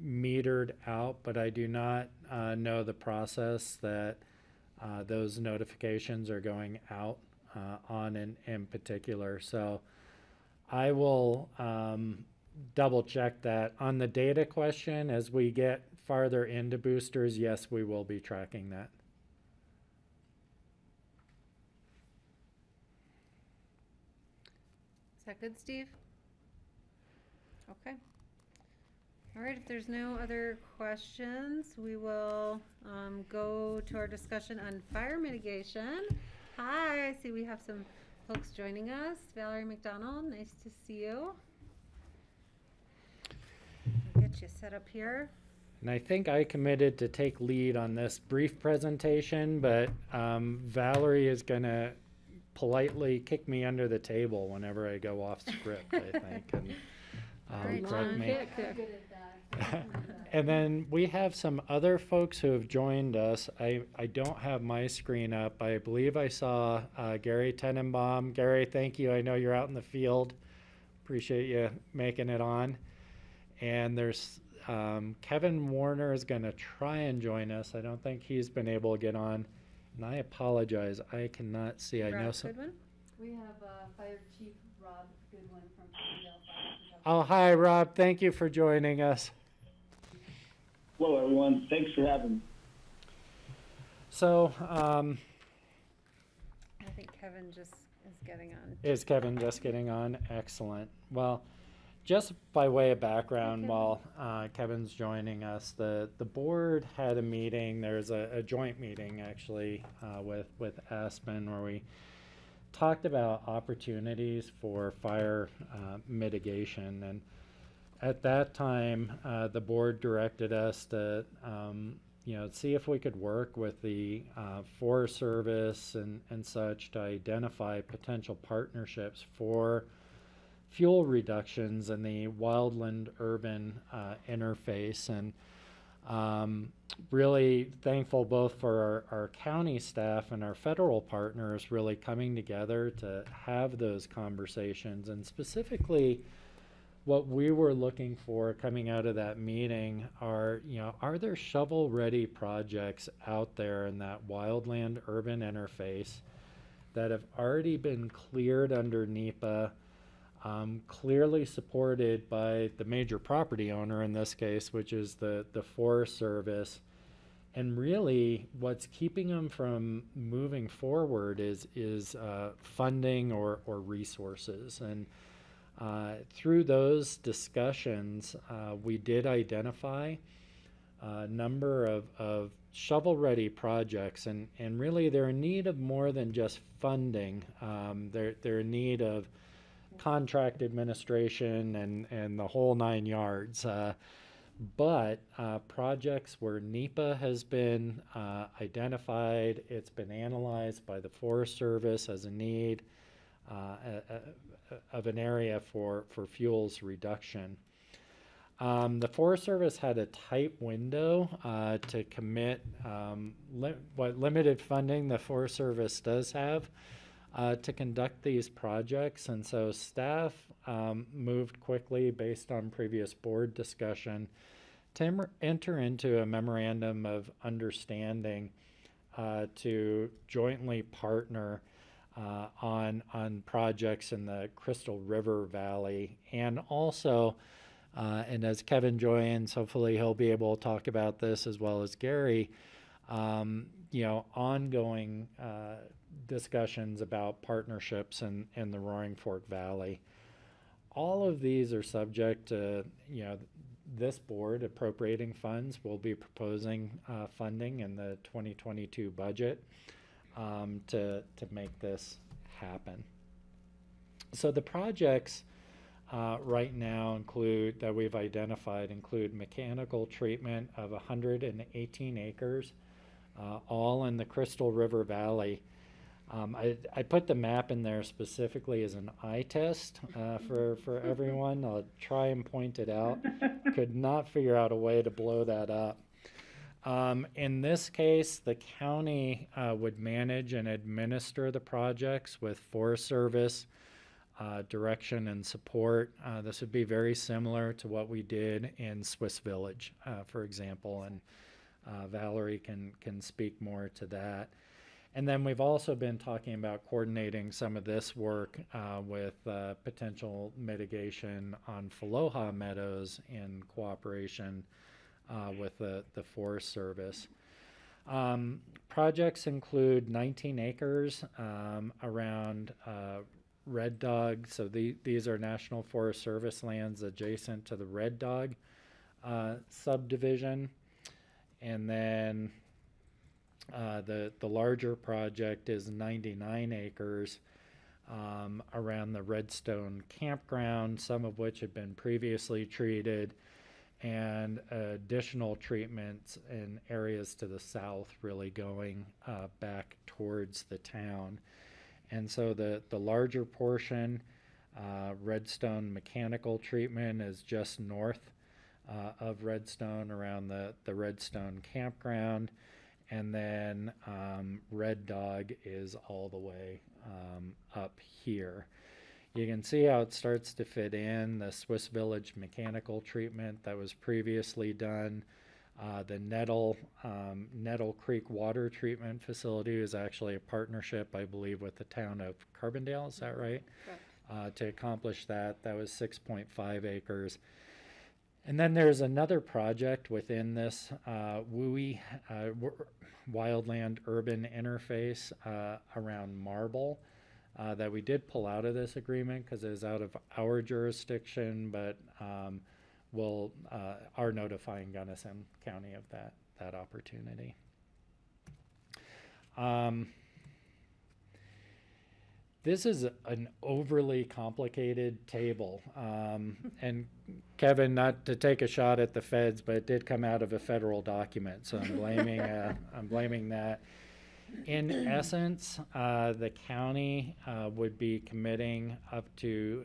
metered out, but I do not know the process that those notifications are going out on in particular. So I will double check that. On the data question, as we get farther into boosters, yes, we will be tracking that. Is that good, Steve? Okay. All right, if there's no other questions, we will go to our discussion on fire mitigation. Hi, I see we have some folks joining us. Valerie McDonald, nice to see you. I'll get you set up here. And I think I committed to take lead on this brief presentation, but Valerie is going to politely kick me under the table whenever I go off script, I think. And, right, correct John. me. And then we have some other folks who have joined us. I don't have my screen up. I believe I saw Gary Tenenbaum. Gary, thank you. I know you're out in the field. Appreciate you making it on. And there's Kevin Warner is going to try and join us. I don't think he's been able to get on. And I apologize. I cannot see. I know Rob some. Goodwin? We have Fire Chief Rob Goodwin from Springdale Fire. Oh, hi, Rob. Thank you for joining us. Hello, everyone. Thanks for having me. So, I think Kevin just is getting on. is Kevin just getting on? Excellent. Well, just by way of background, while Kevin's joining us, the board had a meeting. There's a joint meeting, actually, with Aspen, where we talked about opportunities for fire mitigation. And at that time, the board directed us to see if we could work with the Forest Service and such to identify potential partnerships for fuel reductions in the wildland urban interface. And really thankful both for our county staff and our federal partners really coming together to have those conversations. And specifically, what we were looking for coming out of that meeting are there shovel-ready projects out there in that wildland urban interface that have already been cleared under NEPA, clearly supported by the major property owner in this case, which is the Forest Service. And really, what's keeping them from moving forward is funding or resources. And through those discussions, we did identify a number of shovel-ready projects, and really they're in need of more than just funding. They're in need of contract administration and the whole 9 yards. But projects where NEPA has been identified, it's been analyzed by the Forest Service as a need of an area for fuels reduction. The Forest Service had a tight window to commit what limited funding the Forest Service does have to conduct these projects, and so staff moved quickly based on previous board discussion to enter into a memorandum of understanding to jointly partner on projects in the Crystal River Valley, and also and as Kevin joins, hopefully he'll be able to talk about this as well as Gary, ongoing discussions about partnerships in the Roaring Fork Valley. All of these are subject to, this board appropriating funds. Will be proposing funding in the 2022 budget to make this happen. So the projects right now that we've identified include mechanical treatment of 118 acres, all in the Crystal River Valley. I put the map in there specifically as an eye test for everyone. I'll try and point it out. Could not figure out a way to blow that up. In this case, the county would manage and administer the projects with Forest Service direction and support. This would be very similar to what we did in Swiss Village, for example, and Valerie can speak more to that. And then we've also been talking about coordinating some of this work with potential mitigation on Faloha Meadows in cooperation with the Forest Service. Projects include 19 acres around Red Dog. So these are National Forest Service lands adjacent to the Red Dog subdivision. And then the larger project is 99 acres around the Redstone campground, some of which had been previously treated, and additional treatments in areas to the south, really going back towards the town. And so the larger portion, Redstone mechanical treatment, is just north of Redstone around the Redstone campground. And then Red Dog is all the way up here. You can see how it starts to fit in. The Swiss Village mechanical treatment that was previously done. The Nettle Creek Water Treatment Facility is actually a partnership, I believe, with the town of Carbondale. Is that right? Correct. To accomplish that, that was 6.5 acres. And then there's another project within this WUI, Wildland Urban Interface around Marble that we did pull out of this agreement because it is out of our jurisdiction, but are notifying Gunnison County of that opportunity. This is an overly complicated table. And Kevin, not to take a shot at the feds, but it did come out of a federal document, so I'm blaming that. In essence, the county would be committing up to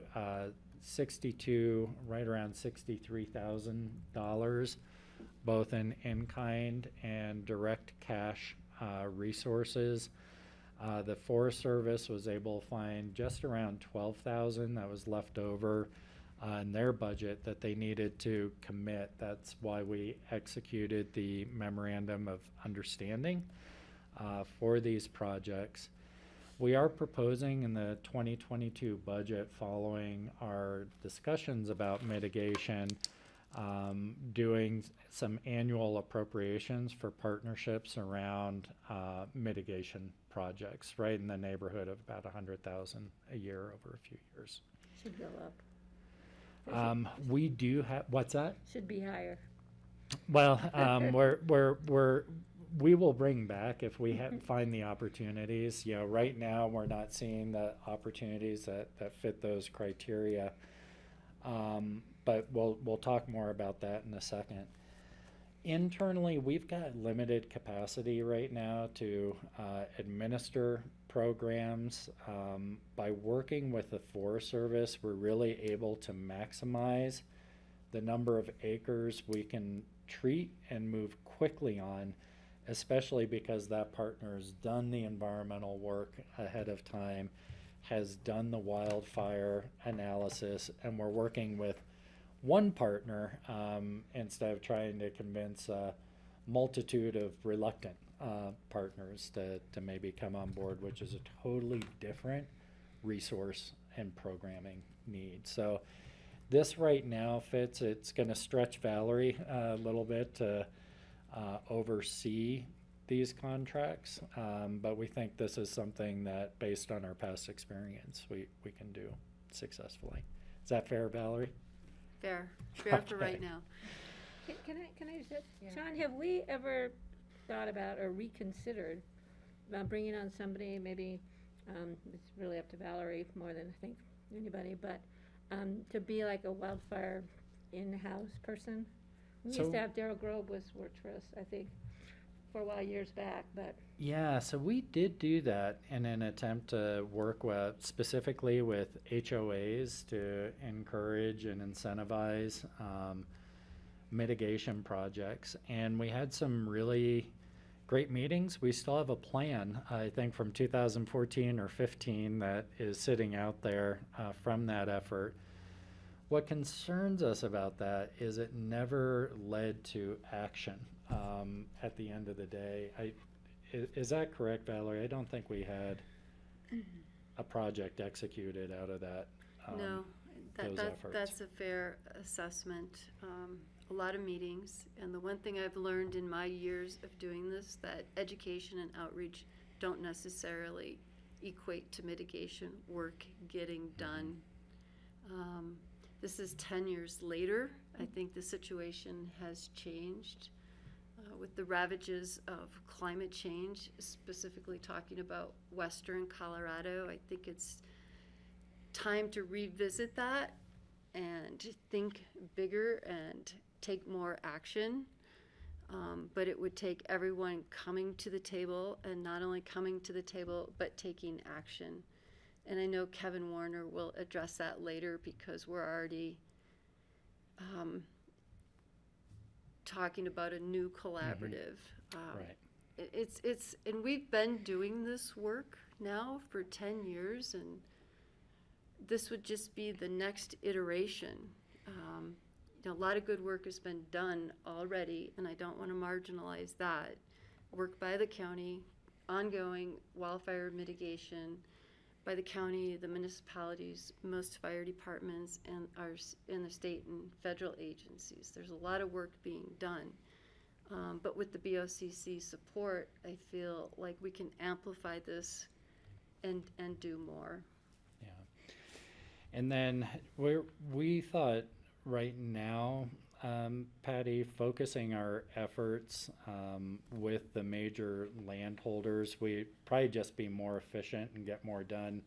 right around $63,000, both in in-kind and direct cash resources. The Forest Service was able to find just around $12,000 that was left over in their budget that they needed to commit. That's why we executed the memorandum of understanding for these projects. We are proposing in the 2022 budget, following our discussions about mitigation, doing some annual appropriations for partnerships around mitigation projects, right in the neighborhood of about 100,000 a year over a few years. Should go up. We do have, what's that? Should be higher. Well, we will bring back if we find the opportunities. You know, right now we're not seeing the opportunities that fit those criteria. But we'll talk more about that in a second. Internally, we've got limited capacity right now to administer programs. By working with the Forest Service, we're really able to maximize the number of acres we can treat and move quickly on, especially because that partner's done the environmental work ahead of time, has done the wildfire analysis, and we're working with one partner instead of trying to convince a multitude of reluctant partners to maybe come on board, which is a totally different resource and programming need. So this right now fits. It's going to stretch Valerie a little bit to oversee these contracts, but we think this is something that, based on our past experience, we can do successfully. Is that fair, Valerie? Fair for right now. Can I just, Yeah. John, have we ever thought about or reconsidered about bringing on somebody, maybe, it's really up to Valerie more than I think anybody, but to be like a wildfire in-house person? We used to have Daryl Grove worked for us, I think, for a while years back, but. Yeah, so we did do that in an attempt to work specifically with HOAs to encourage and incentivize mitigation projects. And we had some really great meetings. We still have a plan, I think, from 2014 or 15 that is sitting out there from that effort. What concerns us about that is it never led to action at the end of the day. Is that correct, Valerie? I don't think we had a project executed out of that. No, those efforts. that's a fair assessment. A lot of meetings, and the one thing I've learned in my years of doing this, that education and outreach don't necessarily equate to mitigation work getting done. This is 10 years later. I think the situation has changed with the ravages of climate change, specifically talking about Western Colorado. I think it's time to revisit that and think bigger and take more action. But it would take everyone coming to the table, and not only coming to the table, but taking action. And I know Kevin Warner will address that later, because we're already talking about a new collaborative. Right. It's and we've been doing this work now for 10 years, and this would just be the next iteration. A lot of good work has been done already, and I don't want to marginalize that. Work by the county, ongoing wildfire mitigation by the county, the municipalities, most fire departments, and the state and federal agencies. There's a lot of work being done. But with the BOCC support, I feel like we can amplify this and do more. Yeah. And then we thought right now, Patty, focusing our efforts with the major landholders, we'd probably just be more efficient and get more done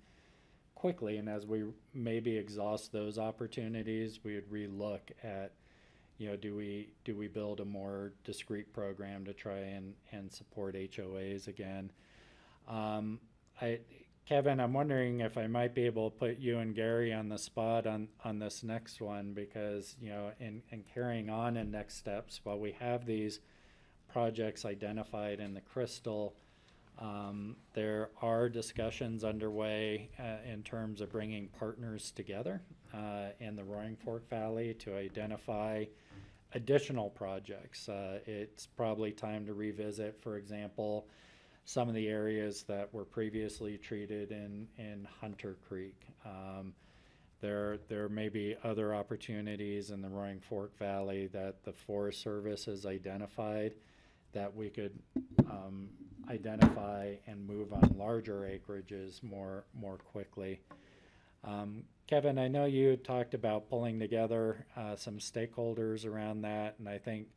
quickly. And as we maybe exhaust those opportunities, we would relook at, do we build a more discrete program to try and support HOAs again? Kevin, I'm wondering if I might be able to put you and Gary on the spot on this next one, because, in carrying on in next steps, while we have these projects identified in the Crystal, there are discussions underway in terms of bringing partners together in the Roaring Fork Valley to identify additional projects. It's probably time to revisit, for example, some of the areas that were previously treated in Hunter Creek. There may be other opportunities in the Roaring Fork Valley that the Forest Service has identified that we could identify and move on larger acreages more quickly. Kevin, I know you talked about pulling together some stakeholders around that, and I think,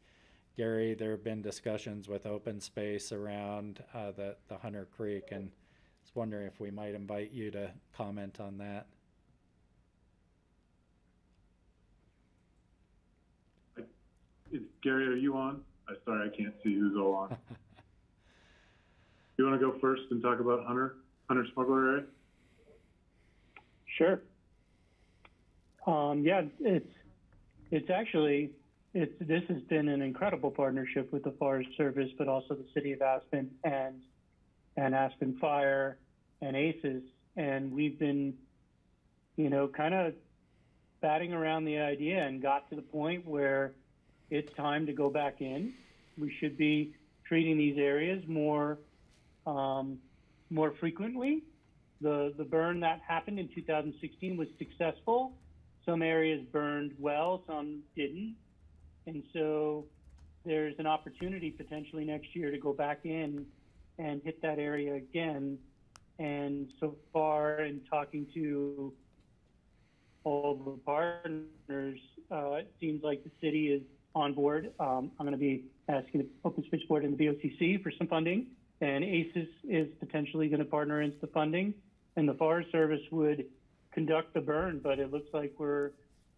Gary, there have been discussions with open space around the Hunter Creek, and I was wondering if we might invite you to comment on that. Gary, are you on? Sorry, I can't see who's all on. You want to go first and talk about Hunter Smuggler Area? Sure. Yeah, it's actually, this has been an incredible partnership with the Forest Service, but also the City of Aspen and Aspen Fire and ACES. And we've been, kind of batting around the idea and got to the point where it's time to go back in. We should be treating these areas more frequently. The burn that happened in 2016 was successful. Some areas burned well, some didn't. And so there's an opportunity potentially next year to go back in and hit that area again. And so far, in talking to all the partners, it seems like the city is on board. I'm going to be asking the Open Space Board and the BOCC for some funding, and ACES is potentially going to partner into the funding, and the Forest Service would conduct the burn, but it looks like we're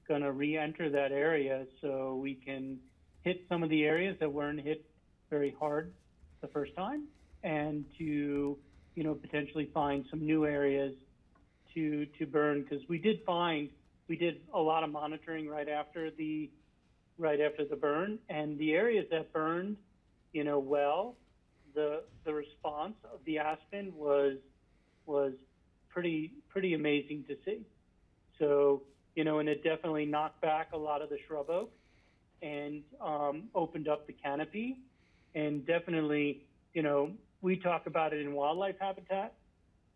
going to re-enter that area so we can hit some of the areas that weren't hit very hard the first time, and to potentially find some new areas to burn, because we did a lot of monitoring right after the burn, and the areas that burned well, the response of the aspen was pretty amazing to see. So and it definitely knocked back a lot of the shrub oak and opened up the canopy, and definitely we talk about it in wildlife habitat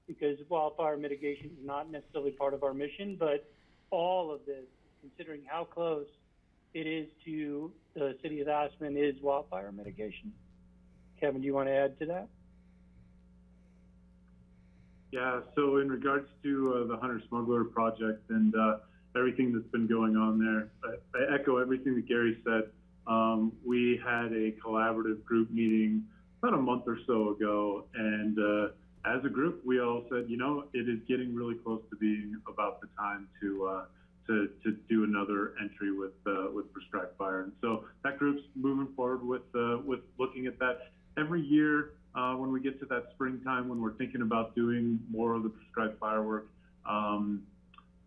because wildfire mitigation is not necessarily part of our mission, but all of this, considering how close it is to the city of Aspen, is wildfire mitigation. Kevin, do you want to add to that? Yeah, so in regards to the Hunter Smuggler project and everything that's been going on there, I echo everything that Gary said. We had a collaborative group meeting about a month or so ago, and as a group, we all said, it is getting really close to being about the time to do another entry with prescribed fire. And so that group's moving forward with looking at that. Every year when we get to that springtime, when we're thinking about doing more of the prescribed firework,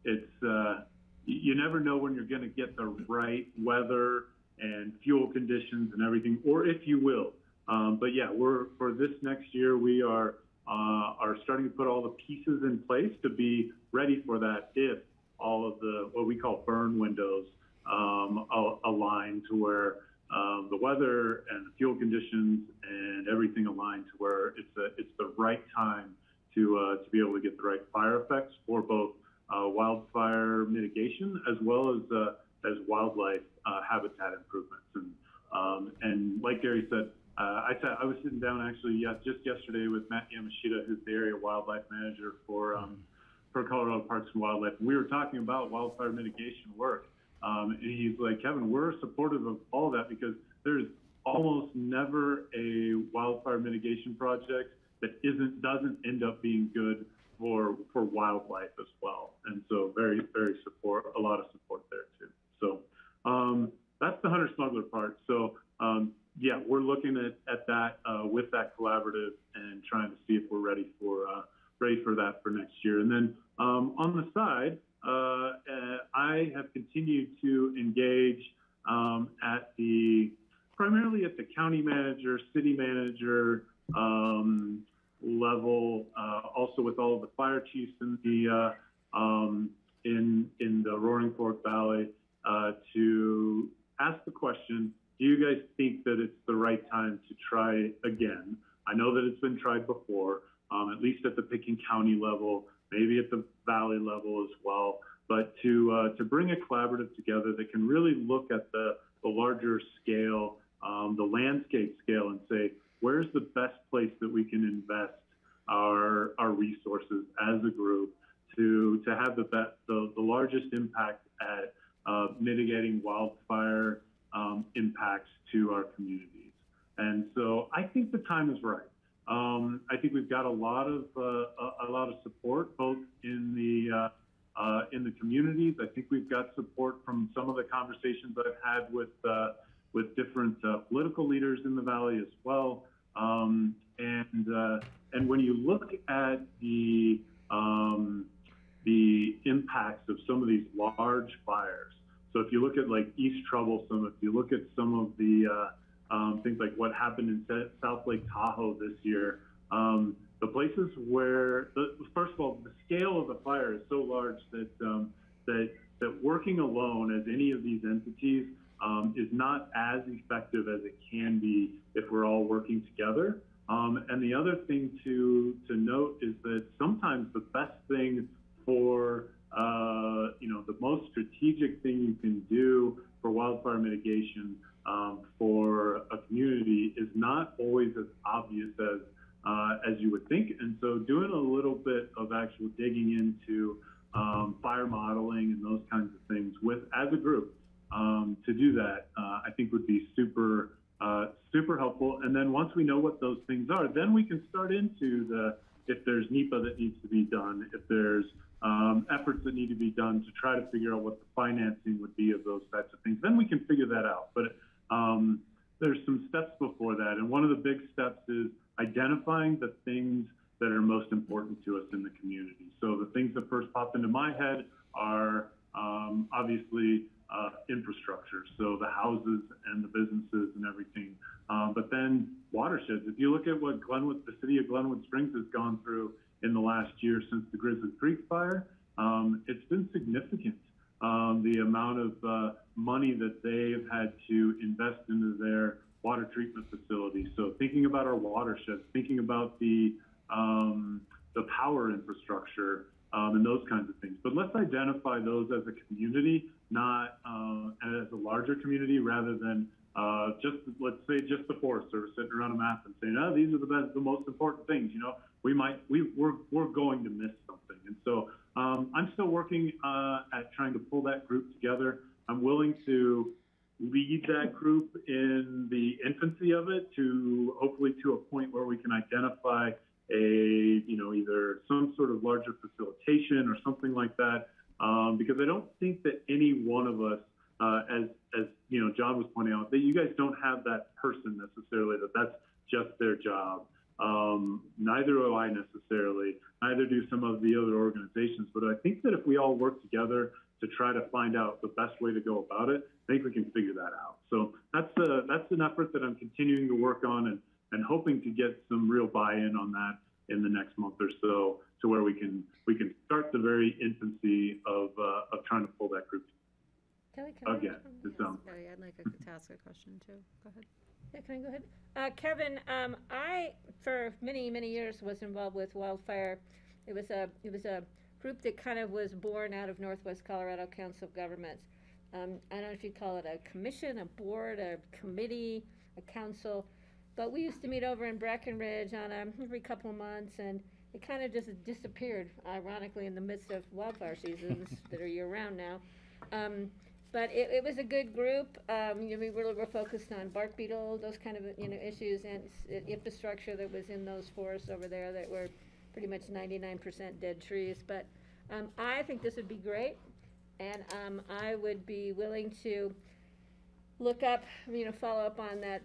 it's you never know when you're going to get the right weather and fuel conditions and everything, or if you will. But yeah, for this next year, we are starting to put all the pieces in place to be ready for that if all of the what we call burn windows align to where the weather and the fuel conditions and everything align to where it's the right time to be able to get the right fire effects for both wildfire mitigation as well as wildlife habitat improvements. And like Gary said, I was sitting down actually just yesterday with Matt Yamashita, who's the area wildlife manager for Colorado Parks and Wildlife. And we were talking about wildfire mitigation work. And he's like, Kevin, we're supportive of all that because there's almost never a wildfire mitigation project that doesn't end up being good for wildlife as well. And so very, very a lot of support there too. So that's the Hunter Smuggler part. So yeah, we're looking at that with that collaborative and trying to see if we're ready for that for next year. And then on the side, I have continued to engage primarily at the county manager, city manager level, also with all of the fire chiefs in the Roaring Fork Valley, to ask the question: do you guys think that it's the right time to try again I know that it's been tried before, at least at the Pickens County level, maybe at the Valley level as well. But to bring a collaborative together that can really look at the larger scale, the landscape scale, and say, where's the best place that we can invest our resources as a group to have the largest impact at mitigating wildfire impacts to our communities. And so I think the time is right. I think we've got a lot of support both in the communities. I think we've got support from some of the conversations that I've had with different political leaders in the Valley as well. And when you look at the impacts of some of these large fires, so if you look at like East Troublesome, if you look at some of the things like what happened in South Lake Tahoe this year, the places where, first of all, the scale of the fire is so large that that working alone as any of these entities is not as effective as it can be if we're all working together. And the other thing to note is that sometimes the best thing for the most strategic thing you can do for wildfire mitigation for a community is not always as obvious as you would think. And so doing a little bit of actual digging into fire modeling and those kinds of things as a group to do that, I think would be super helpful. And then once we know what those things are, then we can start into if there's NEPA that needs to be done, if there's efforts that need to be done to try to figure out what the financing would be of those types of things, then we can figure that out. But there's some steps before that. And one of the big steps is identifying the things that are most important to us in the community. So the things that first popped into my head are obviously infrastructure, so the houses and the businesses and everything. But then watersheds. If you look at what the city of Glenwood Springs has gone through in the last year since the Grizzly Creek fire, it's been significant. The amount of money that they've had to invest into their water treatment facilities. So thinking about our watersheds, thinking about the power infrastructure, and those kinds of things. But let's identify those as a community, not as a larger community, rather than let's say just the Forest Service sitting around a map and saying, oh, these are the most important things. We're going to miss something. And so I'm still working at trying to pull that group together. I'm willing to lead that group in the infancy of it hopefully to a point where we can identify either some sort of larger facilitation or something like that, because I don't think that any one of us, as John was pointing out, that you guys don't have that person necessarily that's just their job. Neither do I necessarily. Neither do some of the other organizations. But I think that if we all work together to try to find out the best way to go about it, I think we can figure that out. So that's an effort that I'm continuing to work on and hoping to get some real buy-in on that in the next month or so, to where we can start the very infancy of trying to pull that group Kelly, can I again. Sorry, I'd like to ask a question too. Go ahead. Yeah, can I go ahead? Kevin, I for many years was involved with wildfire. It was a group that kind of was born out of Northwest Colorado Council of Governments. I don't know if you'd call it a commission, a board, a committee, a council, but we used to meet over in Breckenridge on every couple of months, and it kind of just disappeared, ironically, in the midst of wildfire seasons that are year-round now. But it was a good group. We really were focused on bark beetle, those kind of issues, and infrastructure that was in those forests over there that were pretty much 99% dead trees. But I think this would be great, and I would be willing to look up, follow up on that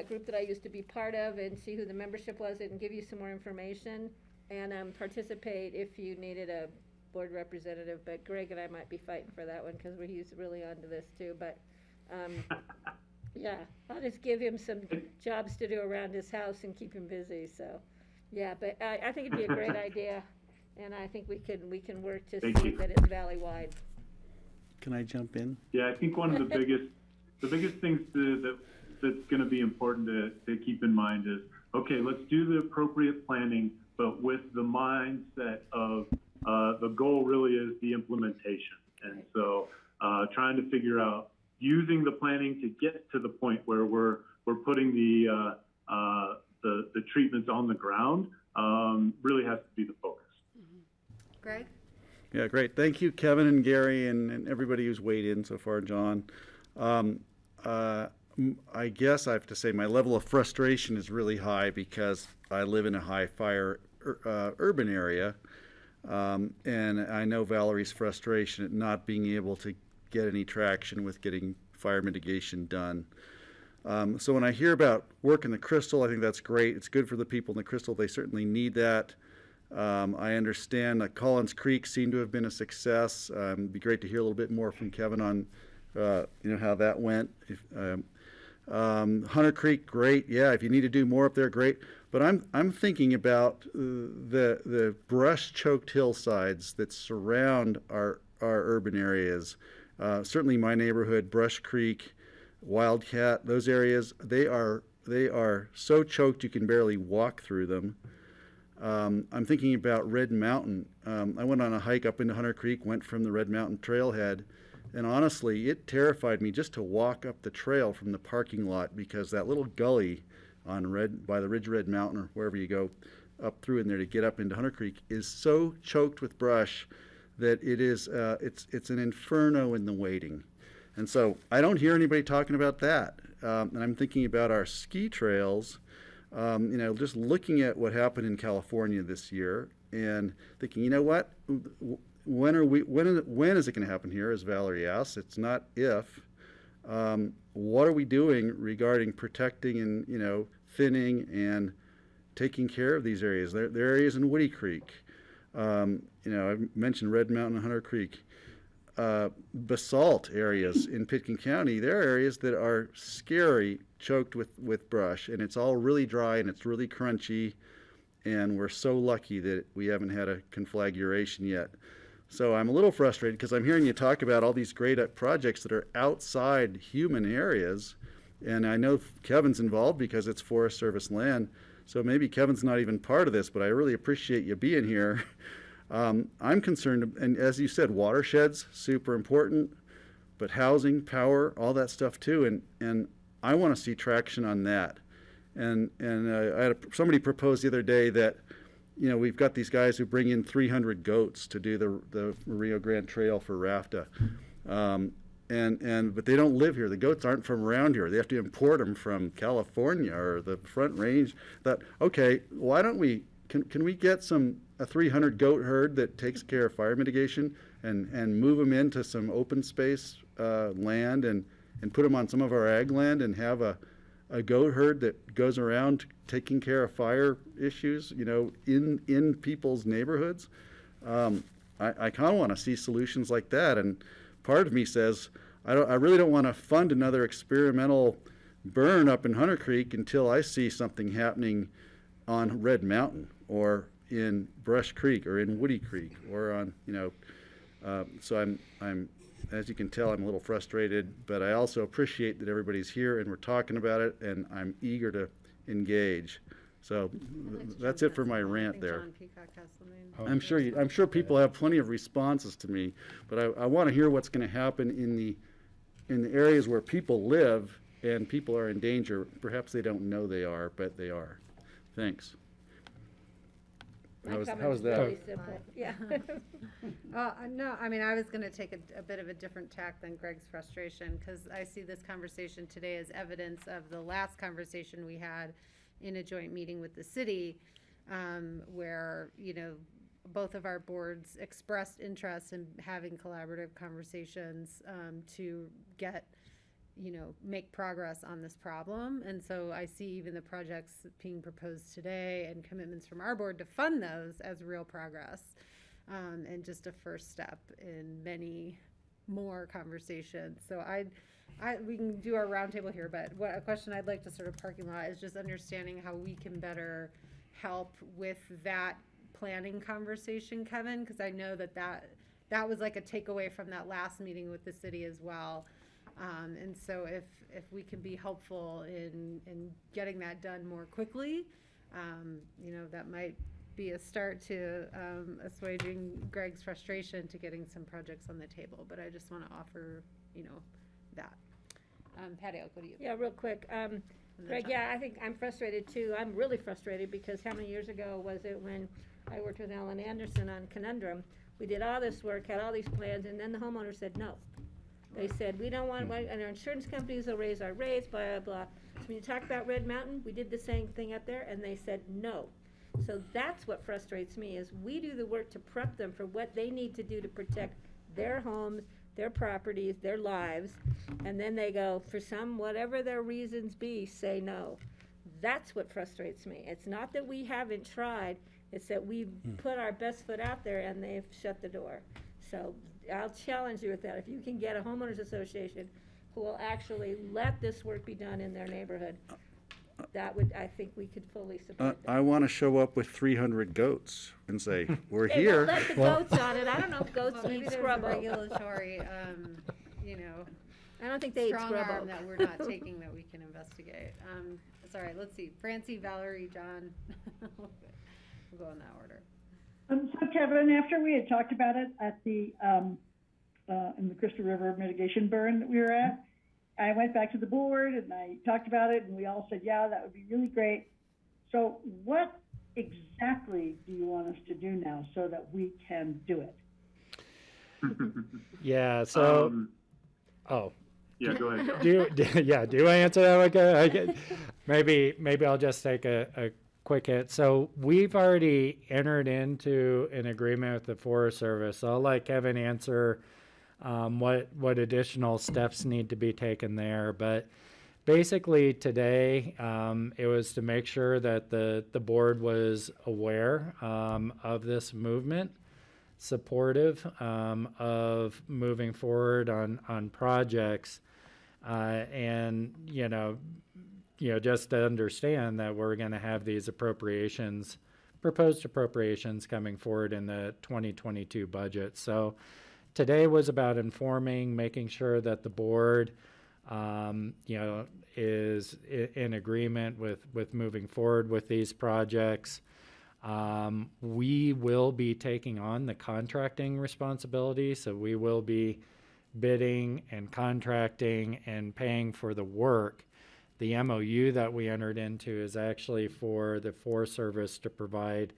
group that I used to be part of and see who the membership was and give you some more information and participate if you needed a board representative. But Greg and I might be fighting for that one because he's really onto this too. But yeah, I'll just give him some jobs to do around his house and keep him busy. So yeah, but I think it'd be a great idea, and I think we can work to see that it's valley-wide. Can I jump in? Yeah, I think one of the biggest things that's going to be important to keep in mind is okay, let's do the appropriate planning, but with the mindset of the goal really is the implementation. And so trying to figure out using the planning to get to the point where we're putting the treatments on the ground really has to be the focus. Greg? Yeah, great. Thank you, Kevin and Gary and everybody who's weighed in so far, John. I guess I have to say my level of frustration is really high because I live in a high fire urban area. And I know Valerie's frustration at not being able to get any traction with getting fire mitigation done. So when I hear about work in the Crystal, I think that's great. It's good for the people in the Crystal. They certainly need that. I understand that Collins Creek seemed to have been a success. It'd be great to hear a little bit more from Kevin on how that went. Hunter Creek, great. Yeah, if you need to do more up there, great. But I'm thinking about the brush-choked hillsides that surround our urban areas. Certainly my neighborhood, Brush Creek, Wildcat, those areas, they are so choked you can barely walk through them. I'm thinking about Red Mountain. I went on a hike up into Hunter Creek, went from the Red Mountain trailhead, and honestly, it terrified me just to walk up the trail from the parking lot because that little gully by the Ridge Red Mountain or wherever you go up through in there to get up into Hunter Creek is so choked with brush that it is it's an inferno in the waiting. And so I don't hear anybody talking about that. And I'm thinking about our ski trails, just looking at what happened in California this year and thinking, you know what, when is it going to happen here, as Valerie asked? It's not if. What are we doing regarding protecting and, thinning and taking care of these areas? There are areas in Woody Creek. I mentioned Red Mountain and Hunter Creek. Basalt areas in Pitkin County, there are areas that are scary, choked with brush, and it's all really dry and it's really crunchy, and we're so lucky that we haven't had a conflagration yet. So I'm a little frustrated because I'm hearing you talk about all these great projects that are outside human areas, and I know Kevin's involved because it's Forest Service land, so maybe Kevin's not even part of this, but I really appreciate you being here. I'm concerned, and as you said, watersheds, super important, but housing, power, all that stuff too, and I want to see traction on that. And I had somebody propose the other day that, we've got these guys who bring in 300 goats to do the Rio Grande Trail for RAFTA, but they don't live here. The goats aren't from around here. They have to import them from California or the Front Range. Okay, why don't we? Can we get a 300 goat herd that takes care of fire mitigation and move them into some open space land and put them on some of our ag land and have a goat herd that goes around taking care of fire issues, in people's neighborhoods? I kind of want to see solutions like that. And part of me says, I really don't want to fund another experimental burn up in Hunter Creek until I see something happening on Red Mountain or in Brush Creek or in Woody Creek or on, so I'm, as you can tell, I'm a little frustrated, but I also appreciate that everybody's here and we're talking about it, and I'm eager to engage. So that's it for my rant there. I'm sure people have plenty of responses to me, but I want to hear what's going to happen in the areas where people live and people are in danger. Perhaps they don't know they are, but they are. Thanks. How was that? Really simple. Yeah. No, I was going to take a bit of a different tack than Greg's frustration, because I see this conversation today as evidence of the last conversation we had in a joint meeting with the city, where, both of our boards expressed interest in having collaborative conversations to get, make progress on this problem. And so I see even the projects being proposed today and commitments from our board to fund those as real progress, and just a first step in many more conversations. So we can do our roundtable here, but a question I'd like to sort of parking lot is just understanding how we can better help with that planning conversation, Kevin, because I know that was like a takeaway from that last meeting with the city as well. And so if we can be helpful in getting that done more quickly, that might be a start to assuaging Greg's frustration to getting some projects on the table. But I just want to offer, that. Patty, I'll go to you. Yeah, real quick. Greg, I think I'm frustrated too. I'm really frustrated because how many years ago was it when I worked with Alan Anderson on Conundrum? We did all this work, had all these plans, and then the homeowner said no. They said, we don't want, and our insurance companies will raise our rates, blah, blah, blah. So when you talk about Red Mountain, we did the same thing up there, and they said no. So that's what frustrates me, is we do the work to prep them for what they need to do to protect their homes, their properties, their lives, and then they go, for some, whatever their reasons be, say no. That's what frustrates me. It's not that we haven't tried, it's that we've put our best foot out there and they've shut the door. So I'll challenge you with that. If you can get a homeowners association who will actually let this work be done in their neighborhood, that would, I think we could fully support that. I want to show up with 300 goats and say, we're They here. won't let the goats on it. I don't know if goats Maybe eat there's a scrubbo. regulatory, I don't think they eat strong scrubbo. arm that we're not taking that we can investigate. Sorry, let's see. Francie, Valerie, John. We'll go in that order. So Kevin, after we had talked about it at the, in the Crystal River mitigation burn that we were at, I went back to the board and I talked about it and we all said, yeah, that would be really great. So what exactly do you want us to do now so that we can do it? Yeah, so, Yeah, go ahead. Do I answer that? Okay, maybe I'll just take a quick hit. So we've already entered into an agreement with the Forest Service. So I'll let Kevin answer what additional steps need to be taken there. But basically today, it was to make sure that the board was aware of this movement, supportive of moving forward on projects, and just to understand that we're going to have these proposed appropriations coming forward in the 2022 budget. So today was about informing, making sure that the board, is in agreement with moving forward with these projects. We will be taking on the contracting responsibility, so we will be bidding and contracting and paying for the work. The MOU that we entered into is actually for the Forest Service to provide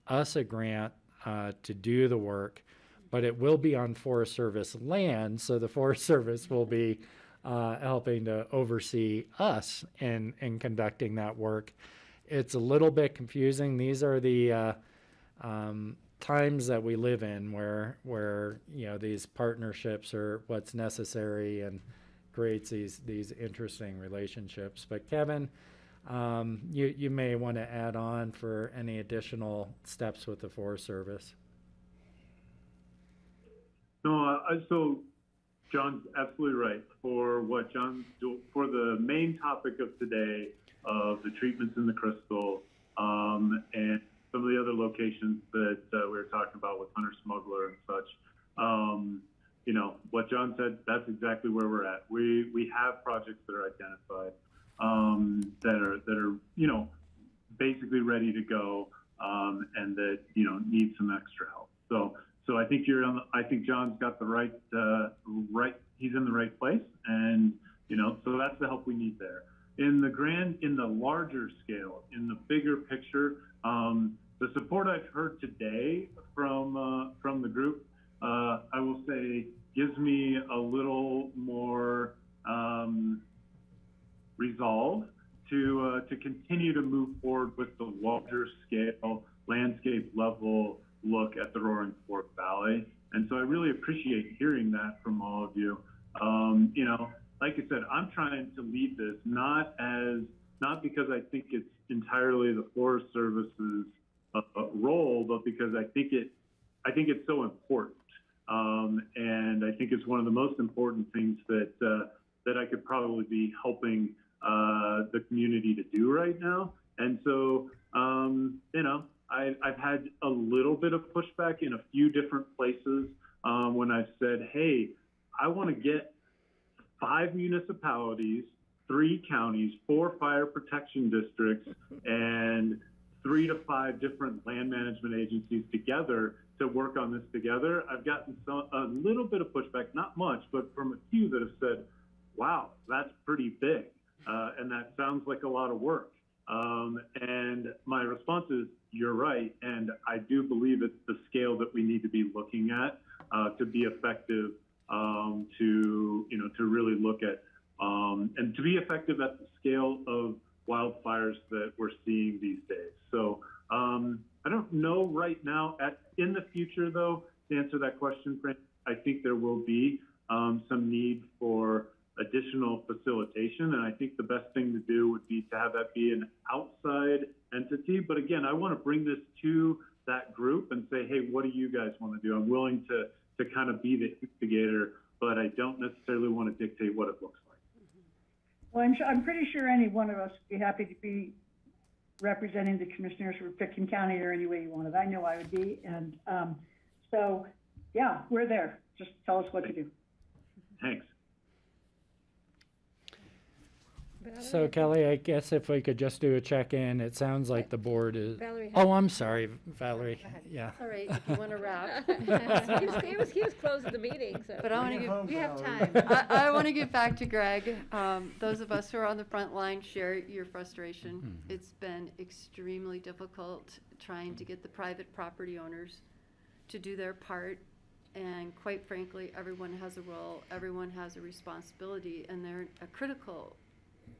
us a grant to do the work, but it will be on Forest Service land, so the Forest Service will be helping to oversee us in conducting that work. It's a little bit confusing. These are the times that we live in where these partnerships are what's necessary and creates these interesting relationships. But Kevin, you may want to add on for any additional steps with the Forest Service. No, so John's absolutely right. For what John's doing, for the main topic of today, of the treatments in the Crystal, and some of the other locations that we were talking about with Hunter Smuggler and such, what John said, that's exactly where we're at. We have projects that are identified, that are basically ready to go, and that need some extra help. So I think I think John's got the right he's in the right place, and so that's the help we need there. In the larger scale, in the bigger picture, the support I've heard today from the group, I will say, gives me a little more resolve to continue to move forward with the larger scale, landscape level look at the Roaring Fork Valley. And so I really appreciate hearing that from all of you. Like I said, I'm trying to lead this not because I think it's entirely the Forest Service's role, but because I think it's so important. And I think it's one of the most important things that I could probably be helping the community to do right now. And so, I've had a little bit of pushback in a few different places when I've said, hey, I want to get 5 municipalities, 3 counties, 4 fire protection districts, and 3 to 5 different land management agencies together to work on this together. I've gotten a little bit of pushback, not much, but from a few that have said, wow, that's pretty big. And that sounds like a lot of work. And my response is, you're right. And I do believe it's the scale that we need to be looking at to be effective, to really look at, and to be effective at the scale of wildfires that we're seeing these days. So I don't know right now. In the future, though, to answer that question, Frank, I think there will be some need for additional facilitation, and I think the best thing to do would be to have that be an outside entity. But again, I want to bring this to that group and say, hey, what do you guys want to do? I'm willing to kind of be the instigator, but I don't necessarily want to dictate what it looks like. Well, I'm pretty sure any one of us would be happy to be representing the commissioners for Pitkin County or any way you wanted. I know I would be. And so, yeah, we're there. Just tell us what to do. Thanks. So Kelly, I guess if we could just do a check-in, it sounds like the board is. Valerie Oh, I'm sorry, Valerie. Yeah. All right, if you want to wrap. he was closing the meeting, so. But I want to give, we have time. I want to get back to Greg. Those of us who are on the front line share your frustration. It's been extremely difficult trying to get the private property owners to do their part. And quite frankly, everyone has a role, everyone has a responsibility, and they're a critical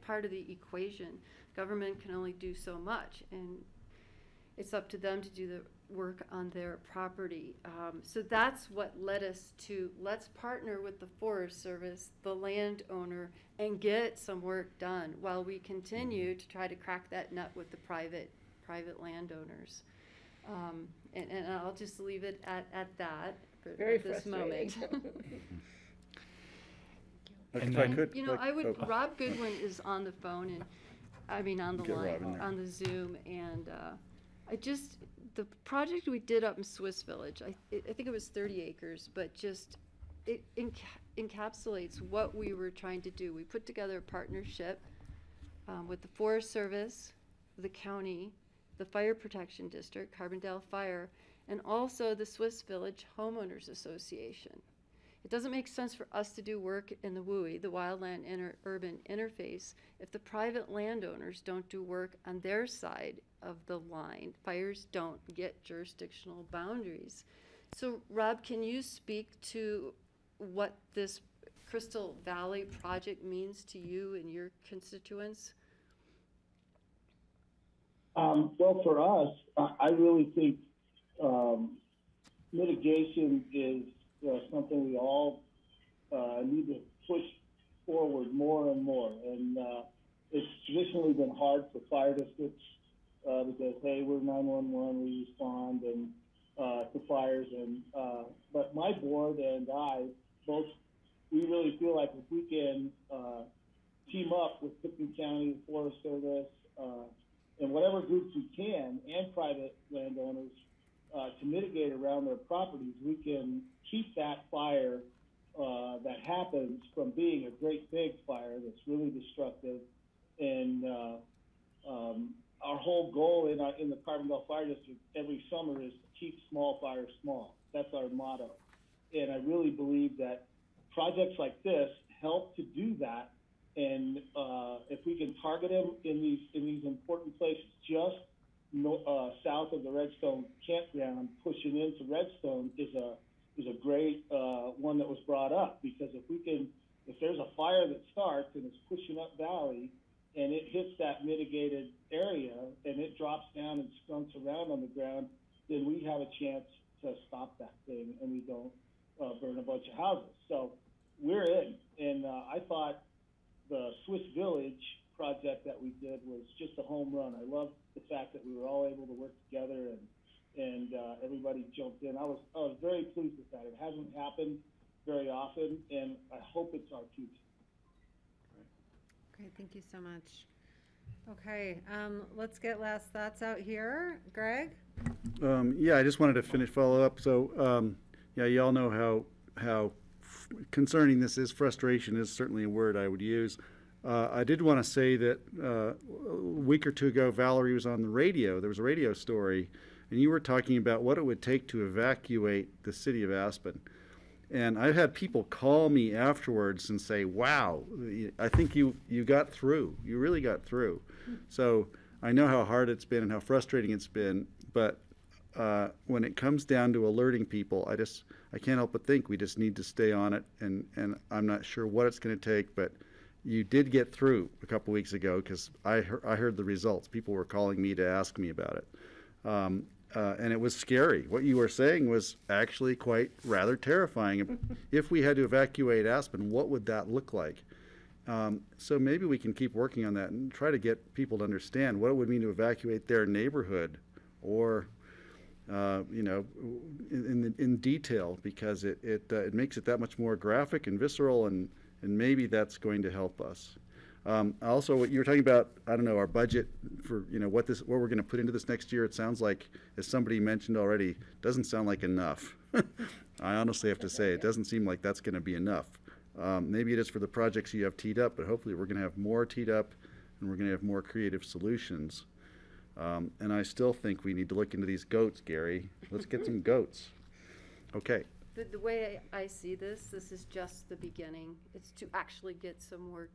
part of the equation. Government can only do so much, and it's up to them to do the work on their property. So that's what led us to, let's partner with the Forest Service, the landowner, and get some work done while we continue to try to crack that nut with the private landowners. And I'll just leave it at that for this moment. If I could, You know, Rob Goodwin is on the phone and, on the line, on the Zoom, and the project we did up in Swiss Village, I think it was 30 acres, but just, it encapsulates what we were trying to do. We put together a partnership with the Forest Service, the county, the Fire Protection District, Carbondale Fire, and also the Swiss Village Homeowners Association. It doesn't make sense for us to do work in the WUI, the Wildland Urban Interface, if the private landowners don't do work on their side of the line. Fires don't get jurisdictional boundaries. So, Rob, can you speak to what this Crystal Valley project means to you and your constituents? Well, for us, I really think mitigation is something we all need to push forward more and more. And it's traditionally been hard for fire districts because, hey, we're 911, we respond and to fires. And but my board and I both, we really feel like if we can team up with Pitkin County, Forest Service, and whatever groups we can, and private landowners, to mitigate around their properties, we can keep that fire that happens from being a great big fire that's really destructive. And our whole goal in the Carbondale Fire District every summer is to keep small fires small. That's our motto. And I really believe that projects like this help to do that. And if we can target them in these important places, just south of the Redstone campground, pushing into Redstone is a great one that was brought up, because if there's a fire that starts and it's pushing up valley and it hits that mitigated area and it drops down and skunks around on the ground, then we have a chance to stop that thing and we don't burn a bunch of houses. So we're in, and I thought the Swiss Village project that we did was just a home run. I love the fact that we were all able to work together and everybody jumped in. I was very pleased with that. It hasn't happened very often, and I hope it's our future. Great, thank you so much. Okay, let's get last thoughts out here. Greg? Yeah, I just wanted to follow up. So, yeah, you all know how concerning this is frustration is certainly a word I would use. I did want to say that a week or two ago, Valerie was on the radio. There was a radio story, and you were talking about what it would take to evacuate the city of Aspen. And I've had people call me afterwards and say, wow, I think you got through. You really got through. So I know how hard it's been and how frustrating it's been, but when it comes down to alerting people, I can't help but think we just need to stay on it, and I'm not sure what it's going to take, but you did get through a couple weeks ago because I heard the results. People were calling me to ask me about it. And it was scary. What you were saying was actually quite rather terrifying. If we had to evacuate Aspen, what would that look like? So maybe we can keep working on that and try to get people to understand what it would mean to evacuate their neighborhood, or in detail, because it makes it that much more graphic and visceral, and maybe that's going to help us. Also, what you were talking about, I don't know, our budget for what we're going to put into this next year. It sounds like, as somebody mentioned already, doesn't sound like enough. I honestly have to say, it doesn't seem like that's going to be enough. Maybe it is for the projects you have teed up, but hopefully we're going to have more teed up, and we're going to have more creative solutions. And I still think we need to look into these goats, Gary. Let's get some goats. Okay. The way I see this is just the beginning. It's to actually get some work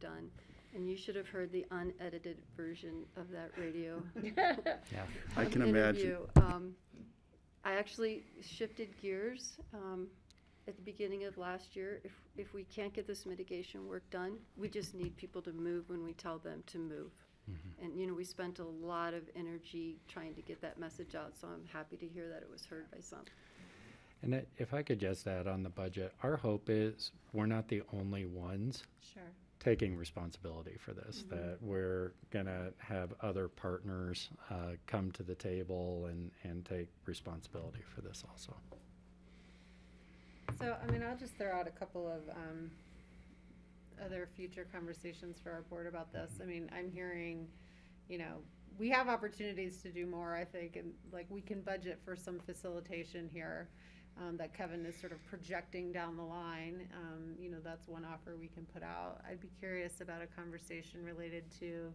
done. And you should have heard the unedited version of that radio. Yeah, I can imagine. I actually shifted gears at the beginning of last year. If we can't get this mitigation work done, we just need people to move when we tell them to move. Mm-hmm. And we spent a lot of energy trying to get that message out, so I'm happy to hear that it was heard by some. And if I could just add on the budget, our hope is we're not the only ones taking responsibility for this, that we're going to have other partners come to the table and take responsibility for this also. So, I'll just throw out a couple of other future conversations for our board about this. I'm hearing, we have opportunities to do more, I think, and we can budget for some facilitation here. That Kevin is sort of projecting down the line. That's one offer we can put out. I'd be curious about a conversation related to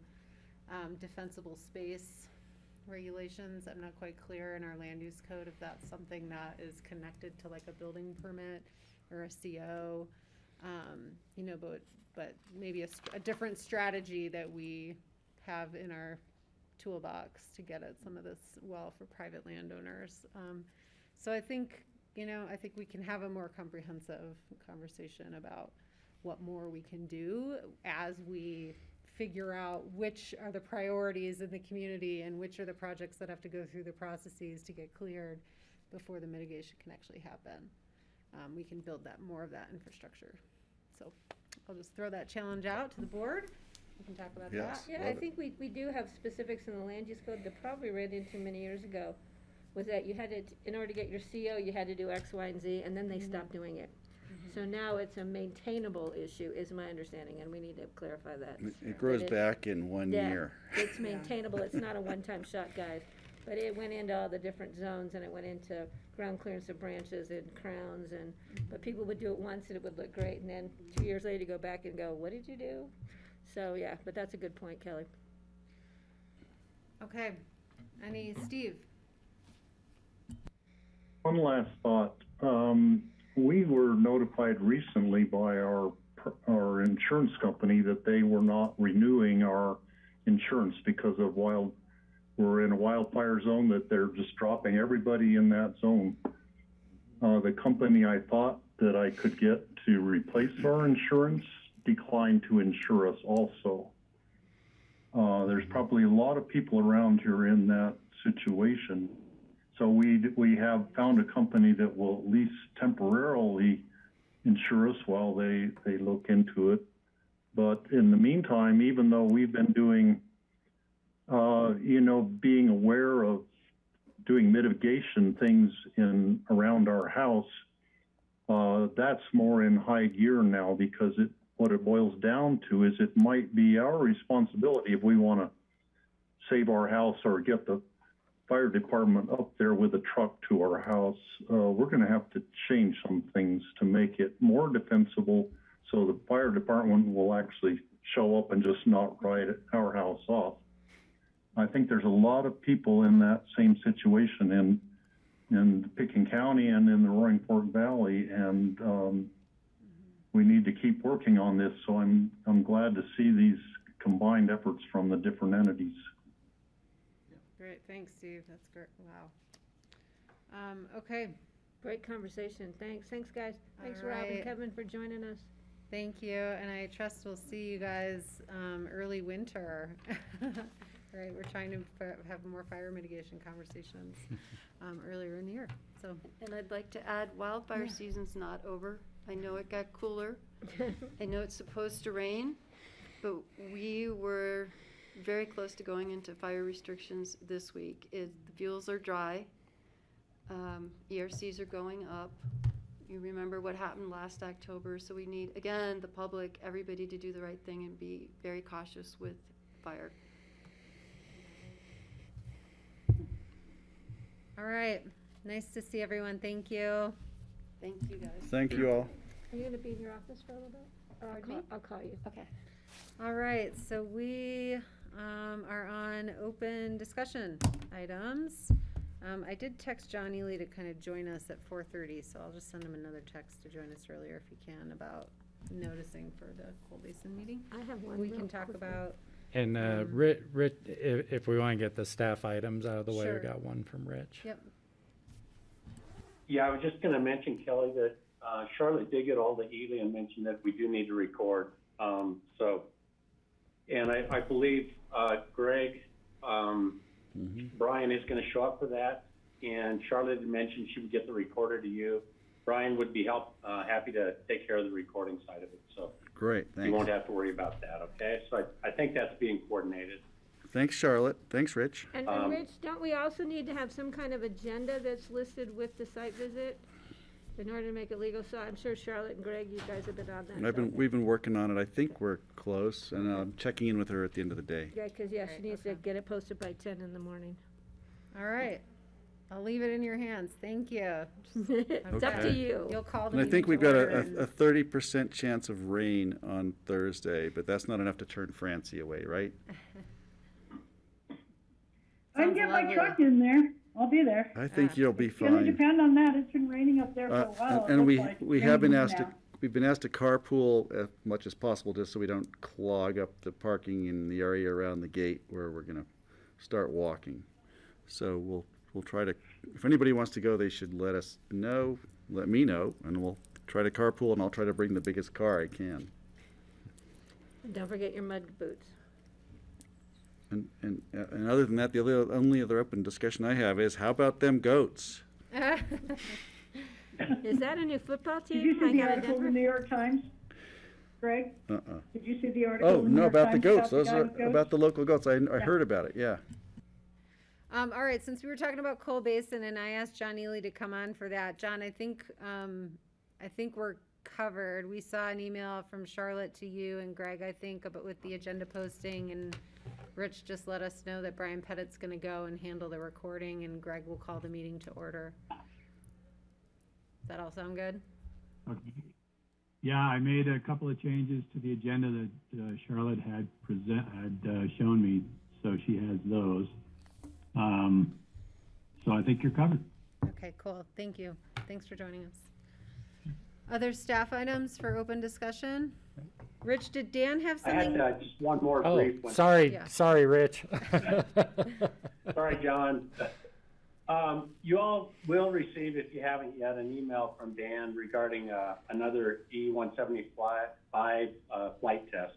defensible space regulations. I'm not quite clear in our land use code if that's something that is connected to a building permit or a CO. But maybe a different strategy that we have in our toolbox to get at some of this for private landowners. So I think we can have a more comprehensive conversation about what more we can do as we figure out which are the priorities in the community and which are the projects that have to go through the processes to get cleared before the mitigation can actually happen. We can build more of that infrastructure. So I'll just throw that challenge out to the board. We can talk about that. Yeah, I think we do have specifics in the land use code that probably ran into many years ago. Was that you had to, in order to get your CO, you had to do X, Y, and Z, and then they stopped doing it. So now it's a maintainable issue, is my understanding, and we need to clarify that. It grows back in 1 year. It's maintainable. It's not a one-time shot, guys. But it went into all the different zones, and it went into ground clearance of branches and crowns, but people would do it once, and it would look great, and then 2 years later, you go back and go, what did you do? So, yeah, but that's a good point, Kelly. Okay. Steve? One last thought. We were notified recently by our insurance company that they were not renewing our insurance because of we're in a wildfire zone, that they're just dropping everybody in that zone. The company I thought that I could get to replace our insurance declined to insure us also. There's probably a lot of people around here in that situation. So we have found a company that will at least temporarily insure us while they look into it. But in the meantime, even though we've been doing, being aware of doing mitigation things around our house, that's more in high gear now, because what it boils down to is it might be our responsibility if we want to save our house or get the fire department up there with a truck to our house, we're going to have to change some things to make it more defensible so the fire department will actually show up and just not write our house off. I think there's a lot of people in that same situation in Pickens County and in the Roaring Fork Valley, and we need to keep working on this. So I'm glad to see these combined efforts from the different entities. Great, thanks, Steve. That's great. Wow. Okay. Great conversation. Thanks, guys. Thanks, All Rob and right. Kevin, for joining us. Thank you, and I trust we'll see you guys early winter. Right, we're trying to have more fire mitigation conversations earlier in the year. So, And I'd like to add, wildfire season's not over. I know it got cooler. I know it's supposed to rain, but we were very close to going into fire restrictions this week. The fuels are dry. ERCs are going up. You remember what happened last October, so we need, again, the public, everybody to do the right thing and be very cautious with fire. all right. Nice to see everyone. Thank you. Thank you, guys. Thank you all. Are you gonna be in your office for a little bit? Or I'll call you. Okay. All right, so we are on open discussion items. I did text John Ely to kind of join us at 4:30, so I'll just send him another text to join us earlier if he can about noticing for the Coal Basin meeting. I have one. We real can talk quick. about. And Rich, if we want to get the staff items out of the way, Sure. we got one from Rich. Yep. Yeah, I was just going to mention, Kelly, that Charlotte did get all the Ely and mentioned that we do need to record. And I believe Greg, Brian is going to show up for that. And Charlotte had mentioned she would get the recorder to you. Brian would be happy to take care of the recording side of it. So Great, thanks. you won't have to worry about that, okay? So I think that's being coordinated. Thanks, Charlotte. Thanks, Rich. And Rich, don't we also need to have some kind of agenda that's listed with the site visit in order to make it legal? So I'm sure Charlotte and Greg, you guys have been on that. And we've been working on it. I think we're close, and I'm checking in with her at the end of the day. Yeah, because, she needs to get it posted by 10 in the morning. All right. I'll leave it in your hands. Thank you. It's up to you. You'll call the And I think we've meeting got to order a 30% chance of rain on Thursday, but that's not enough to turn Francie away, right? I can get my truck in there. I'll be there. I think you'll be It's gonna fine. depend on that. It's been raining up there for a while. And It we looks like. we have been Raining asked to, now. we've been asked to carpool as much as possible, just so we don't clog up the parking in the area around the gate where we're gonna start walking. So we'll try to, if anybody wants to go, they should let me know, and we'll try to carpool, and I'll try to bring the biggest car I can. And don't forget your mud boots. And other than that, the only other open discussion I have is, how about them goats? Is that a new football team? Did you see like the out of article in Denver? the New York Times, Greg? Uh-uh. Did you see the article Oh, in the New no, York about the Times goats. the Those guy are with goats? about the local goats. I heard about it, yeah. all right, since we were talking about Coal Basin and I asked John Ely to come on for that, John, I think we're covered. We saw an email from Charlotte to you and Greg, I think, about with the agenda posting, and Rich just let us know that Brian Pettit's going to go and handle the recording, and Greg will call the meeting to order. Does that all sound good? Okay. Yeah, I made a couple of changes to the agenda that Charlotte had shown me, so she has those. So I think you're covered. Okay, cool. Thank you. Thanks for joining us. Other staff items for open discussion? Rich, did Dan have I something? had just one more Oh, brief one. sorry, Rich. Sorry, John. You all will receive, if you haven't yet, an email from Dan regarding another E-175 flight test.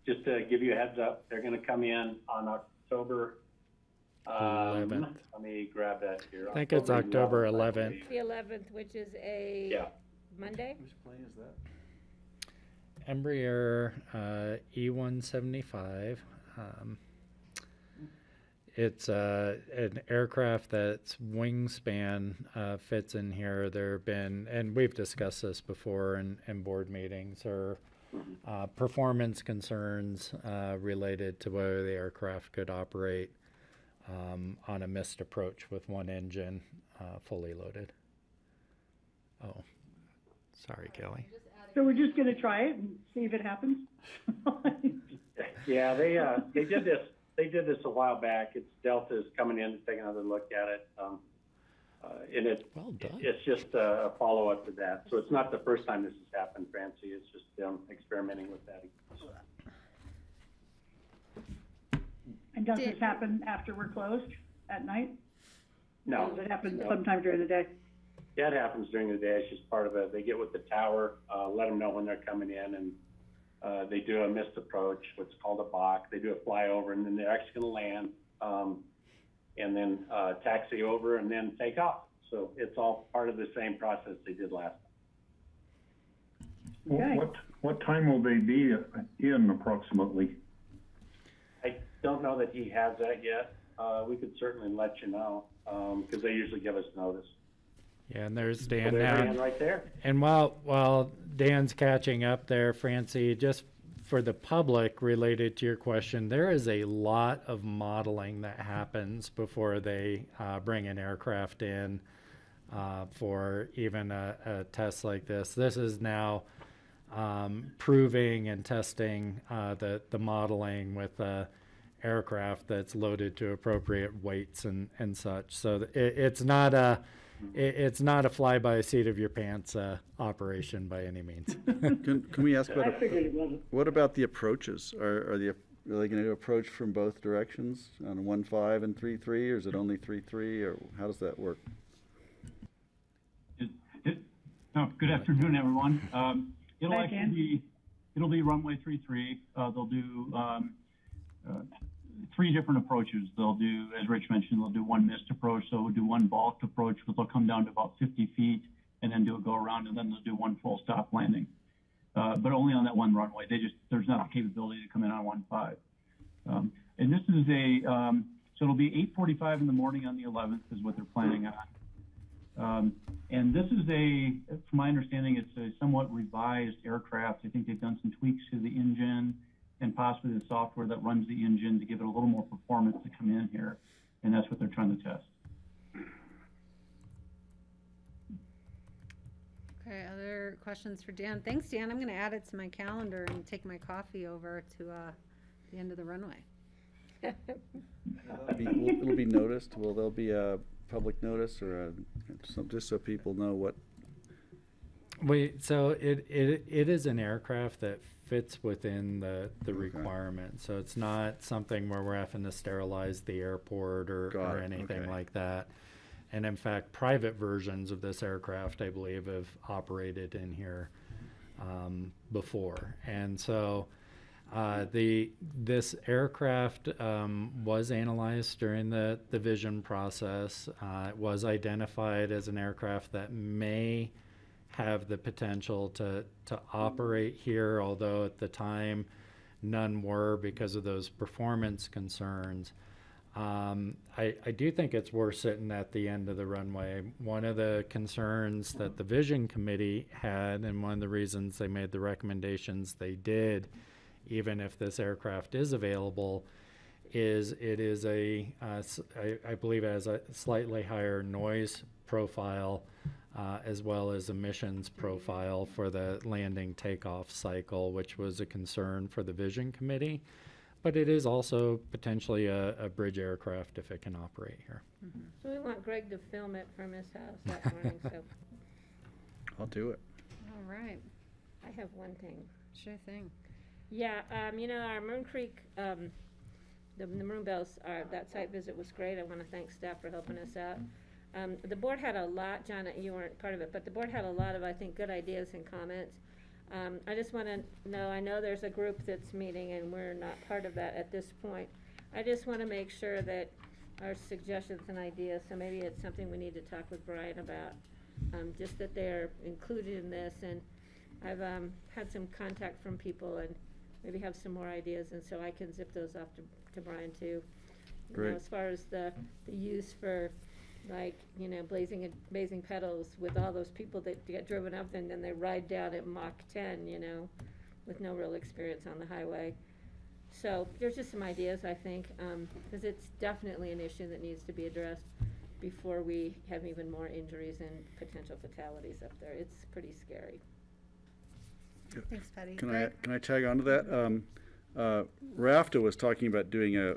Just to give you a heads up, they're going to come in on October 11th. Let me grab that here. I think it's October 11th. The 11th, which is a Monday? Whose plane is that? Embraer E-175. It's an aircraft that's wingspan fits in here. There have been, and we've discussed this before in board meetings, or performance concerns related to whether the aircraft could operate on a missed approach with one engine fully loaded. Oh, sorry, Kelly. So we're just gonna try it and see if it happens? Yeah, they did this. They did this a while back. It's Delta's coming in to take another look at it. And it's just a follow-up to that. So it's not the first time this has happened, Francie. It's just them experimenting with that. And does this happen after we're closed at night? No. Or does it happen No. sometime during the day? Yeah, it happens during the day. It's just part of it. They get with the tower, let them know when they're coming in, and they do a missed approach, what's called a BOCC. They do a flyover, and then they're actually going to land, and then taxi over, and then take off. So it's all part of the same process they did last time. Okay. What time will they be in approximately? I don't know that he has that yet. We could certainly let you know, because they usually give us notice. Yeah, and there's Dan There's now. Dan right there. And while Dan's catching up there, Francie, just for the public related to your question, there is a lot of modeling that happens before they bring an aircraft in for even a test like this. This is now proving and testing the modeling with aircraft that's loaded to appropriate weights and such. So it's not a fly by the seat of your pants operation by any means. Can we ask I about, figured it wasn't. what about the approaches? Are they going to approach from both directions on 1.5 and 3.3, or is it only 3.3, or how does that work? Good afternoon, everyone. It'll Hi, actually Dan. it'll be runway 3.3. They'll do 3 different approaches. They'll do, as Rich mentioned, they'll do one missed approach. So we'll do one balked approach, but they'll come down to about 50 feet and then do a go around, and then they'll do one full stop landing. But only on that one runway. There's not the capability to come in on 1.5. And this is so it'll be 8:45 in the morning on the 11th is what they're planning on. And this is from my understanding, it's a somewhat revised aircraft. I think they've done some tweaks to the engine and possibly the software that runs the engine to give it a little more performance to come in here. And that's what they're trying to test. Okay, other questions for Dan? Thanks, Dan. I'm going to add it to my calendar and take my coffee over to the end of the runway. It'll be noticed. Will there be a public notice or just so people know what? So it is an aircraft that fits within the requirement. So it's not something where we're having to sterilize the airport or anything like that. And in fact, private versions of this aircraft, I believe, have operated in here before. And so this aircraft was analyzed during the vision process. It was identified as an aircraft that may have the potential to operate here, although at the time none were because of those performance concerns. I do think it's worth sitting at the end of the runway. One of the concerns that the Vision Committee had, and one of the reasons they made the recommendations they did, even if this aircraft is available, is it is I believe it has a slightly higher noise profile as well as emissions profile for the landing takeoff cycle, which was a concern for the Vision Committee. But it is also potentially a bridge aircraft if it can operate here. Mm-hmm. So we want Greg to film it from his house that morning, so. I'll do it. All right. I have one thing. Sure thing. Yeah, our Maroon Creek, the Maroon Bells, that site visit was great. I want to thank staff for helping us out. The board had a lot, John, you weren't part of it, but the board had a lot of, I think, good ideas and comments. I just want to know, I know there's a group that's meeting and we're not part of that at this point. I just want to make sure that our suggestions and ideas, so maybe it's something we need to talk with Brian about, just that they're included in this. And I've had some contact from people and maybe have some more ideas, and so I can zip those off to Brian too. Great. As far as the use for, like, blazing pedals with all those people that get driven up and then they ride down at Mach 10, with no real experience on the highway. So there's just some ideas, I think, because it's definitely an issue that needs to be addressed before we have even more injuries and potential fatalities up there. It's pretty scary. Thanks, Patty. Can Greg? I tag on to that? RAFTA was talking about doing a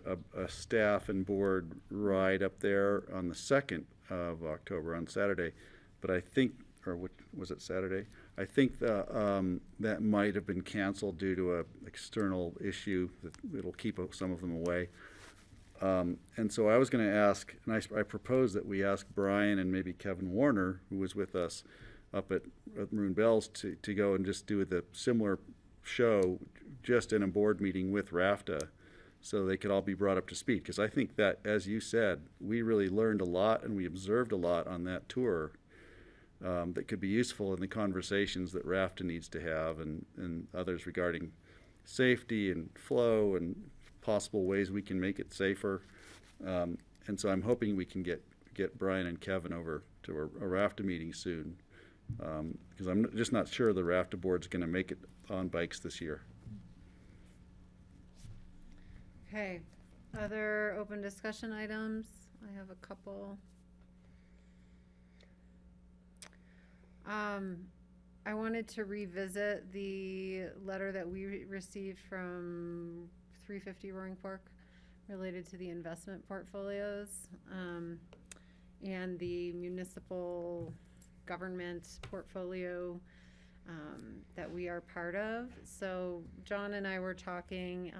staff and board ride up there on the 2nd of October, on Saturday. But I think, or what, was it Saturday? I think that might have been canceled due to an external issue that it'll keep some of them away. And so I was going to ask, and I proposed that we ask Brian and maybe Kevin Warner, who was with us up at Maroon Bells, to go and just do the similar show just in a board meeting with RAFTA, so they could all be brought up to speed. Because I think that, as you said, we really learned a lot and we observed a lot on that tour that could be useful in the conversations that RAFTA needs to have, and others regarding safety and flow and possible ways we can make it safer. And so I'm hoping we can get Brian and Kevin over to a RAFTA meeting soon, because I'm just not sure the RAFTA board's going to make it on bikes this year. Okay, other open discussion items? I have a couple. I wanted to revisit the letter that we received from 350 Roaring Fork related to the investment portfolios, and the municipal government portfolio that we are part of. So John and I were talking,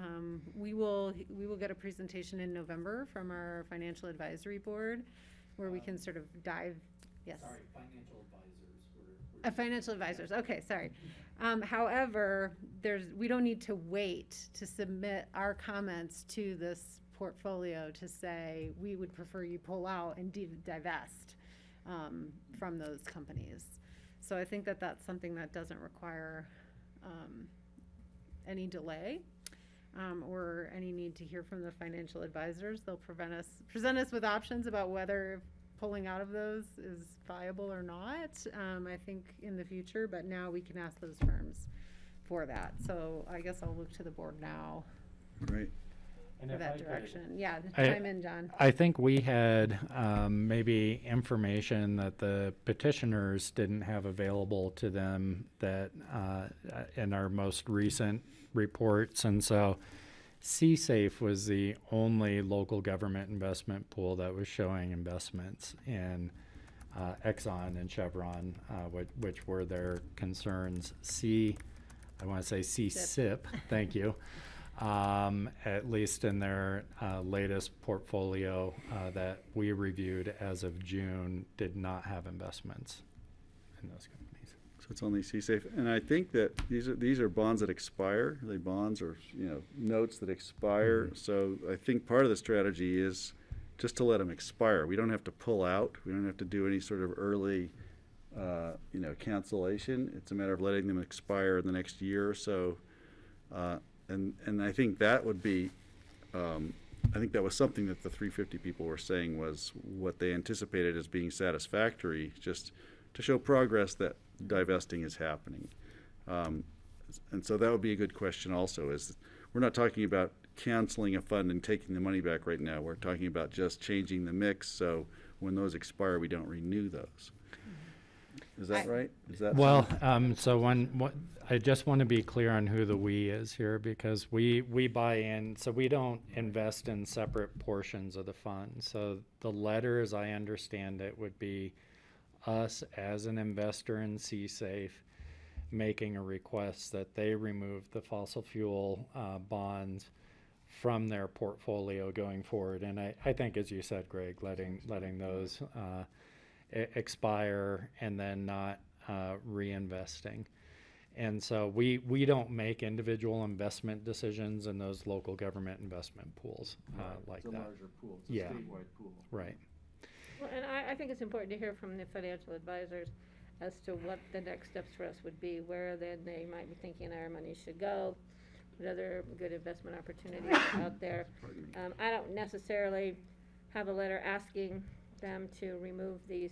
we will get a presentation in November from our financial advisory board where we can sort of dive, yes. Sorry, financial advisors. Financial advisors, okay, sorry. However, we don't need to wait to submit our comments to this portfolio to say, we would prefer you pull out and divest from those companies. So I think that that's something that doesn't require any delay or any need to hear from the financial advisors. They'll present us with options about whether pulling out of those is viable or not, I think in the future, but now we can ask those firms for that. So I guess I'll look to the board now. Great. For that direction. Yeah, chime in, John. I think we had maybe information that the petitioners didn't have available to them that in our most recent reports, and so CSAFE was the only local government investment pool that was showing investments in Exxon and Chevron, which were their concerns. I want to say CSIP, thank you. At least in their latest portfolio that we reviewed as of June, did not have investments in those companies. So it's only CSAFE, and I think that these are bonds that expire. Are they bonds or notes that expire? Mm-hmm. So I think part of the strategy is just to let them expire. We don't have to pull out. We don't have to do any sort of early, cancellation. It's a matter of letting them expire in the next year or so. And I think that would be, I think that was something that the 350 people were saying was what they anticipated as being satisfactory, just to show progress that divesting is happening. And so that would be a good question also, is we're not talking about canceling a fund and taking the money back right now. We're talking about just changing the mix so when those expire, we don't renew those. Is that right? Is that well? So I just want to be clear on who the we is here, because we buy in, so we don't invest in separate portions of the fund. So the letter, as I understand it, would be us as an investor in CSAFE making a request that they remove the fossil fuel bonds from their portfolio going forward. And I think, as you said, Greg, letting those expire and then not reinvesting. And so we don't make individual investment decisions in those local government investment pools like that. It's a larger pool. It's a statewide pool. Right. Well, and I think it's important to hear from the financial advisors as to what the next steps for us would be, where then they might be thinking our money should go, what other good investment opportunities out there. I don't necessarily have a letter asking them to remove these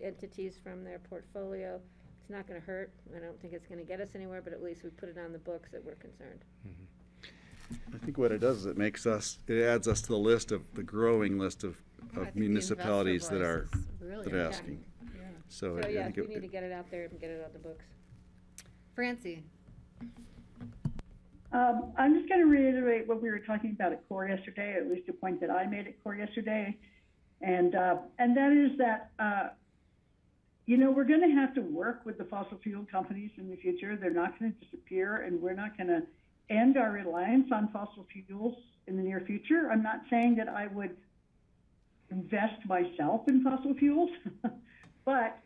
entities from their portfolio. It's not going to hurt. I don't think it's going to get us anywhere, but at least we put it on the books that we're concerned. Mm-hmm. think what it does is it adds us to the list of the growing list of municipalities that are asking. So So I yes, think we need to get it out there and get it on the books. Francie. I'm just going to reiterate what we were talking about at CORE yesterday, at least a point that I made at CORE yesterday, and that is that we're going to have to work with the fossil fuel companies in the future. They're not going to disappear, and we're not going to end our reliance on fossil fuels in the near future. I'm not saying that I would invest myself in fossil fuels, but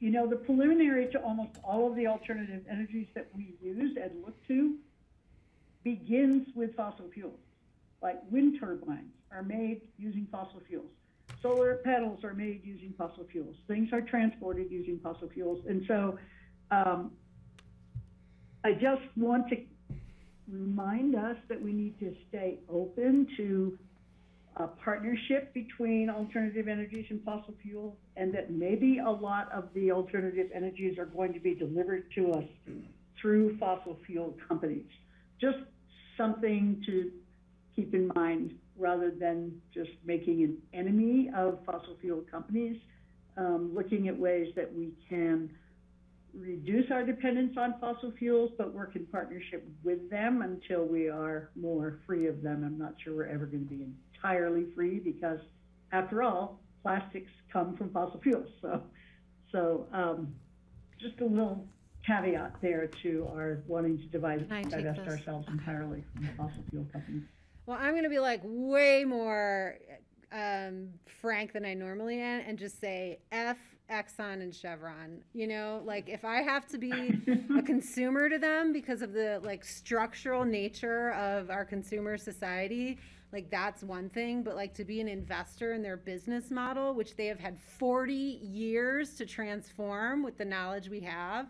the preliminary to almost all of the alternative energies that we use and look to begins with fossil fuels. Like wind turbines are made using fossil fuels. Solar panels are made using fossil fuels. Things are transported using fossil fuels. And so I just want to remind us that we need to stay open to a partnership between alternative energies and fossil fuels, and that maybe a lot of the alternative energies are going to be delivered to us through fossil fuel companies. Just something to keep in mind rather than just making an enemy of fossil fuel companies, looking at ways that we can reduce our dependence on fossil fuels, but work in partnership with them until we are more free of them. I'm not sure we're ever going to be entirely free because, after all, plastics come from fossil fuels. So just a little caveat there to our wanting to divest ourselves entirely from fossil fuel companies. Well, I'm going to be like way more frank than I normally am and just say F Exxon and Chevron. Like if I have to be a consumer to them because of the like structural nature of our consumer society, like that's one thing, but like to be an investor in their business model, which they have had 40 years to transform with the knowledge we have,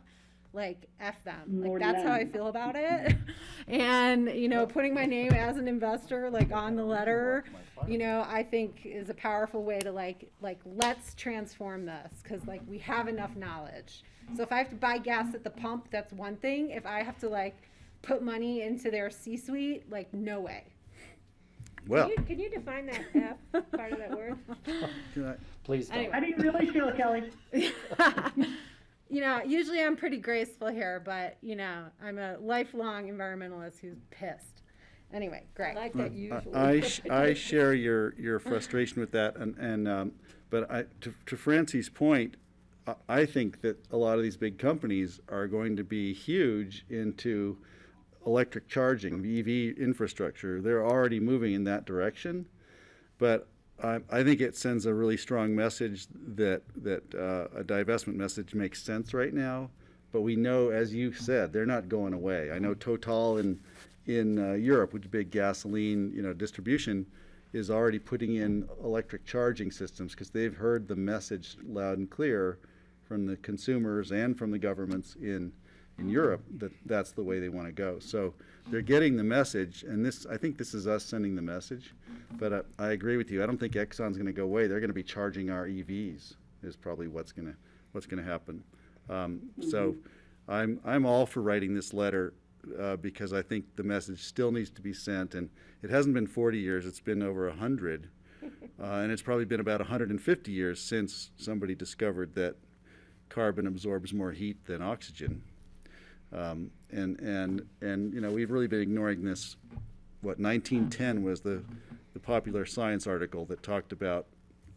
like F them. Like that's how I feel about it. And, putting my name as an investor, like on the letter, I think is a powerful way to like, let's transform this. Cause like we have enough knowledge. So if I have to buy gas at the pump, that's one thing. If I have to like put money into their C-suite, like no way. Well, can you define that F part of that word? Please don't. How do you really feel, Kelly? Usually I'm pretty graceful here, but I'm a lifelong environmentalist who's pissed. Anyway, great. I like that usually. I share your frustration with that, but to Francie's point, I think that a lot of these big companies are going to be huge into electric charging, EV infrastructure. They're already moving in that direction, but I think it sends a really strong message that a divestment message makes sense right now. But we know, as you said, they're not going away. I know Total in Europe, which is big gasoline distribution, is already putting in electric charging systems because they've heard the message loud and clear from the consumers and from the governments in Europe that that's the way they want to go. So they're getting the message, and I think this is us sending the message. But I agree with you. I don't think Exxon's going to go away. They're going to be charging our EVs is probably what's going to happen. So I'm all for writing this letter because I think the message still needs to be sent, and it hasn't been 40 years. It's been over 100, and it's probably been about 150 years since somebody discovered that carbon absorbs more heat than oxygen. And we've really been ignoring this. 1910 was the popular science article that talked about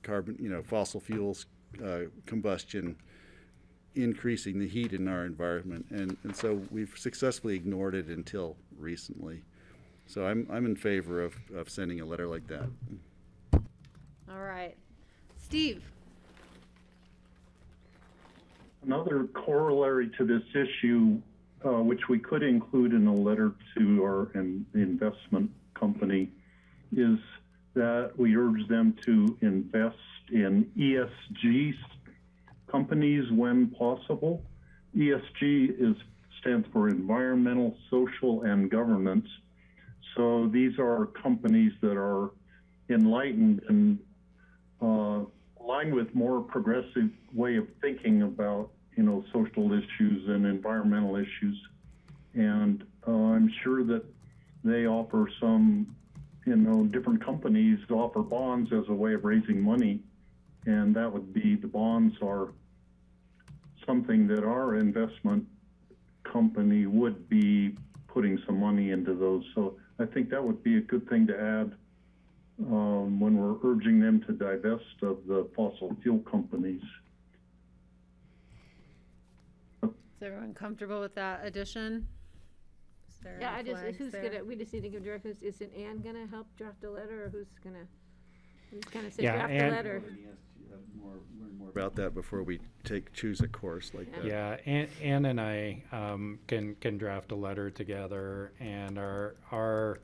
carbon, fossil fuels combustion increasing the heat in our environment, and so we've successfully ignored it until recently. So I'm in favor of sending a letter like that. All right, Steve. Another corollary to this issue, which we could include in a letter to our investment company, is that we urge them to invest in ESG companies when possible. ESG stands for environmental, social, and governance. So these are companies that are enlightened and aligned with more progressive way of thinking about social issues and environmental issues. And I'm sure that they offer some, different companies offer bonds as a way of raising money. And that would be, the bonds are something that our investment company would be putting some money into those. So I think that would be a good thing to add when we're urging them to divest of the fossil fuel companies. Is everyone comfortable with that addition? Is there Yeah, any flags who's there? gonna, we just need to give directions. Is it Ann gonna help draft a letter, or who's gonna say Yeah, draft a Ann- letter? Learn more about that before we choose a course like that. Yeah, Ann and I can draft a letter together, and our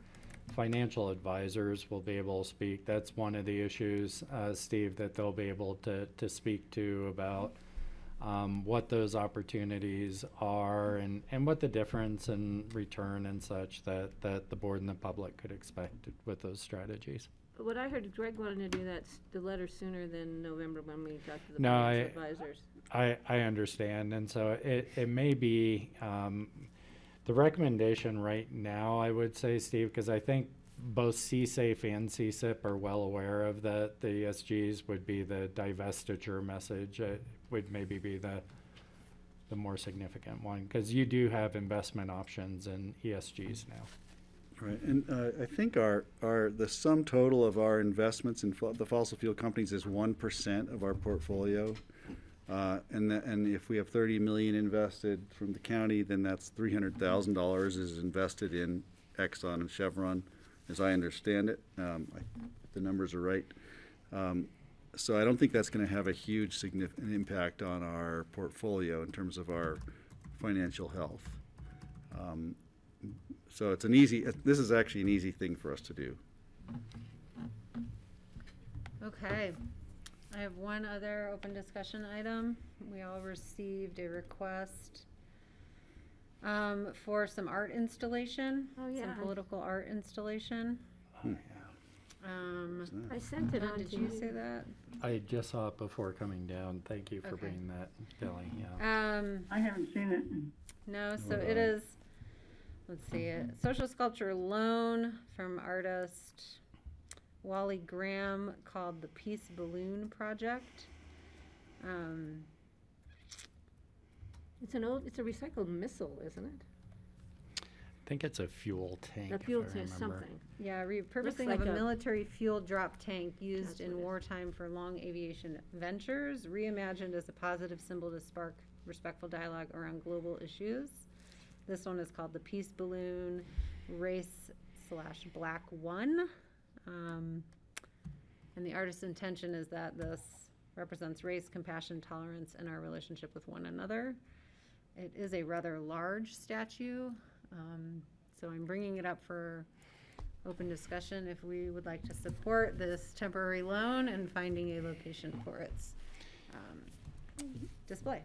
financial advisors will be able to speak. That's one of the issues, Steve, that they'll be able to speak to about what those opportunities are and what the difference in return and such that the board and the public could expect with those strategies. But what I heard, Greg wanted to do the letter sooner than November when we talked to the No, financial advisors. I understand, and so it may be the recommendation right now, I would say, Steve, because I think both CSAFE and CSIP are well aware of the ESGs, would be the divestiture message. Would maybe be the more significant one, because you do have investment options in ESGs now. Right, and I think the sum total of our investments in the fossil fuel companies is 1% of our portfolio. And if we have 30 million invested from the county, then that's $300,000 is invested in Exxon and Chevron, as I understand it. If the numbers are right. So I don't think that's going to have a huge significant impact on our portfolio in terms of our financial health. So it's this is actually an easy thing for us to do. Okay. I have one other open discussion item. We all received a request for some art installation. Oh, yeah. Some political art installation. I sent it on Did to you say that? I just saw it before coming down. Thank you for bringing that, Kelly. Yeah. I haven't seen it. No, so it is, let's see it, social sculpture loan from artist Wally Graham called the Peace Balloon Project. It's a recycled missile, isn't it? I think it's a fuel tank. A fuel if I tank, remember. something. Yeah, repurposing like of a a- military fuel drop tank used That's in what it is. wartime for long aviation ventures, reimagined as a positive symbol to spark respectful dialogue around global issues. This one is called the Peace Balloon Race/Black One. And the artist's intention is that this represents race, compassion, tolerance, and our relationship with one another. It is a rather large statue, so I'm bringing it up for open discussion if we would like to support this temporary loan and finding a location for its display.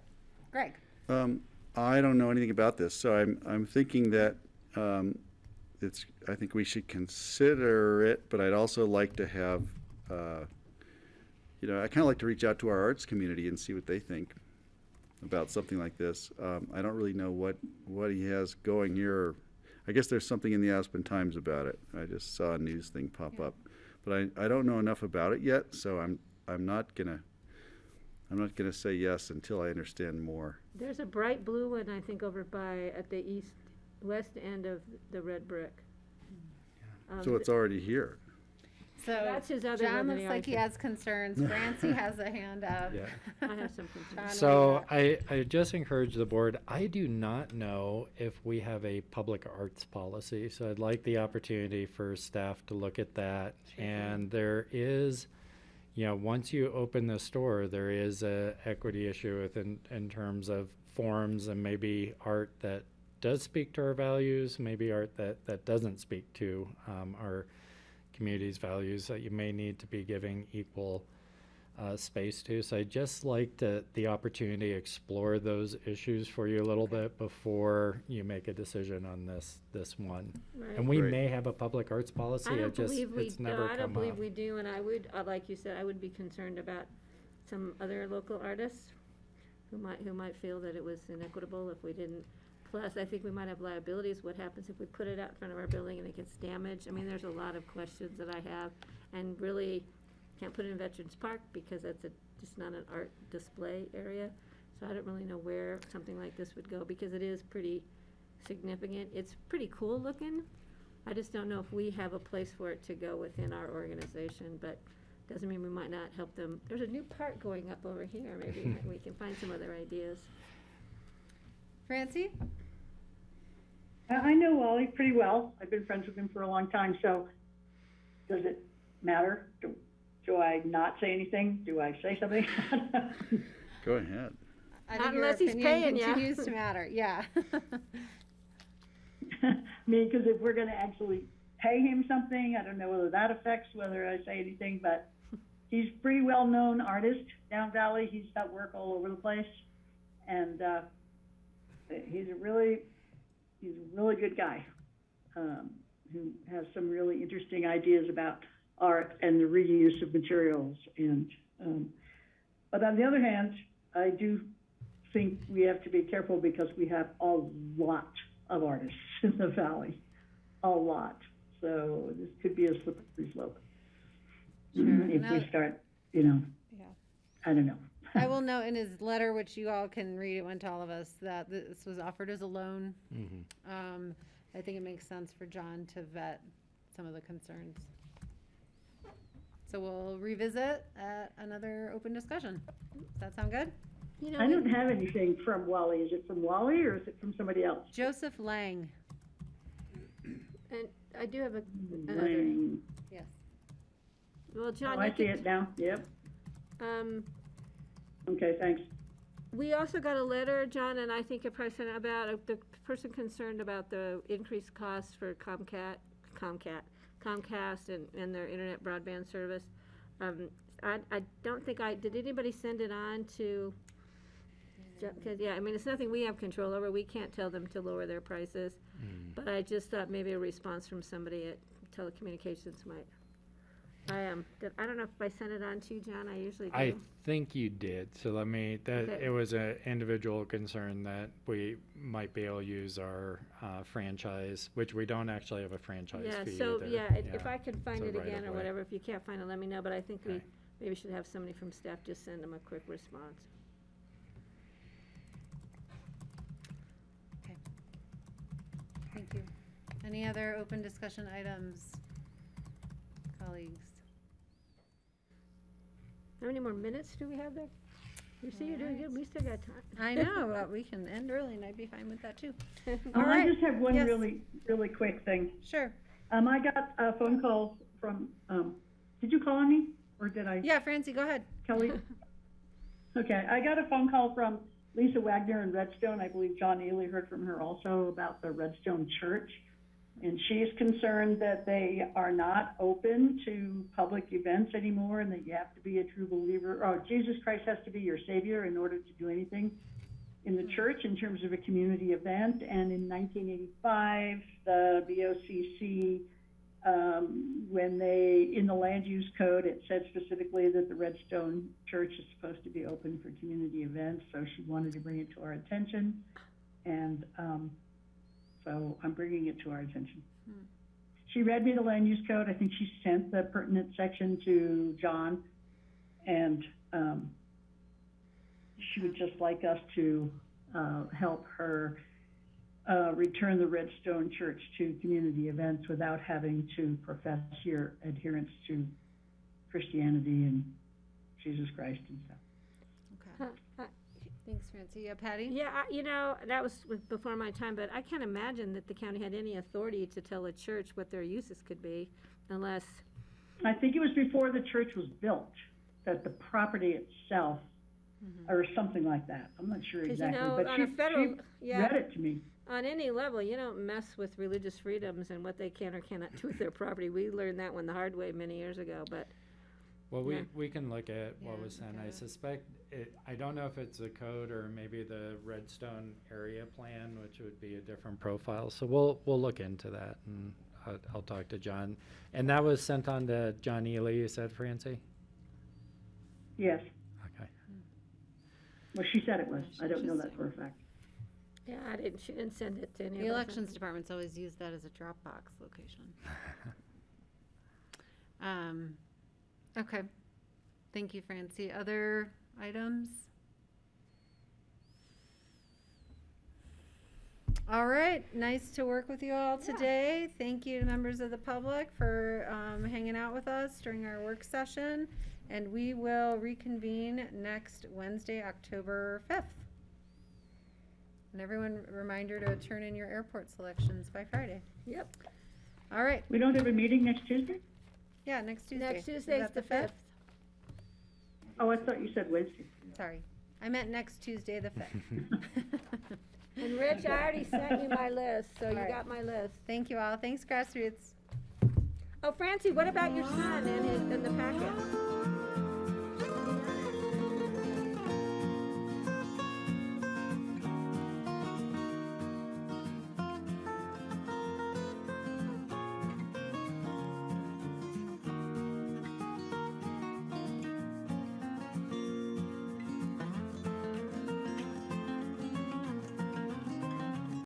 Greg? I don't know anything about this, so I'm thinking that I think we should consider it, but I'd also like to have, I kind of like to reach out to our arts community and see what they think about something like this. I don't really know what he has going here. I guess there's something in the Aspen Times about it. I just saw a news thing pop up, but I don't know enough about it yet, so I'm not gonna say yes until I understand more. There's a bright blue one, I think, over at the west end of the red brick. So it's already here. So That's his other John one that looks he like he always- has concerns. Francie has a hand up. Yeah. I have some concerns. So I just encourage the board, I do not know if we have a public arts policy, so I'd like the opportunity for staff to look at that. And there is, once you open the store, there is a equity issue in terms of forms and maybe art that does speak to our values, maybe art that doesn't speak to our community's values that you may need to be giving equal space to. So I'd just like the opportunity to explore those issues for you a little bit before you make a decision on this one. Right. And we Right. may have a public arts policy. I don't believe it's never I don't come believe up. we do, and I would, like you said, I would be concerned about some other local artists who might feel that it was inequitable if we didn't Plus, I think we might have liabilities. What happens if we put it out in front of our building and it gets damaged? I mean, there's a lot of questions that I have, and really can't put it in Veterans Park because that's just not an art display area. So I don't really know where something like this would go, because it is pretty significant. It's pretty cool looking. I just don't know if we have a place for it to go within our organization, but doesn't mean we might not help them. There's a new park going up over here. Maybe we can find some other ideas. Francie? I know Wally pretty well. I've been friends with him for a long time, so does it matter? Do I not say anything? Do I say something? Go ahead. I Not think your unless he's opinion paying you. continues to matter, yeah. I mean, because if we're going to actually pay him something, I don't know whether that affects whether I say anything, but he's a pretty well-known artist down Valley. He's got work all over the place, and he's a really good guy who has some really interesting ideas about art and the reuse of materials. And but on the other hand, I do think we have to be careful because we have a lot of artists in the Valley, a lot. So this could be a slippery slope. Sure. If we start, I don't know. I will note in his letter, which you all can read, it went to all of us, that this was offered as a loan. I think it makes sense for John to vet some of the concerns. So we'll revisit at another open discussion. Does that sound good? I don't have anything from Wally. Is it from Wally or is it from somebody else? Joseph Lang. And I do have another. Lang. Yes. Well, John, Oh, I see it now. Yep. Okay, thanks. We also got a letter, John, and I think it probably sent about the person concerned about the increased costs for Comcast and their internet broadband service. I don't think did anybody send it on to, because, yeah, I mean, it's nothing we have control over. We can't tell them to lower their prices. But I just thought maybe a response from somebody at telecommunications might. I don't know if I sent it on to you, John. I usually do. I think you did. So let me, Okay. it was an individual concern that we might be able to use our franchise, which we don't actually have a franchise fee either. If I can find So it right again or away. whatever, if you can't find it, let me know. But I think we Okay. maybe should have somebody from staff just send them a quick response. Okay. Thank you. Any other open discussion items, colleagues? How many more minutes do we have there? You see, you're doing good. We still got time. I know, but we can end early, and I'd be fine with that too. I just have one Yes. really quick thing. Sure. I got a phone call from, did you call on me or did I? Yeah, Francie, go ahead. Kelly? Okay, I got a phone call from Lisa Wagner in Redstone. I believe John Ely heard from her also about the Redstone Church. And she's concerned that they are not open to public events anymore and that you have to be a true believer, or Jesus Christ has to be your savior in order to do anything in the church in terms of a community event. And in 1985, the BOCC, when in the land use code, it said specifically that the Redstone Church is supposed to be open for community events. So she wanted to bring it to our attention. And, so I'm bringing it to our attention. She read me the land use code. I think she sent the pertinent section to John, and she would just like us to help her return the Redstone Church to community events without having to profess your adherence to Christianity and Jesus Christ and stuff. Okay. Thanks, Francie. Yeah, Patty? Yeah, that was before my time, but I can't imagine that the county had any authority to tell a church what their uses could be unless. I think it was before the church was built, that the property itself, or something like that. I'm not sure 'Cause, exactly, but on a federal, she read it to me. On any level, you don't mess with religious freedoms and what they can or cannot do with their property. We learned that one the hard way many years ago, but. Well, Yeah. we can look at what was sent. I suspect I don't know if it's a code or maybe the Redstone area plan, which would be a different profile. So we'll look into that, and I'll talk to John. And that was sent on to John Ely, you said, Francie? Yes. Okay. Well, she said it was. I don't know that for a fact. Yeah, she didn't send it to any of us. The elections department's always used that as a Dropbox location. Okay. Thank you, Francie. Other items? All right. Nice to work with you all today. Thank you to members of the public for hanging out with us during our work session. And we will reconvene next Wednesday, October 5th. And everyone, reminder to turn in your airport selections by Friday. Yep. All right. We don't have a meeting next Tuesday? Yeah, next Tuesday. Next Tuesday's Is that the 5th. Oh, I thought you said Wednesday. Sorry. I meant next Tuesday, the 5th. And Rich, I already sent you my list, so you right. got my list. Thank you all. Thanks, Grassroots. Oh, Francie, what about your son and the packet?